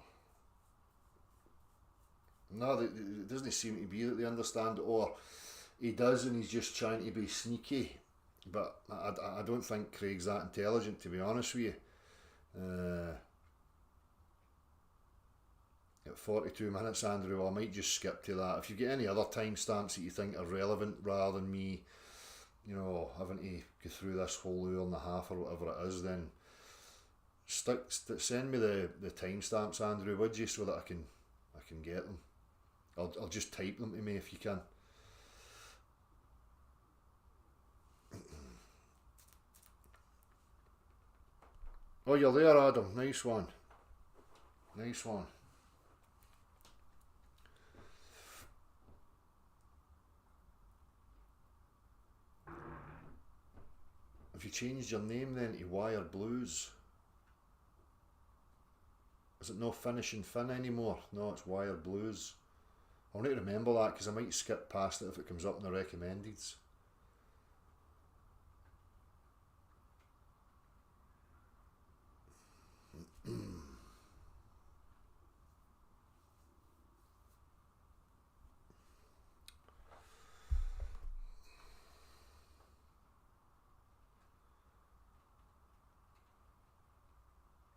No, it doesn't seem to be that they understand it, or he does and he's just trying to be sneaky. But I don't think Craig's that intelligent, to be honest with you. At 42 minutes, Andrew, I might just skip to that. If you get any other timestamps that you think are relevant, rather than me, having to go through this whole hour and a half or whatever it is, then send me the timestamps, Andrew, would you, so that I can get them. I'll just type them to me if you can. Oh, you're there, Adam. Nice one. Nice one. Have you changed your name then to Wire Blues? Is it no finishing fin anymore? No, it's wire blues. I'll need to remember that because I might skip past it if it comes up in the recommendeds.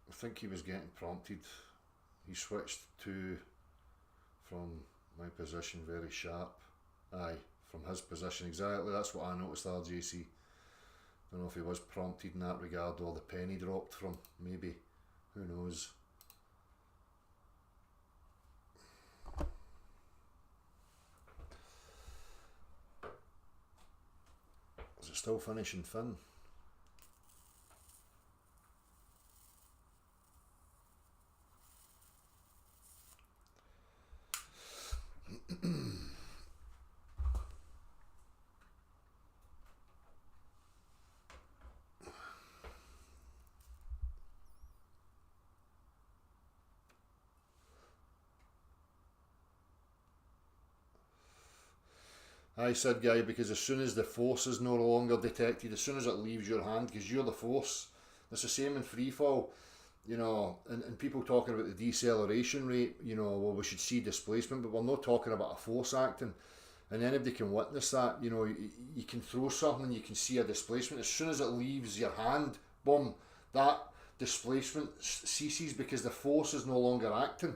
I think he was getting prompted. He switched to from my position very sharp. Aye, from his position exactly. That's what I noticed, RJC. Don't know if he was prompted in that regard or the penny dropped from. Maybe. Who knows? Is it still finishing fin? I said, guy, because as soon as the force is no longer detected, as soon as it leaves your hand, because you're the force, it's the same in free fall, you know, and people talking about the deceleration rate, you know, well, we should see displacement, but we're not talking about a force acting, and anybody can witness that, you know, you can throw something and you can see a displacement, as soon as it leaves your hand, boom, that displacement ceases because the force is no longer acting.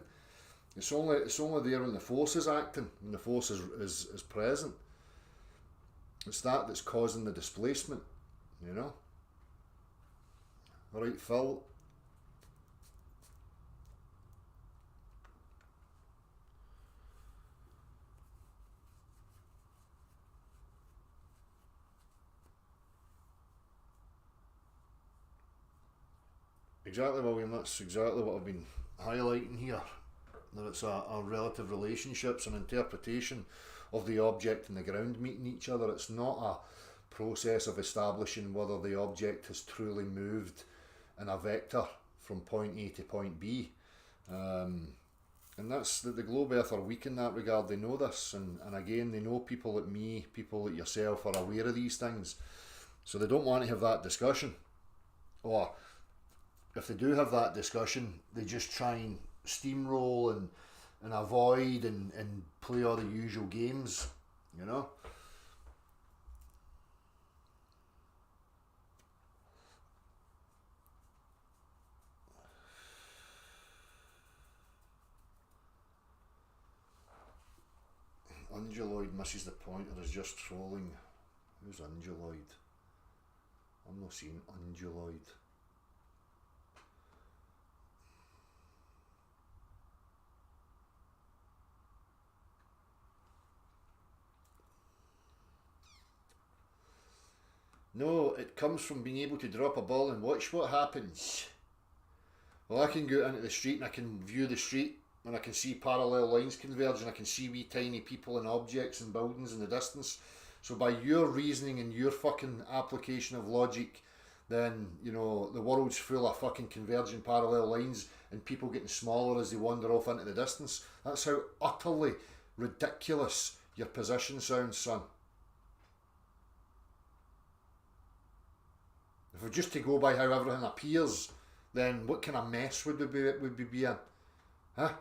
It's only there when the force is acting, when the force is present. It's that that's causing the displacement, you know. All right, Phil. Exactly, William. That's exactly what I've been highlighting here. That it's a relative relationships and interpretation of the object and the ground meeting each other. It's not a process of establishing whether the object has truly moved in a vector from point A to point B. And that's the globe earth are weak in that regard. They know this, and again, they know people like me, people like yourself are aware of these things. So they don't want to have that discussion. Or if they do have that discussion, they just try and steamroll and avoid and play all the usual games, you know. Unguloid misses the point or is just trolling. Who's Unguloid? I'm not seeing Unguloid. No, it comes from being able to drop a ball and watch what happens. Well, I can go out into the street and I can view the street and I can see parallel lines converge and I can see wee tiny people and objects and buildings in the distance. So by your reasoning and your fucking application of logic, then, you know, the world's full of fucking converging parallel lines and people getting smaller as they wander off into the distance. That's how utterly ridiculous your position sounds, son. If we're just to go by how everything appears, then what kind of mess would we be in? Huh?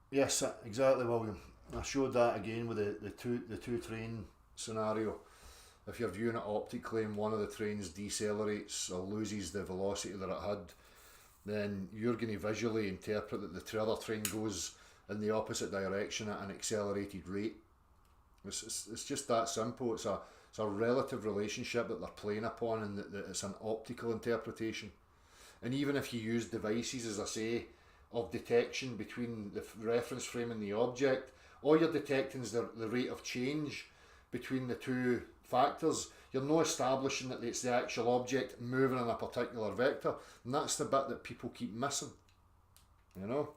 Yes, exactly, William. I showed that again with the two train scenario. If you're viewing it optically and one of the trains decelerates or loses the velocity that it had, then you're going to visually interpret that the other train goes in the opposite direction at an accelerated rate. It's just that simple. It's a relative relationship that they're playing upon, and that it's an optical interpretation. And even if you use devices, as I say, of detection between the reference frame and the object, all you're detecting is the rate of change between the two factors. You're not establishing that it's the actual object moving in a particular vector, and that's the bit that people keep missing, you know,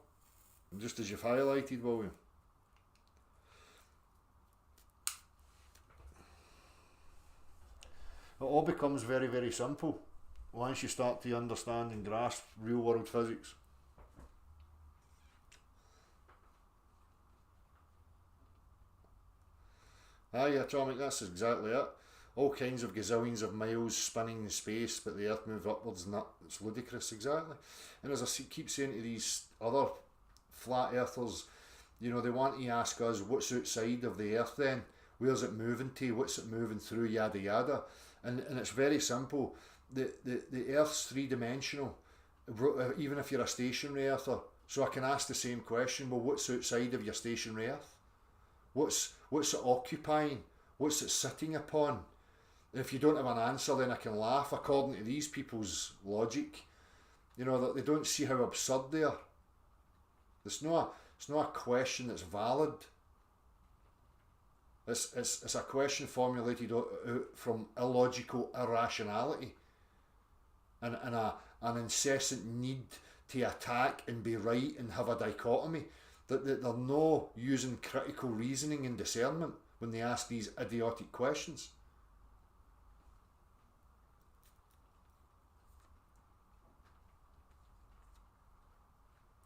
just as you've highlighted, William. all becomes very, very simple once you start to understand and grasp real world physics. Aye, atomic, that's exactly it. All kinds of gazillions of miles spinning in space, but the Earth moves upwards, and it's ludicrous, exactly. And as I keep saying to these other flat earthers, you know, they want to ask us what's outside of the Earth then? Where's it moving to? What's it moving through? Yada yada. And it's very simple. The Earth's three-dimensional, even if you're a stationary earther. So I can ask the same question, well, what's outside of your stationary Earth? What's it occupying? What's it sitting upon? And if you don't have an answer, then I can laugh according to these people's logic. You know, that they don't see how absurd they are. It's not a question that's valid. It's a question formulated from illogical irrationality and an incessant need to attack and be right and have a dichotomy. That they're not using critical reasoning and discernment when they ask these idiotic questions.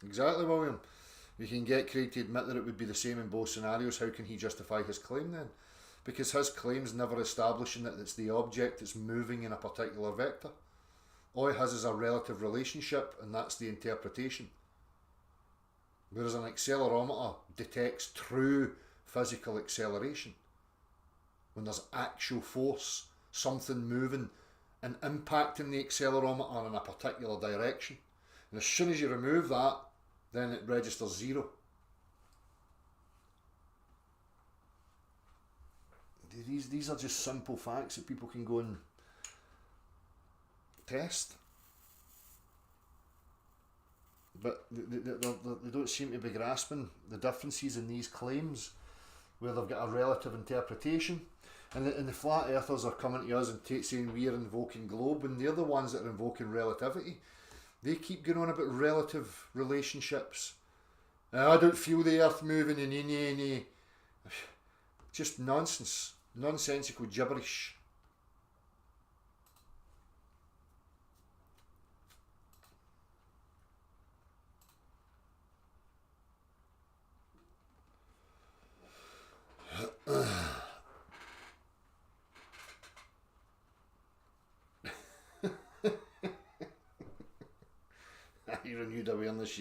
Exactly, William. You can get Craig to admit that it would be the same in both scenarios. How can he justify his claim then? Because his claim's never establishing that it's the object that's moving in a particular vector. All he has is a relative relationship, and that's the interpretation. Whereas an accelerometer detects true physical acceleration. When there's actual force, something moving and impacting the accelerometer in a particular direction. And as soon as you remove that, then it registers 0. These are just simple facts that people can go and test. But they don't seem to be grasping the differences in these claims, where they've got a relative interpretation. And the flat earthers are coming to us and saying we're invoking globe, and they're the ones that are invoking relativity. They keep going on about relative relationships. I don't feel the earth moving in any. Just nonsense. Nonsensical gibberish. You renewed awareness,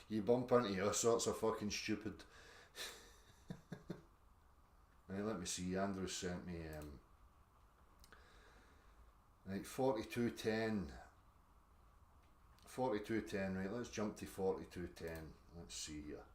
you bump into all sorts of fucking stupid. Right, let me see, Andrew sent me right, 4210, right, let's jump to 4210, let's see here.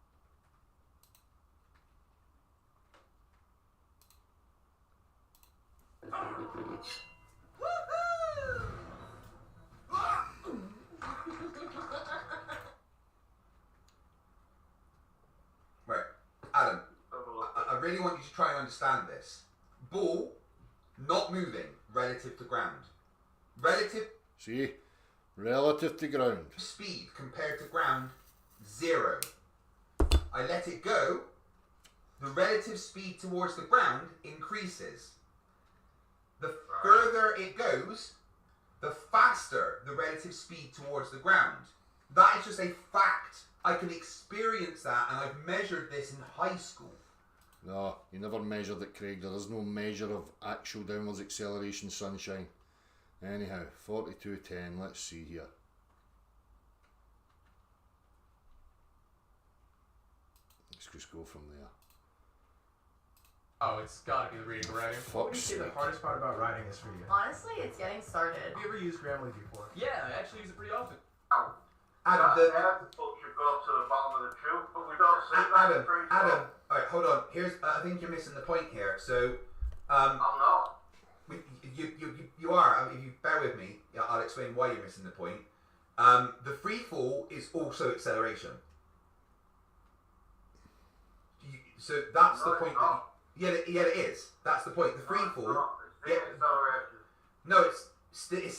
Right, Adam, I really want you to try and understand this. Ball not moving relative to ground. Relative to ground. Speed compared to ground, 0. I let it go, the relative speed towards the ground increases. The further it goes, the faster the relative speed towards the ground. That is just a fact. I can experience that, and I've measured this in high school. No, you never measured it, Craig. There is no measure of actual downwards acceleration, sunshine. Anyhow, 4210, let's see here. Let's just go from there. Oh, it's gotta be the reading and writing. What would you say the hardest part about writing is for you? Honestly, it's getting started. Have you ever used Grammarly before? Yeah, I actually use it pretty often. Adam, They have to touch your go to the bottom of the tube, but we don't see that in free flow. Adam, alright, hold on. I think you're missing the point here. So, I'm not. you are. If you bear with me, I'll explain why you're missing the point. The free fall is also acceleration. So that's the point. Yeah, it is. That's the point. The free fall. It's acceleration. No, it's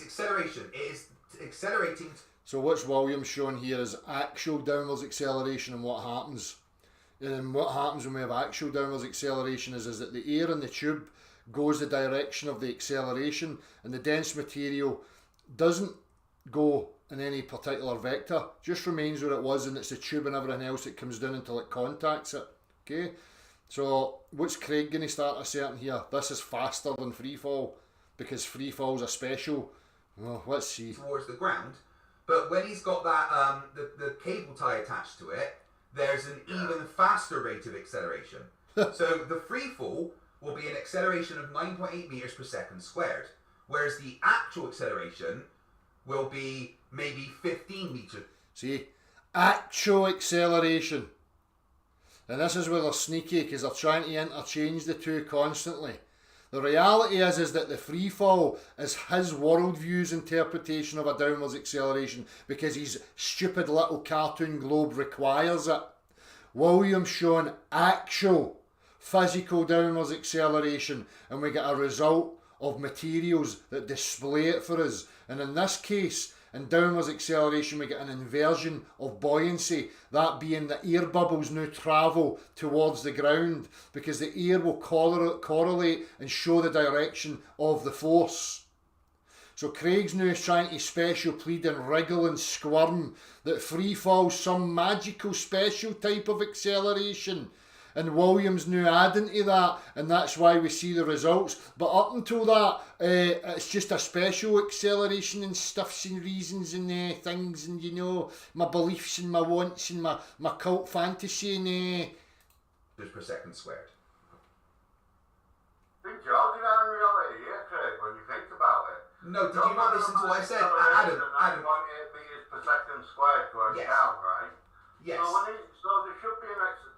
acceleration. It is accelerating. So what's William showing here is actual downwards acceleration and what happens. And what happens when we have actual downwards acceleration is that the air in the tube goes the direction of the acceleration, and the dense material doesn't go in any particular vector, just remains where it was, and it's the tube and everything else that comes down until it contacts it. Okay, so what's Craig going to start asserting here? This is faster than free fall, because free fall's a special. Well, let's see. Towards the ground, but when he's got that the cable tie attached to it, there's an even faster rate of acceleration. So the free fall will be an acceleration of 9.8 meters per second squared, whereas the actual acceleration will be maybe 15 meters. See, actual acceleration. And this is where they're sneaky, because they're trying to interchange the two constantly. The reality is that the free fall is his worldview's interpretation of a downwards acceleration, because his stupid little cartoon globe requires it. William's shown actual physical downwards acceleration, and we get a result of materials that display it for us. And in this case, in downwards acceleration, we get an inversion of buoyancy, that being the air bubbles now travel towards the ground, because the air will correlate and show the direction of the force. So Craig's now trying to special plead and wriggle and squirm that free fall's some magical special type of acceleration. And Williams now adding to that, and that's why we see the results. But up until that, it's just a special acceleration and stuffs and reasons and things, and you know, my beliefs and my wants and my cult fantasy and Meters per second squared. Big jogging on reality here, Craig, when you think about it. No, did you not listen to what I said? Adam. 9.8 meters per second squared going Yes. down, right? Yes. So there should be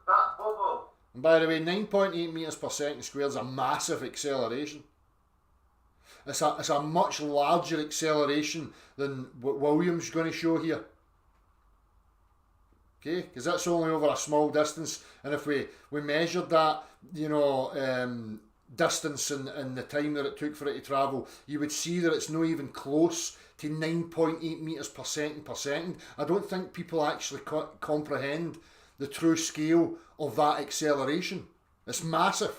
that bubble. And by the way, 9.8 meters per second squared is a massive acceleration. It's a much larger acceleration than what Williams going to show here. Okay, because that's only over a small distance, and if we measured that, you know, distance and the time that it took for it to travel, you would see that it's not even close to 9.8 meters per second. I don't think people actually comprehend the true scale of that acceleration. It's massive.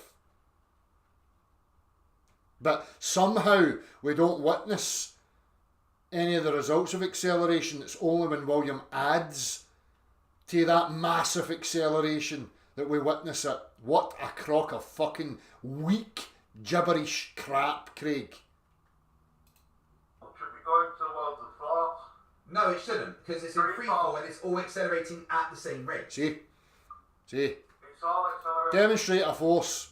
But somehow we don't witness any of the results of acceleration. It's only when William adds to that massive acceleration that we witness it. What a crock of fucking weak, gibberish crap, Craig. Should be going towards the force. No, it shouldn't, because it's in free fall and it's all accelerating at the same rate. See? It's all accelerating. Demonstrate a force,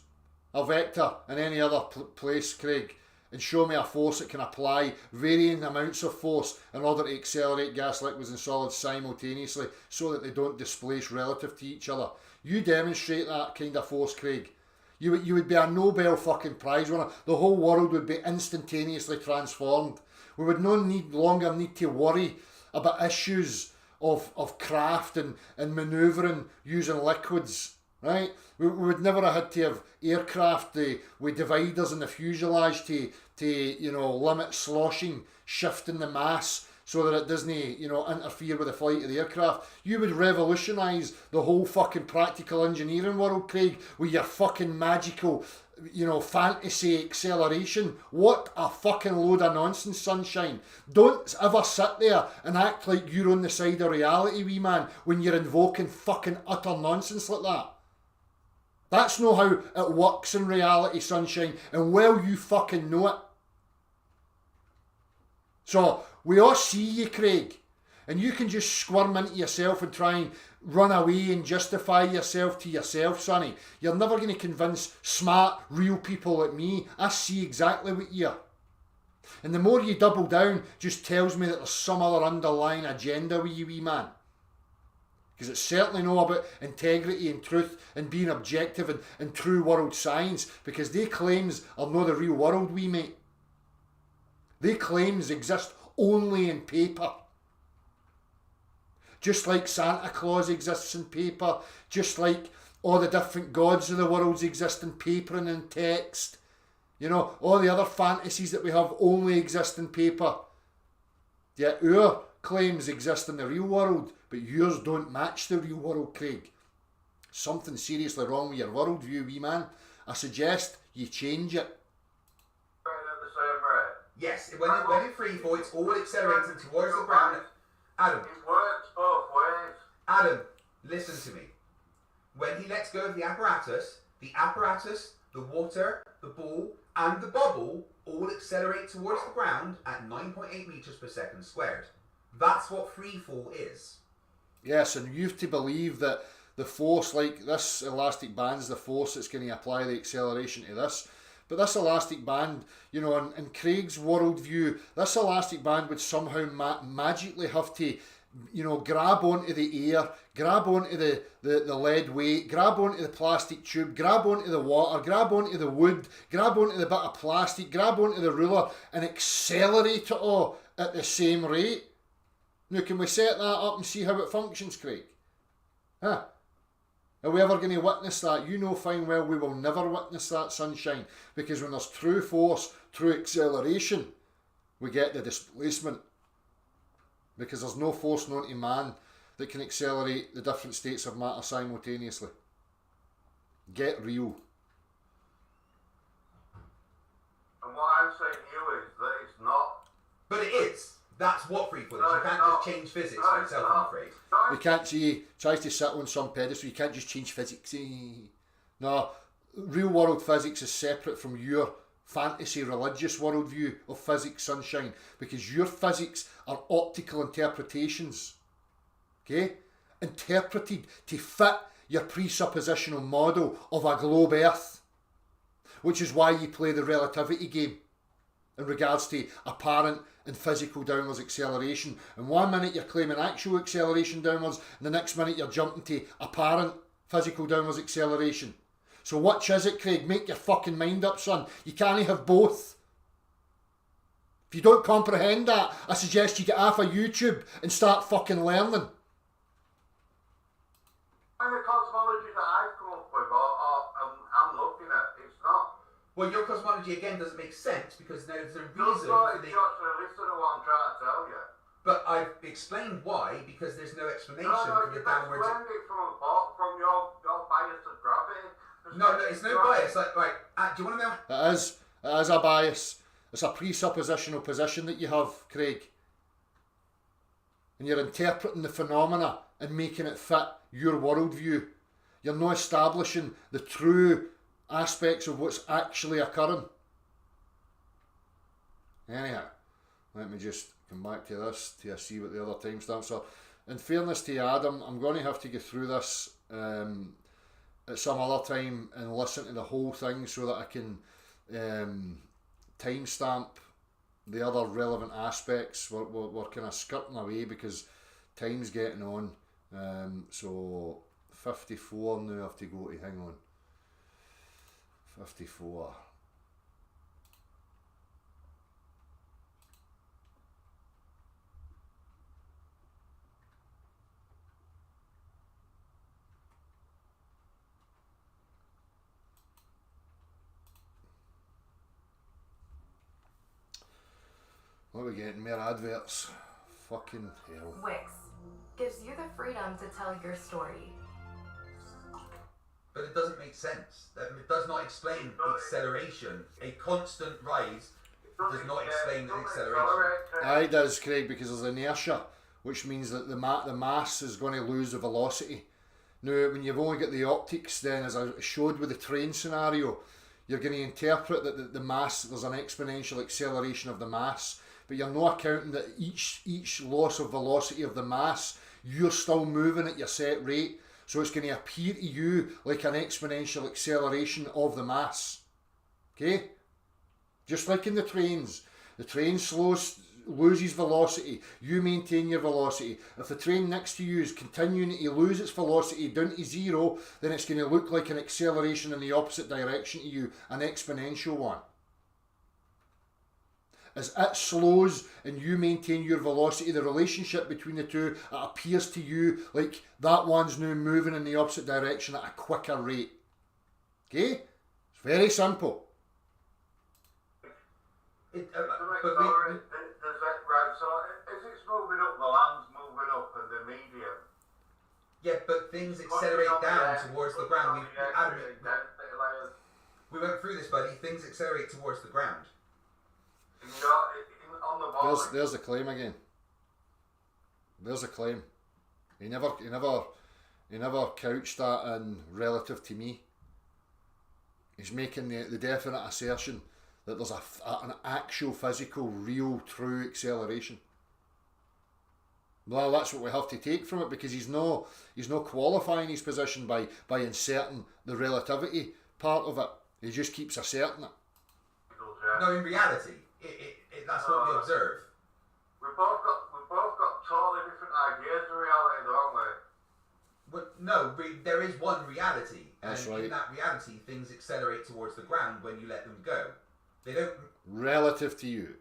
a vector in any other place, Craig, and show me a force that can apply varying amounts of force in order to accelerate gas, liquids and solids simultaneously so that they don't displace relative to each other. You demonstrate that kind of force, Craig. You would be a Nobel fucking Prize winner. The whole world would be instantaneously transformed. We would no longer need to worry about issues of craft and manoeuvring using liquids, right? We would never have had to have aircraft with dividers in the fuselage to you know, limit sloshing, shifting the mass so that it doesn't, you know, interfere with the flight of the aircraft. You would revolutionise the whole fucking practical engineering world, Craig, with your fucking magical, you know, fantasy acceleration. What a fucking load of nonsense, sunshine. Don't ever sit there and act like you're on the side of reality, wee man, when you're invoking fucking utter nonsense like that. That's not how it works in reality, sunshine, and well you fucking know it. So, we all see you, Craig, and you can just squirm into yourself and try and run away and justify yourself to yourself, sonny. You're never going to convince smart, real people like me. I see exactly what you are. And the more you double down, just tells me that there's some other underlying agenda with you, wee man. Because it's certainly not about integrity and truth and being objective and true world science, because they claims are not the real world, wee mate. They claims exist only in paper. Just like Santa Claus exists in paper, just like all the different gods of the world exist in paper and in text. You know, all the other fantasies that we have only exist in paper. Yet our claims exist in the real world, but yours don't match the real world, Craig. Something seriously wrong with your worldview, wee man. I suggest you change it. Yes, when in free fall, it's all accelerating towards the ground. Adam, It works both ways. Adam, listen to me. When he lets go of the apparatus, the water, the ball, and the bubble all accelerate towards the ground at 9.8 meters per second squared. That's what free fall is. Yes, and you have to believe that the force, like this elastic band, is the force that's going to apply the acceleration to this. But this elastic band, you know, in Craig's worldview, this elastic band would somehow magically have to, you know, grab onto the air, grab onto the lead weight, grab onto the plastic tube, grab onto the water, grab onto the wood, grab onto the bit of plastic, grab onto the ruler, and accelerate it all at the same rate. Now, can we set that up and see how it functions, Craig? Huh? Are we ever going to witness that? You know fine well we will never witness that, sunshine, because when there's true force, true acceleration, we get the displacement. Because there's no force known to man that can accelerate the different states of matter simultaneously. Get real. And what I'm saying to you is that it's not. But it is. That's what free fall is. No, You it's can't not. just change physics No, for it's yourself, I'm not. afraid. We can't see, tries to sit on some pedestal, you can't just change physics. No, real world physics is separate from your fantasy religious worldview of physics, sunshine, because your physics are optical interpretations, okay, interpreted to fit your presuppositional model of a globe earth, which is why you play the relativity game in regards to apparent and physical downwards acceleration. And 1 minute you're claiming actual acceleration downwards, and the next minute you're jumping to apparent physical downwards acceleration. So which is it, Craig? Make your fucking mind up, son. You can't have both. If you don't comprehend that, I suggest you get off of YouTube and start fucking learning. And the cosmology that I've come up with, I'm looking at, it's not. Well, your cosmology again doesn't make sense because there's a Don't reason try for to the. listen to what I'm trying to tell you. But I've explained why because there's no explanation No, for the you've downwards. explained it from your bias of gravity. No, it's no bias. Like, right, do you want to know? It is a bias. It's a presuppositional position that you have, Craig. And you're interpreting the phenomena and making it fit your worldview. You're not establishing the true aspects of what's actually occurring. Anyhow, let me just come back to this to see what the other timestamps are. In fairness to Adam, I'm going to have to go through this at some other time and listen to the whole thing so that I can timestamp the other relevant aspects. We're kind of skirting away because time's getting on. So 54 now I have to go to, hang on. 54. What are we getting? More adverts? Fucking hell. Wix gives you the freedom to tell your story. But it doesn't make sense. It does not explain acceleration. A constant rise does not explain the acceleration. Aye, it does, Craig, because there's inertia, which means that the mass is going to lose the velocity. Now, when you've only got the optics, then as I showed with the train scenario, you're going to interpret that the mass, there's an exponential acceleration of the mass, but you're not accounting that each loss of velocity of the mass, you're still moving at your set rate. So it's going to appear to you like an exponential acceleration of the mass. Okay? Just like in the trains. The train loses velocity. You maintain your velocity. If the train next to you is continuing to lose its velocity down to zero, then it's going to look like an acceleration in the opposite direction to you, an exponential one. As it slows and you maintain your velocity, the relationship between the two, it appears to you like that one's now moving in the opposite direction at a quicker rate. Okay? It's very simple. Right, so as it's moving up, the land's moving up and the medium. Yeah, but things accelerate down towards the ground. We went through this, buddy. Things accelerate towards the ground. There's the claim again. There's a claim. He never couched that in relative to me. He's making the definite assertion that there's an actual physical, real, true acceleration. Well, that's what we have to take from it, because he's no qualifying his position by inserting the relativity part of it. He just keeps asserting it. No, in reality, that's what we observe. We've both got totally different ideas of reality, don't we? But no, there is one reality, and That's right. in that reality, things accelerate towards the ground when you let them go. They don't Relative to you.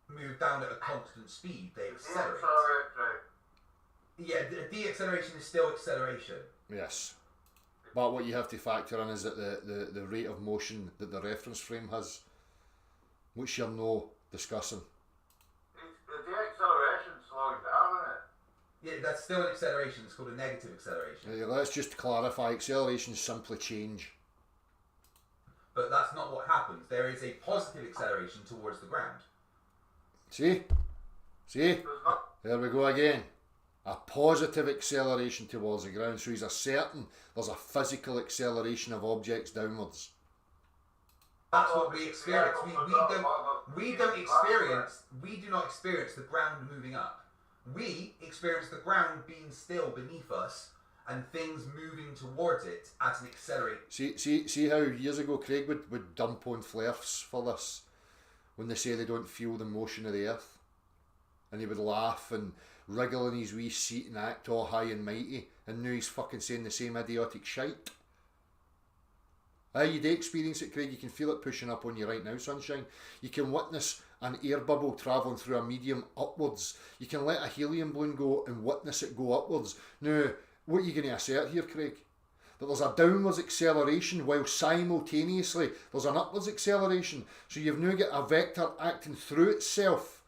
move down at a constant speed, they accelerate. Yeah, de-acceleration is still acceleration. Yes. But what you have to factor in is that the rate of motion that the reference frame has, which you're no discussing. The acceleration slows down, isn't it? Yeah, that's still an acceleration. It's called a negative acceleration. Let's just clarify, accelerations simply change. But that's not what happens. There is a positive acceleration towards the ground. See? There we go again. A positive acceleration towards the ground. So he's asserting there's a physical acceleration of objects downwards. That's what we experience. We do not experience the ground moving up. We experience the ground being still beneath us and things moving towards it at an accelerate. See how years ago Craig would dump on Flairfs for this when they say they don't feel the motion of the earth, and he would laugh and wriggle in his wee seat and act all high and mighty, and now he's fucking saying the same idiotic shite. You do experience it, Craig. You can feel it pushing up on you right now, sunshine. You can witness an air bubble travelling through a medium upwards. You can let a helium balloon go and witness it go upwards. Now, what are you going to assert here, Craig? That there's a downwards acceleration while simultaneously there's an upwards acceleration. So you've now got a vector acting through itself.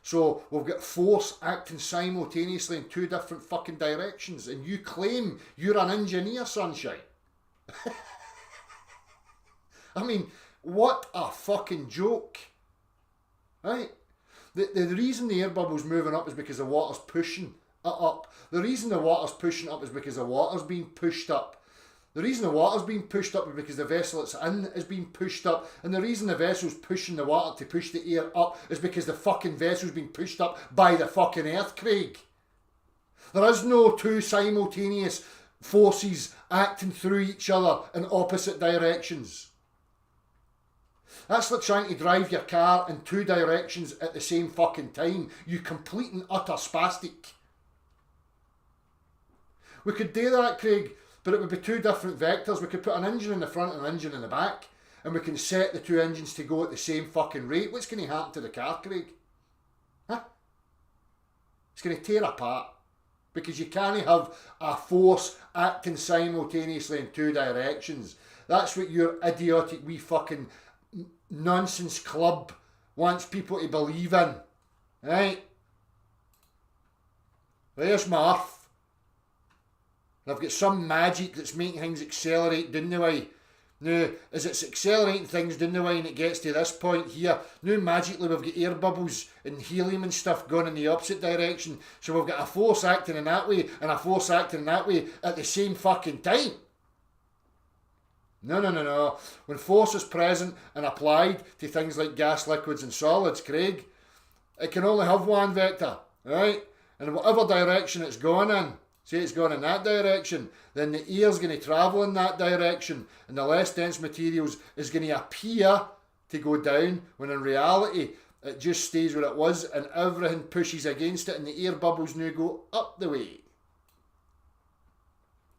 So we've got force acting simultaneously in two different fucking directions. And you claim you're an engineer, sunshine. I mean, what a fucking joke. Right? The reason the air bubble's moving up is because the water's pushing it up. The reason the water's pushing up is because the water's being pushed up. The reason the water's being pushed up is because the vessel it's in is being pushed up. And the reason the vessel's pushing the water to push the air up is because the fucking vessel's being pushed up by the fucking earth, Craig. There is no two simultaneous forces acting through each other in opposite directions. That's like trying to drive your car in two directions at the same fucking time. You complete and utter spastic. We could do that, Craig, but it would be two different vectors. We could put an engine in the front and an engine in the back, and we can set the two engines to go at the same fucking rate. What's going to happen to the car, Craig? Huh? It's going to tear apart. Because you can't have a force acting simultaneously in two directions. That's what your idiotic wee fucking nonsense club wants people to believe in. Right? There's my earth. And I've got some magic that's making things accelerate down the way. Now, as it's accelerating things down the way and it gets to this point here, now magically we've got air bubbles and helium and stuff going in the opposite direction. So we've got a force acting in that way and a force acting in that way at the same fucking time. No. When force is present and applied to things like gas, liquids and solids, Craig, it can only have one vector, right? And whatever direction it's going in, say it's going in that direction, then the air's going to travel in that direction, and the less dense materials is going to appear to go down, when in reality it just stays where it was and everything pushes against it and the air bubbles now go up the way.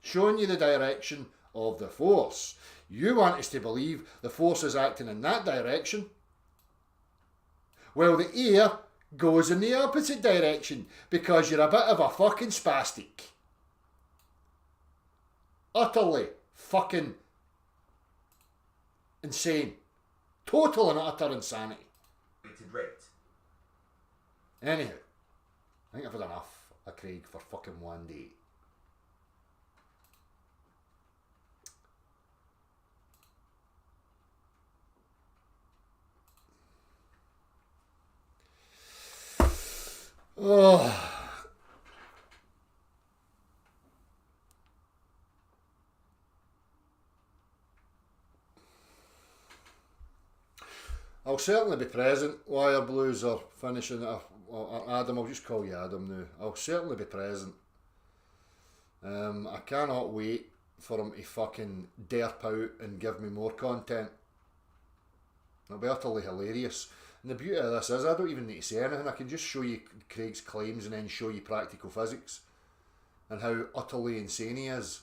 Showing you the direction of the force. You want us to believe the force is acting in that direction, while the air goes in the opposite direction, because you're a bit of a fucking spastic. Utterly fucking insane. Total and utter insanity. Rate. Anyhow, I think I've had enough of Craig for fucking one day. Oh. I'll certainly be present. Wire Blues are finishing it. Adam, I'll just call you Adam now. I'll certainly be present. I cannot wait for him to fucking derp out and give me more content. It'll be utterly hilarious. And the beauty of this is I don't even need to say anything. I can just show you Craig's claims and then show you practical physics and how utterly insane he is.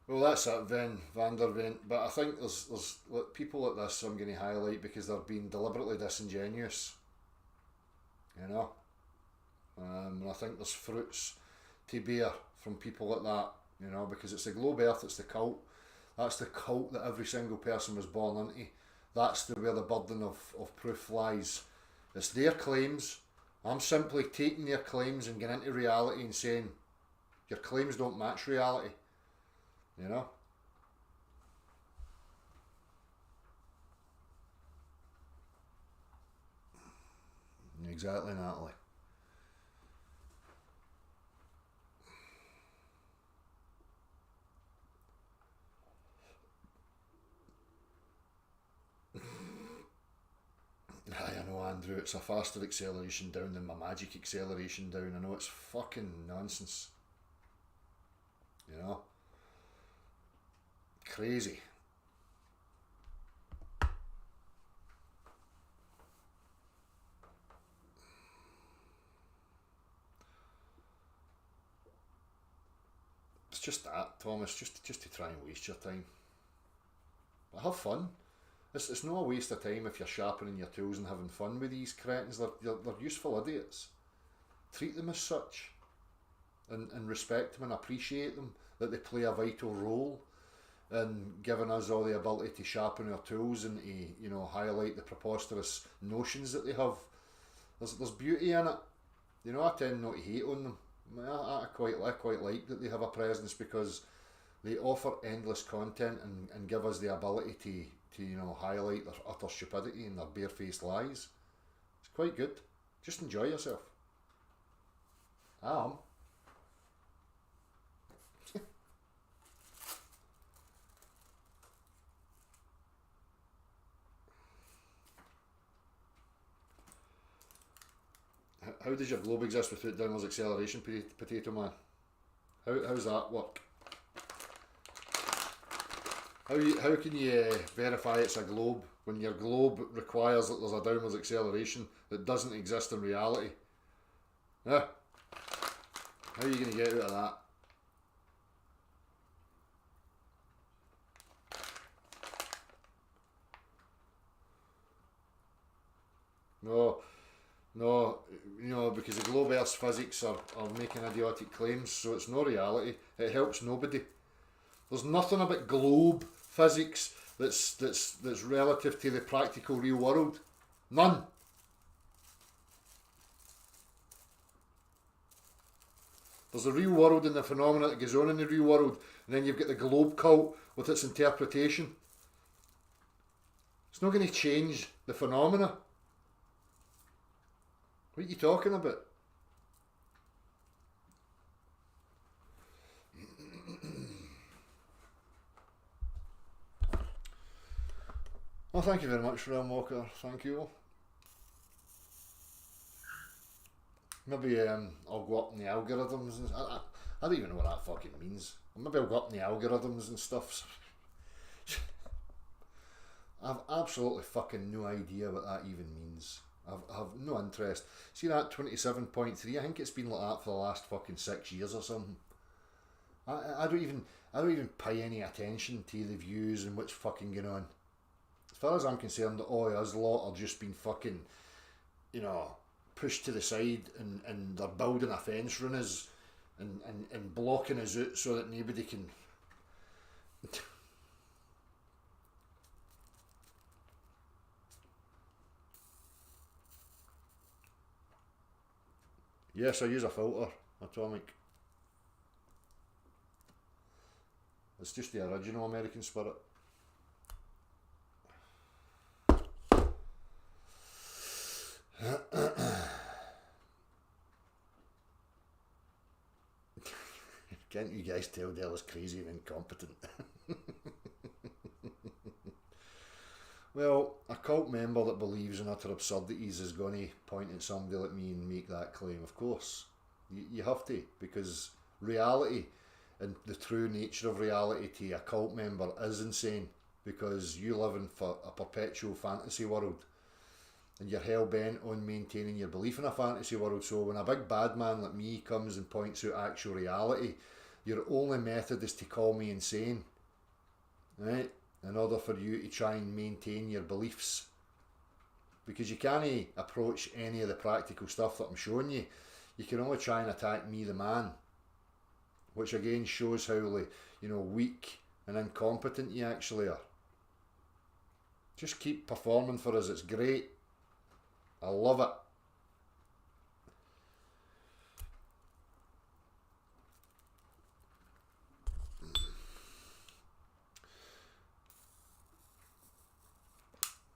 Well, that's it, Vandervent. But I think there's people like this I'm going to highlight because they're being deliberately disingenuous. You know? And I think there's fruits to bear from people like that, you know, because it's the globe earth, it's the cult. That's the cult that every single person was born into. That's where the burden of proof lies. It's their claims. I'm simply taking their claims and getting into reality and saying, your claims don't match reality. You know? Exactly, Natalie. I know, Andrew, it's a faster acceleration down than my magic acceleration down. I know it's fucking nonsense. You know? Crazy. It's just that, Thomas, just to try and waste your time. But have fun. It's no a waste of time if you're sharpening your tools and having fun with these cretins. They're useful idiots. Treat them as such. And respect them and appreciate them, that they play a vital role in giving us all the ability to sharpen our tools and to, you know, highlight the preposterous notions that they have. There's beauty in it. You know, I tend not to hate on them. I quite like that they have a presence because they offer endless content and give us the ability to you know, highlight their utter stupidity and their barefaced lies. It's quite good. Just enjoy yourself. I am. How does your globe exist without Downer's acceleration, Potato Man? How's that work? How can you verify it's a globe when your globe requires that there's a downwards acceleration that doesn't exist in reality? Yeah. How are you going to get out of that? No, you know, because the globe earth's physics are making idiotic claims, so it's no reality. It helps nobody. There's nothing about globe physics that's relative to the practical real world. None. There's the real world and the phenomena that goes on in the real world, and then you've got the globe cult with its interpretation. It's not going to change the phenomena. What are you talking about? Well, thank you very much, Realm Walker. Thank you. Maybe I'll go up in the algorithms. And I don't even know what that fucking means. Maybe I'll go up in the algorithms and stuff. I've absolutely fucking no idea what that even means. I have no interest. See that 27.3? I think it's been like that for the last fucking 6 years or something. I don't even pay any attention to the views and what's fucking going on. As far as I'm concerned, all us lot are just being fucking, you know, pushed to the side and they're building a fence around us and blocking us out so that nobody can. Yes, I use a filter, Atomic. It's just the original American Spirit. Can't you guys tell Della's crazy and incompetent? Well, a cult member that believes in utter absurdities is going to point at somebody like me and make that claim. Of course, you have to, because reality and the true nature of reality to a cult member is insane, because you live in a perpetual fantasy world and you're hell-bent on maintaining your belief in a fantasy world. So when a big bad man like me comes and points out actual reality, your only method is to call me insane, right? In order for you to try and maintain your beliefs, because you can't approach any of the practical stuff that I'm showing you. You can only try and attack me, the man, which again shows how, like, you know, weak and incompetent you actually are. Just keep performing for us. It's great. I love it.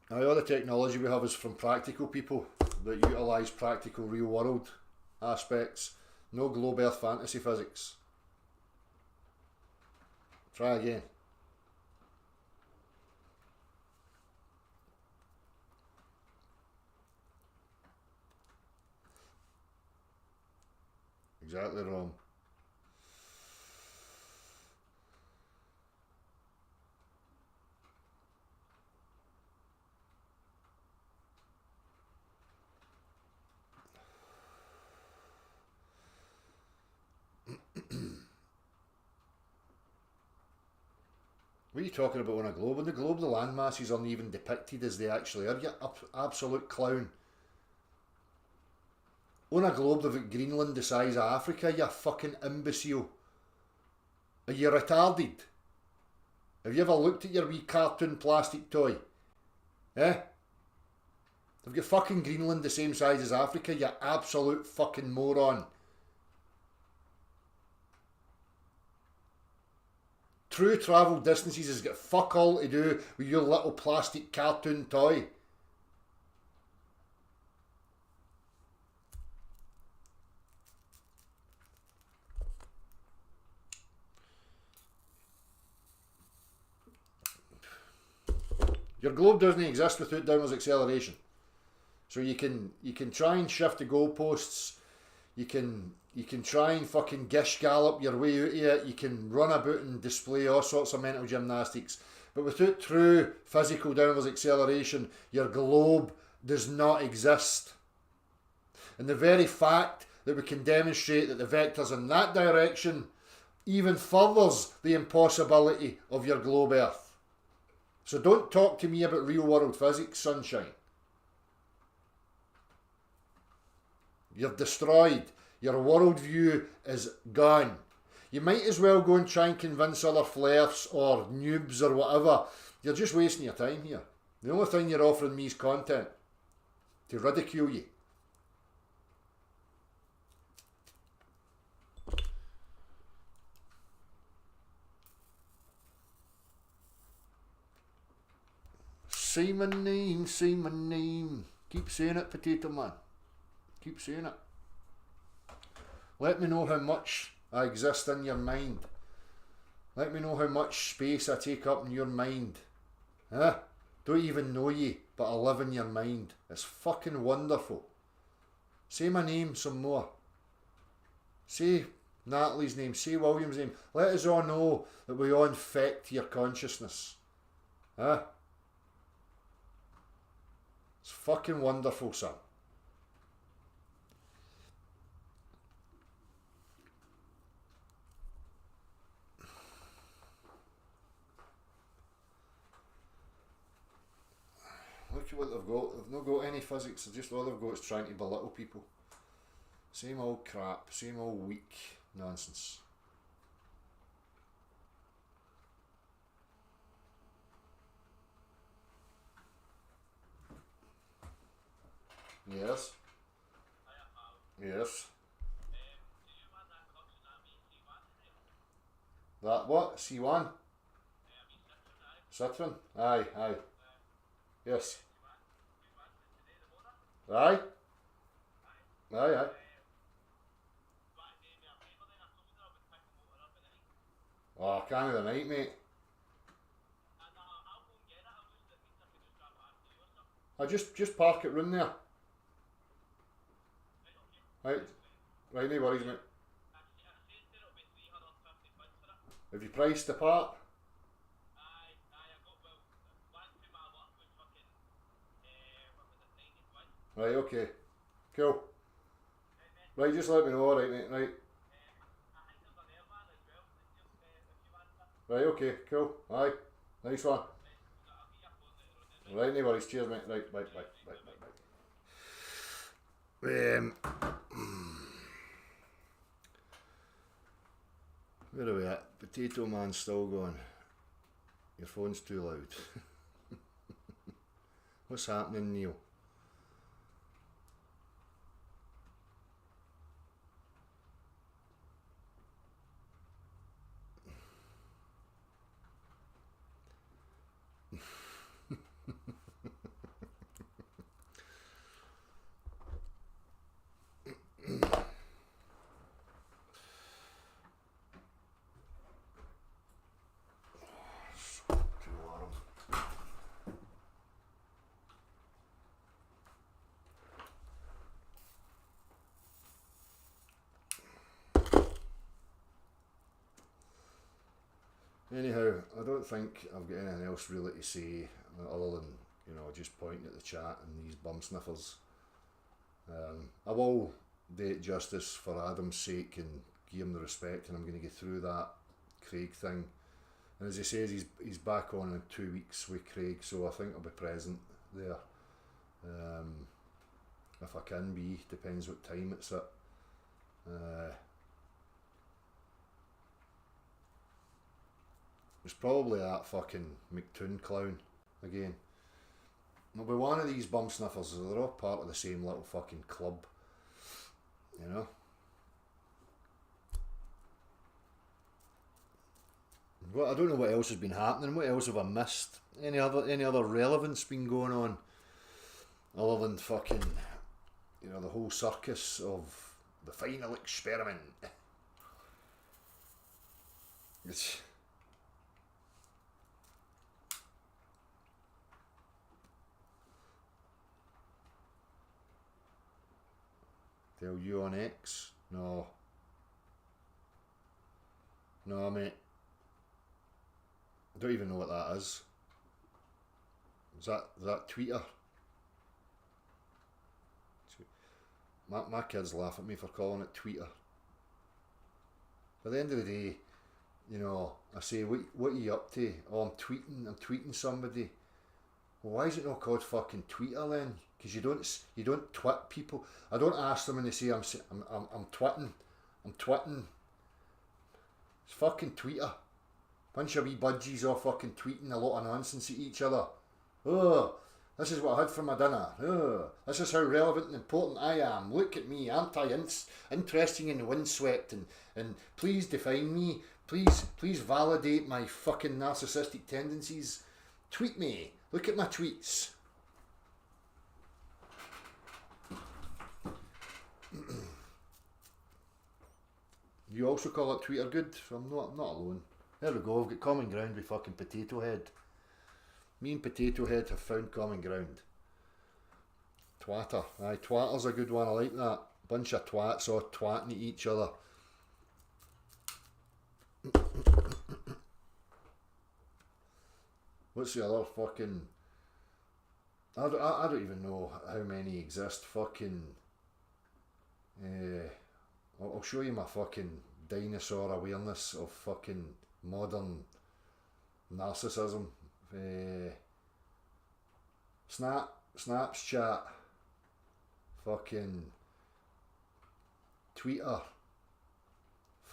Now, all the technology we have is from practical people that utilise practical real world aspects. No globe earth fantasy physics. Try again. Exactly wrong. What are you talking about on a globe? On the globe, the land masses aren't even depicted as they actually are, you absolute clown. On a globe, they've got Greenland the size of Africa, you fucking imbecile. Are you retarded? Have you ever looked at your wee cartoon plastic toy? Eh? They've got fucking Greenland the same size as Africa, you absolute fucking moron. True travel distances has got fuck all to do with your little plastic cartoon toy. Your globe doesn't exist without downwards acceleration. So you can try and shift the goalposts. You can try and fucking gish gallop your way out of it. You can run about and display all sorts of mental gymnastics. But without true physical downwards acceleration, your globe does not exist. And the very fact that we can demonstrate that the vector's in that direction even furthers the impossibility of your globe Earth. So don't talk to me about real world physics, sunshine. You're destroyed. Your worldview is gone. You might as well go and try and convince other flares or noobs or whatever. You're just wasting your time here. The only thing you're offering me is content to ridicule you. Say my name, say my name. Keep saying it, Potato Man. Keep saying it. Let me know how much I exist in your mind. Let me know how much space I take up in your mind. Huh? Don't even know ye, but I live in your mind. It's fucking wonderful. Say my name some more. Say Natalie's name. Say William's name. Let us all know that we all infect your consciousness. Huh? It's fucking wonderful, son. Look at what they've got. They've not got any physics. Just all they've got is trying to belittle people. Same old crap. Same old weak Nonsense. Yes. Yes. That what? C1? Citron? Aye, aye. Yes. Aye? Aye, aye. Oh, I can't the night, mate. I just park it round there. Right, right, no worries, mate. Have you priced the part? Right, okay. Cool. Right, just let me know, right, mate, right. Right, okay, cool. Aye. Nice one. Right, no worries. Cheers, mate. Right, bye. Where are we at? Potato Man still going. Your phone's too loud. What's happening, Neil? Too warm. Anyhow, I don't think I've got anything else really to say other than, you know, just pointing at the chat and these bum sniffers. I will do it justice for Adam's sake and give him the respect, and I'm going to get through that Craig thing. And as he says, he's back on in 2 weeks with Craig, so I think I'll be present there. If I can be, depends what time it's at. It's probably that fucking McToon clown again. There'll be one of these bum sniffers, they're all part of the same little fucking club, you know. Well, I don't know what else has been happening. What else have I missed? Any other relevance been going on other than fucking, you know, the whole circus of the final experiment? It's tell you on X? No, mate. I don't even know what that is. Is that Twitter? My kids laugh at me for calling it Twitter. At the end of the day, you know, I say, what are you up to? Oh, I'm tweeting somebody. Well, why is it not called fucking Twitter then? Because you don't twit people. I don't ask them when they say I'm twitting. I'm twitting. It's fucking Twitter. Bunch of wee budgies all fucking tweeting a lot of nonsense at each other. Oh, this is what I had for my dinner. Oh, this is how relevant and important I am. Look at me, aren't I interesting and windswept? And please define me. Please validate my fucking narcissistic tendencies. Tweet me. Look at my tweets. You also call it Twitter good? So I'm not alone. There we go, I've got common ground with fucking Potato Head. Me and Potato Head have found common ground. Twatter. Aye, twatter's a good one, I like that. Bunch of twats all twatting at each other. What's the other fucking... I don't even know how many exist. Fucking... I'll show you my fucking dinosaur awareness of fucking modern narcissism. Snapchat, fucking Twitter,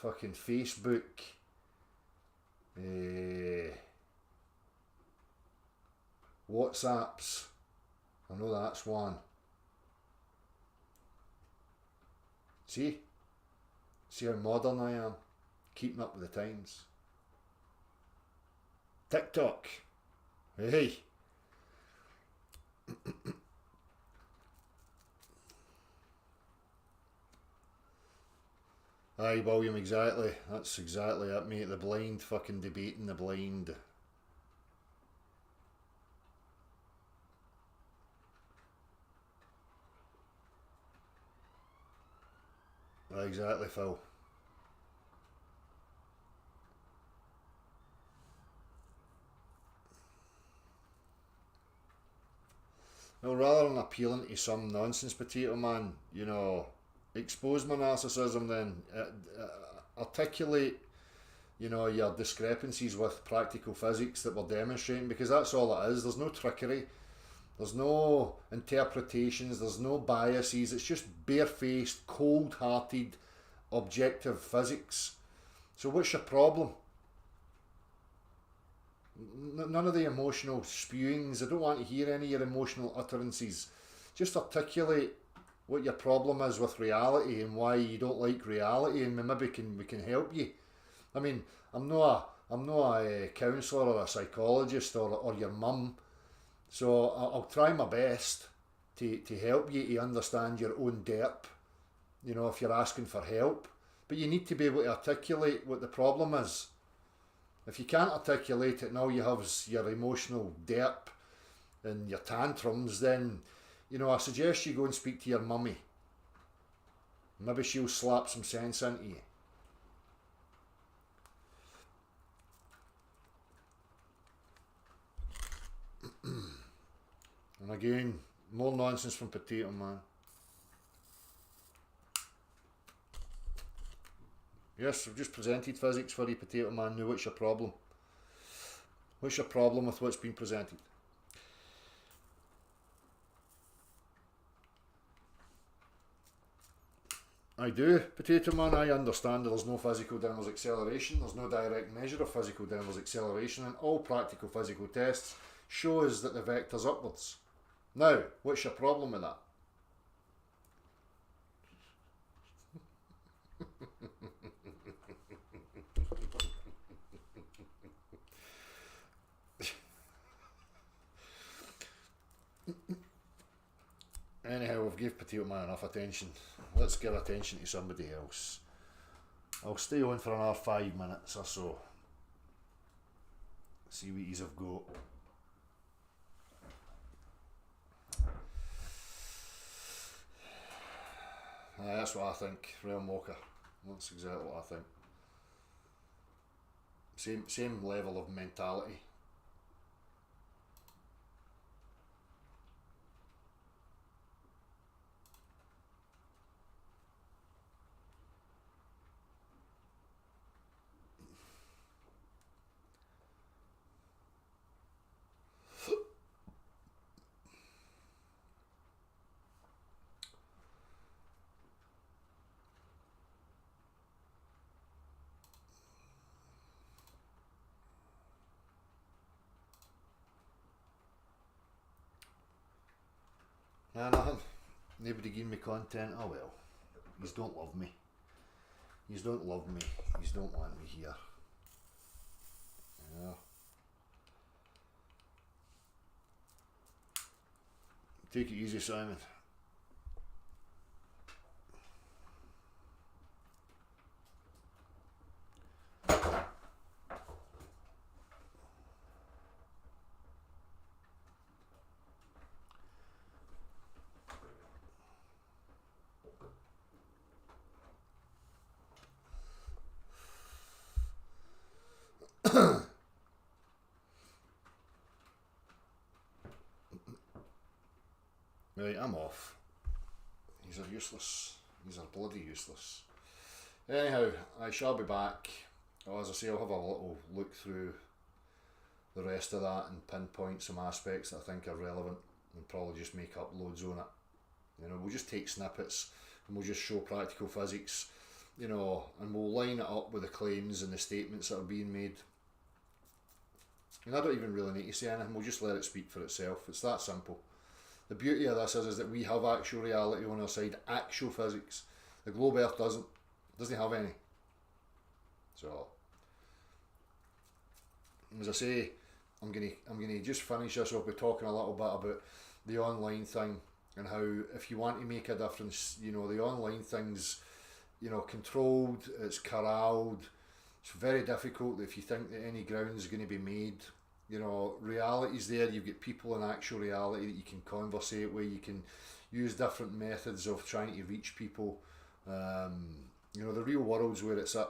fucking Facebook, WhatsApps. I know that's one. See how modern I am, keeping up with the times. TikTok, hey. Aye, William, exactly. That's exactly it, mate. The blind fucking debating the blind. Aye, exactly, Phil. Well, rather than appealing to some nonsense potato man, you know, expose my narcissism then. Articulate, you know, your discrepancies with practical physics that we're demonstrating, because that's all it is. There's no trickery, there's no interpretations, there's no biases. It's just barefaced, cold-hearted, objective physics. So what's your problem? None of the emotional spewings. I don't want to hear any of your emotional utterances. Just articulate what your problem is with reality and why you don't like reality, and maybe we can help you. I mean, I'm not a counsellor or a psychologist or your mum, so I'll try my best to help you to understand your own derp, you know, if you're asking for help. But you need to be able to articulate what the problem is. If you can't articulate it and all you have is your emotional derp and your tantrums, then, you know, I suggest you go and speak to your mummy. Maybe she'll slap some sense into you. And again, more nonsense from Potato Man. Yes, I've just presented physics for you, Potato Man. Now what's your problem? What's your problem with what's been presented? I do, Potato Man. I understand that there's no physical downwards acceleration. There's no direct measure of physical downwards acceleration, and all practical physical tests show us that the vector's upwards. Now, what's your problem with that? Anyhow, we've gave Potato Man enough attention. Let's give attention to somebody else. I'll stay on for another 5 minutes or so. See what he's have got. That's what I think, Realm Walker. That's exactly what I think. Same level of mentality. Nothing. Nobody giving me content. Oh well. Yous don't love me. Yous don't love me. Yous don't want me here. Yeah. Take it easy, Simon. Right, I'm off. These are useless. These are bloody useless. Anyhow, I shall be back. As I say, I'll have a little look through the rest of that and pinpoint some aspects that I think are relevant, and probably just make up loads on it. You know, we'll just take snippets and we'll just show practical physics. you know, and we'll line it up with the claims and the statements that are being made. And I don't even really need to say anything, we'll just let it speak for itself. It's that simple. The beauty of this is that we have actual reality on our side, actual physics. The globe Earth doesn't have any. So, as I say, I'm gonna just finish this up by talking a little bit about the online thing and how if you want to make a difference, you know, the online thing's, you know, controlled, it's corralled, it's very difficult if you think that any ground is going to be made. You know, reality's there, you've got people in actual reality that you can conversate with, you can use different methods of trying to reach people. You know, the real world's where it's at.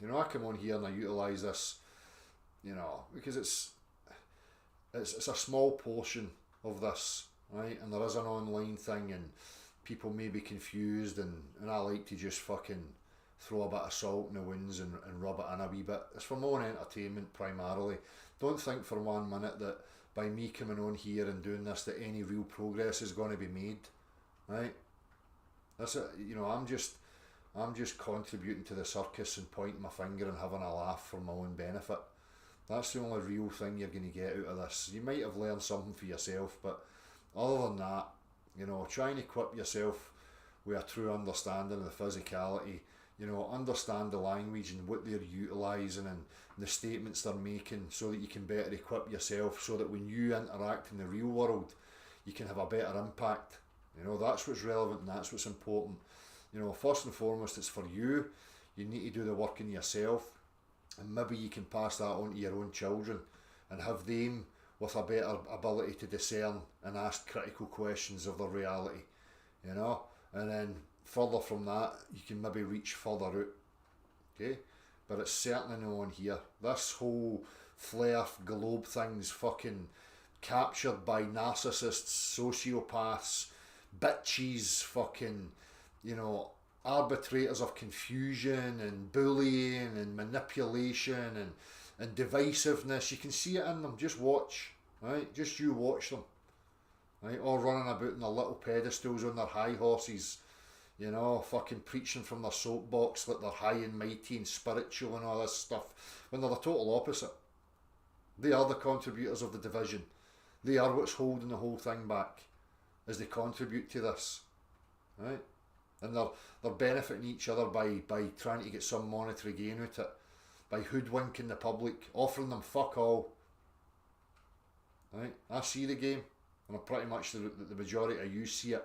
You know, I come on here and I utilise this, you know, because it's a small portion of this, right? And there is an online thing and people may be confused and I like to just fucking throw a bit of salt in the wounds and rub it in a wee bit. It's for my own entertainment primarily. Don't think for 1 minute that by me coming on here and doing this that any real progress is going to be made, right? That's it. You know, I'm just contributing to the circus and pointing my finger and having a laugh for my own benefit. That's the only real thing you're going to get out of this. You might have learned something for yourself, but other than that, you know, try and equip yourself with a true understanding of the physicality. You know, understand the language and what they're utilising and the statements they're making so that you can better equip yourself so that when you interact in the real world, you can have a better impact. You know, that's what's relevant and that's what's important. You know, first and foremost, it's for you. You need to do the work in yourself and maybe you can pass that on to your own children and have them with a better ability to discern and ask critical questions of their reality, you know, and then further from that you can maybe reach further out, okay? But it's certainly not on here. This whole flare globe thing's fucking captured by narcissists, sociopaths, bitches, fucking, you know, arbitrators of confusion and bullying and manipulation and divisiveness. You can see it in them. Just watch, right? Just you watch them, right? All running about in their little pedestals on their high horses, you know, fucking preaching from their soapbox like they're high and mighty and spiritual and all this stuff, when they're the total opposite. They are the contributors of the division. They are what's holding the whole thing back as they contribute to this, right? And they're benefiting each other by trying to get some monetary gain out of it, by hoodwinking the public, offering them fuck all. Right? I see the game, and I'm pretty much the majority of you see it.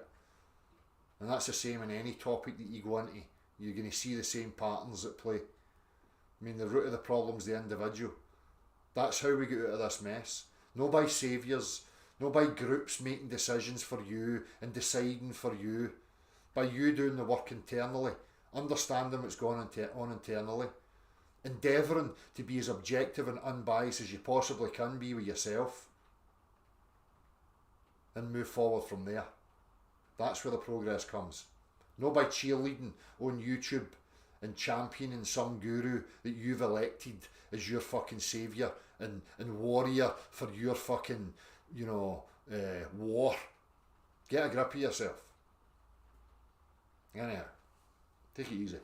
And that's the same in any topic that you go into. You're going to see the same patterns at play. I mean, the root of the problem's the individual. That's how we get out of this mess. No by saviours, no by groups making decisions for you and deciding for you. By you doing the work internally, understanding what's going on internally, endeavouring to be as objective and unbiased as you possibly can be with yourself, and move forward from there. That's where the progress comes. Not by cheerleading on YouTube and championing some guru that you've elected as your fucking saviour and warrior for your fucking, you know, war. Get a grip of yourself. Anyhow, take it easy.